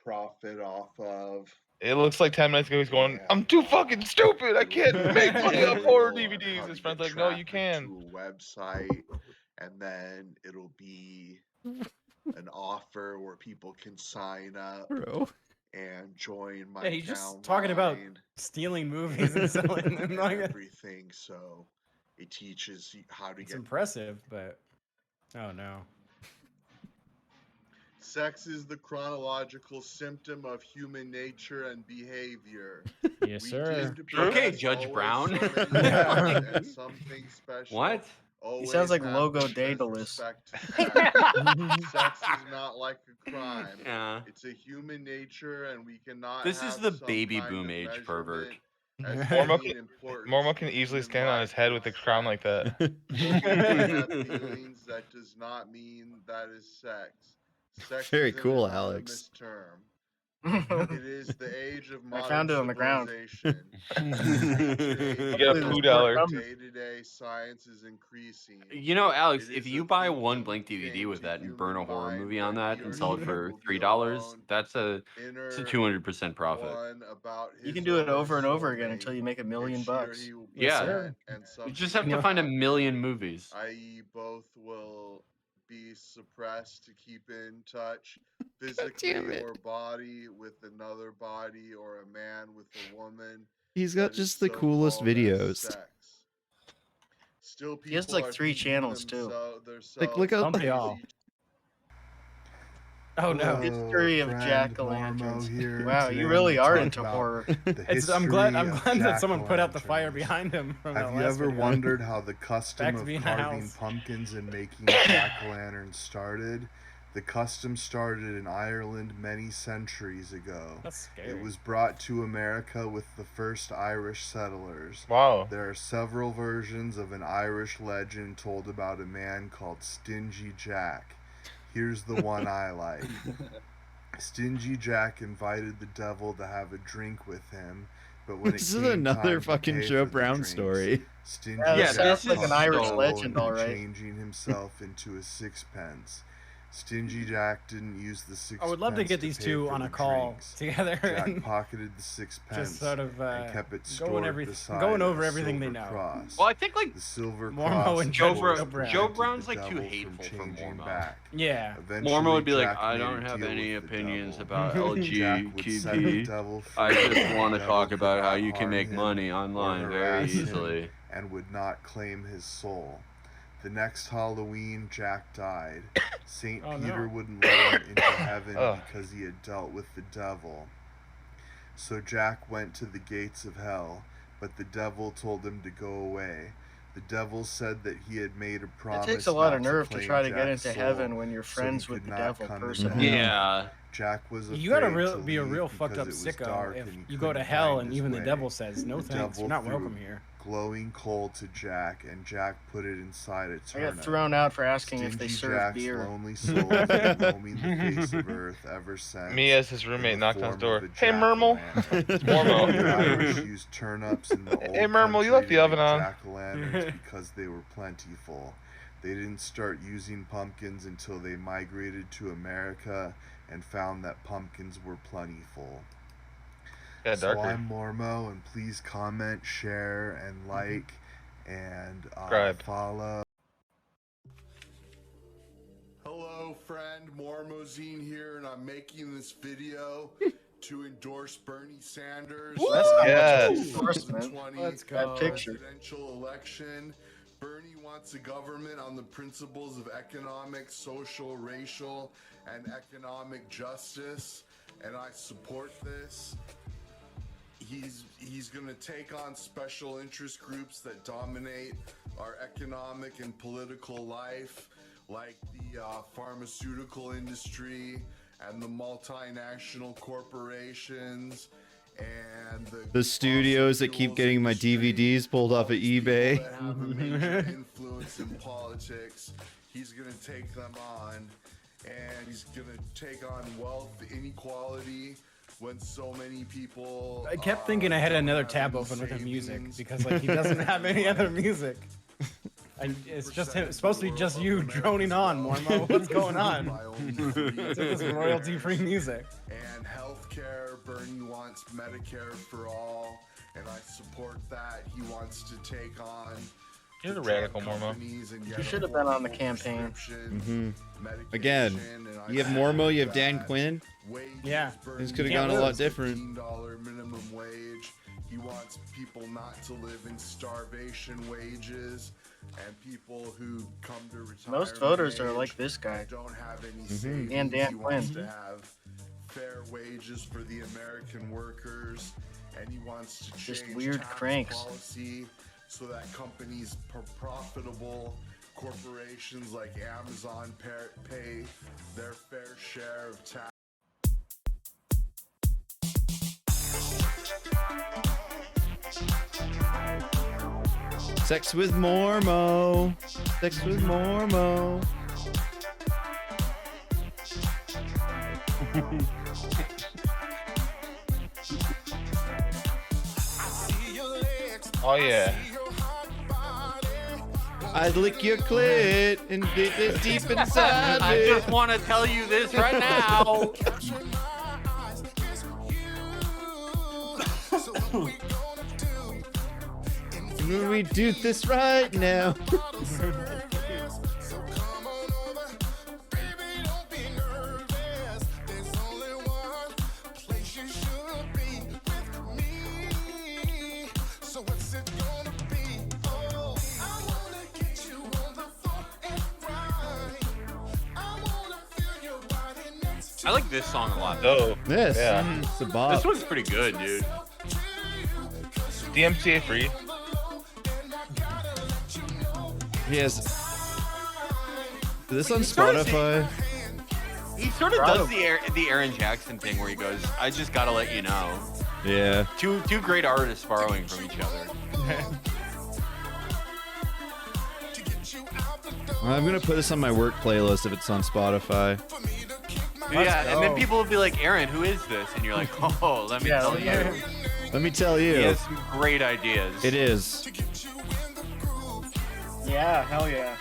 profit off of. It looks like 10 minutes ago he's going, I'm too fucking stupid. I can't make money off horror DVDs. His friend's like, no, you can. To a website, and then it'll be an offer where people can sign up Bro. and join my Yeah, he's just town talking about line stealing movies and selling them. and Like, everything. So it teaches you how to it's get. impressive, but oh no. Sex is the chronological symptom of human nature and behavior. Yes, We did sir. Okay, possess Judge always Brown. so many things and something special. What? He Always sounds like have Logo to show Daedalus. respect to sex. Sex is not like a crime. Yeah. It's a human nature, and we cannot. This is have the some baby kind boom of age pervert. measurement as Mormo being can, important Mormo to can the easily human stand on life his head is with a crown like that. If you may have feelings, that does not mean that is sex. Sex Very is an cool, Alex. anonymous term. It is the age of I modern found it on the ground. civilization. You get a $2. Day-to-day science is increasing. You know, Alex, It if is you a buy one thinking blank DVD thing with to that and burn a human horror mind movie on that he and or sell it she for will be $3, alone, that's a inner 200% profit. one about You his can do or it her over and over again soulmate, until you make $1 million and she or bucks. he will be Yeah. sent and You just something have to find a happen, million movies. i.e. both will be suppressed to keep in touch physically or body with another body or a man with a woman. He's got just the coolest videos. Sex. Still, people He has like are 3 thinking channels too. Like, look up. Don't they all? Oh no! History of friend jack-o'-lanterns. Mormo here. Wow, Today you I'm really gonna are talk into about horror. the I'm glad history of that someone put out the fire jack-o'-lanterns. behind him from Have that you last ever video. wondered how the custom Back to of being a carving house. pumpkins and making jack-o'-lanterns started? The custom started in Ireland many centuries ago. That's scary. It was brought to America with the first Irish settlers. Wow. There are several versions of an Irish legend told about a man called Stingy Jack. Here's the one I like. Stingy Jack invited the devil to have a drink with him, but when This it is came another time fucking to pay Joe for the Brown drinks, story. Stingy Yeah, this Jack sounds like an talked Irish the devil legend, into all right. changing himself into a sixpence. Stingy Jack didn't use the sixpence. I would love to get these pay two for on a the call drinks. together Jack and pocketed the sixpence just sort of and kept it stored going over beside a everything they silver know. cross. Well, I think like The silver Mormo cross and Joe, prevented Joe the Brown's like too devil from hateful for changing Mormo. back. Yeah. Eventually, Mormo would be like, Jack I made a don't have deal any with the opinions devil. about Jack would set the LGBTQ. devil I free. just want The to devil talk could about how not you can harm make him money or online very harass him easily. and would not claim his soul. The next Halloween, Jack died. St. Oh, Peter no. wouldn't let him into heaven Ugh. because he had dealt with the devil. So Jack went to the gates of hell, but the devil told him to go away. The devil said that he had made a It promise. takes a lot of not nerve to claim try to get Jack's into soul, heaven when you're so he friends with could the not devil come into personally. hell. Yeah. Jack was afraid You gotta to be a leave real fucked because up it was sicko dark if and he you go to couldn't hell find and his even the way. devil says, no The thanks, devil you're not threw welcome here. glowing coal to Jack, and Jack put it inside a I turnip. got thrown out for asking if they Stingy serve Jack's beer. lonely soul has been roaming the face of earth ever since. Me as his in roommate the knocked on his form of door. a Hey, Mermal. jack-o'-lantern. Mormo. The Irish used turnips in the old Hey, Mermal, you country left the to oven make on. jack-o'-lanterns because they were plentiful. They didn't start using pumpkins until they migrated to America and found that pumpkins were plentiful. Yeah, So darker. I'm Mormo, and please comment, share, and like, and Subscribe. follow. Hello, friend. Mormozine here, and I'm making this video to endorse Bernie Sanders. Woo! That's not much of an Yes. endorsement. 2020 Let's go. That picture. presidential election. Bernie wants a government on the principles of economic, social, racial, and economic justice, and I support this. He's going to take on special interest groups that dominate our economic and political life, like the pharmaceutical industry and the multinational corporations and The studios that keep getting my DVDs pulled off of eBay. that have a major influence in politics. He's going to take them on, and he's going to take on wealth inequality when so many people. I kept thinking I had another tab open with his music because like he doesn't have any other music. And it's just him, it's supposed to be just you droning on, Mormo. What's going on? It's this royalty-free music. And healthcare, Bernie wants Medicare for all, and I support that. He wants to take on. He's a radical Mormo. You should have been on the campaign. Again, you have Mormo, you have Dan Quinn. Yeah. This could have gone a lot different. $15 minimum wage. He wants people not to live in starvation wages, and people who come to retirement. Most voters are age like this guy. don't have any savings. And Dan He wants Quinn. to have fair wages for the American workers, and he wants to Just change weird tax cranks. policy so that companies profitable corporations like Amazon pay their fair share of tax. Sex with Mormo. Sex with Mormo. Oh yeah. I'd lick your clit and get it deep inside I me. just want to tell you this right now. We do this right now. I like this song a lot. Oh, This, yeah. it's a bop. This one's pretty good, dude. DMCA free. Yes. Is this on Spotify? He sort of does the Aaron Jackson thing where he goes, "I just gotta let you know." Yeah. Two great artists borrowing from each other. I'm gonna put this on my work playlist if it's on Spotify. Yeah, and then people will be like, "Aaron, who is this?" And you're like, "Oh, let me tell you." Let me tell you. He has some great ideas. It is. Yeah, hell yeah.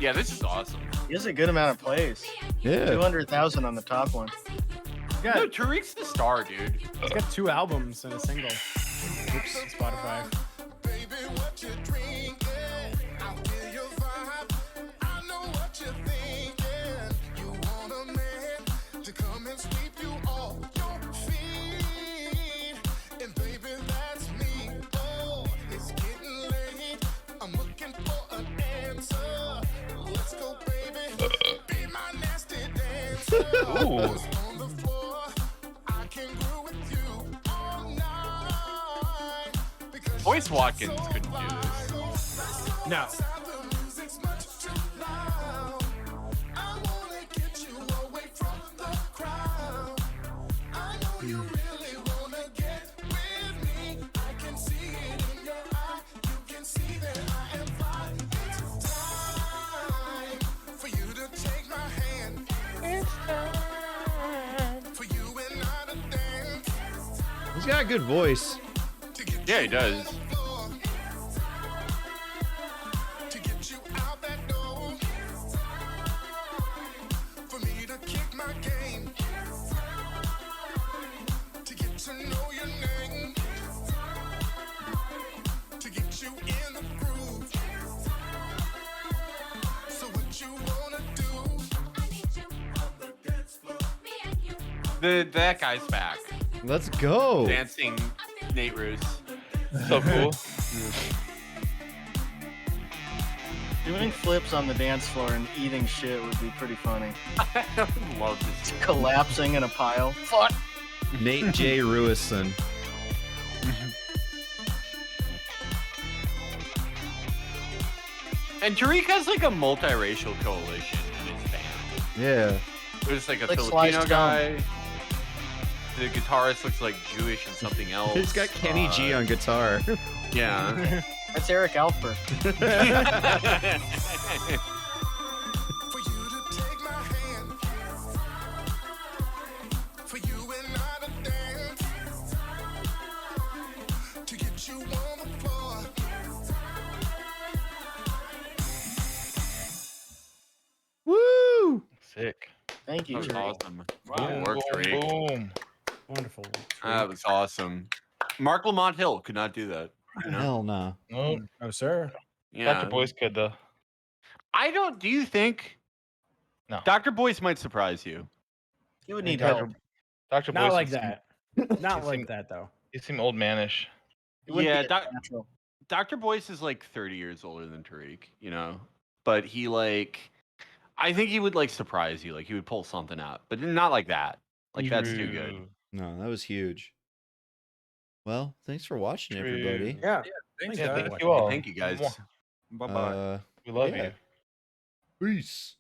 Yeah, this is awesome. He has a good amount of plays. Yeah. 200,000 on the top one. No, Tariq's the star, dude. He's got 2 albums and a single. Oops, Spotify. Ooh. Boyce Watkins couldn't do this. No. He's got a good voice. Yeah, he does. That guy's back. Let's go. Dancing Nate Roos. So cool. Doing flips on the dance floor and eating shit would be pretty funny. I love this. Collapsing in a pile. Fuck. Nate J. Ruison. And Tariq has like a multiracial coalition in his band. Yeah. There's like a Like Filipino Sliced guy. The guitarist looks like Jewish and something else. He's got Kenny G on guitar. Yeah. That's Eric Alper. Woo! Sick. Thank you, That was Trey. awesome. Boom, Good work, Tariq. boom. Wonderful. That was awesome. Mark Lamont Hill could not do that. You know? Hell no. Nope. Oh, sir. Yeah. Dr. Boyce could though. I don't. Do you think? No. Dr. Boyce might surprise you. You would need Dr. help. Dr. Not Boyce like seem- that. Not He like seemed- that, though. He seemed old manish. It wouldn't Yeah, be natural. Dr. Boyce is like 30 years older than Tariq, you know, but he like, I think he would like surprise you. Like he would pull something out, but not like that. Like that's too good. True. No, that was huge. Well, thanks for watching, True. everybody. Yeah. Yeah, thank you all. Thank you guys. Mwah. Bye bye. We love yeah. you. Peace.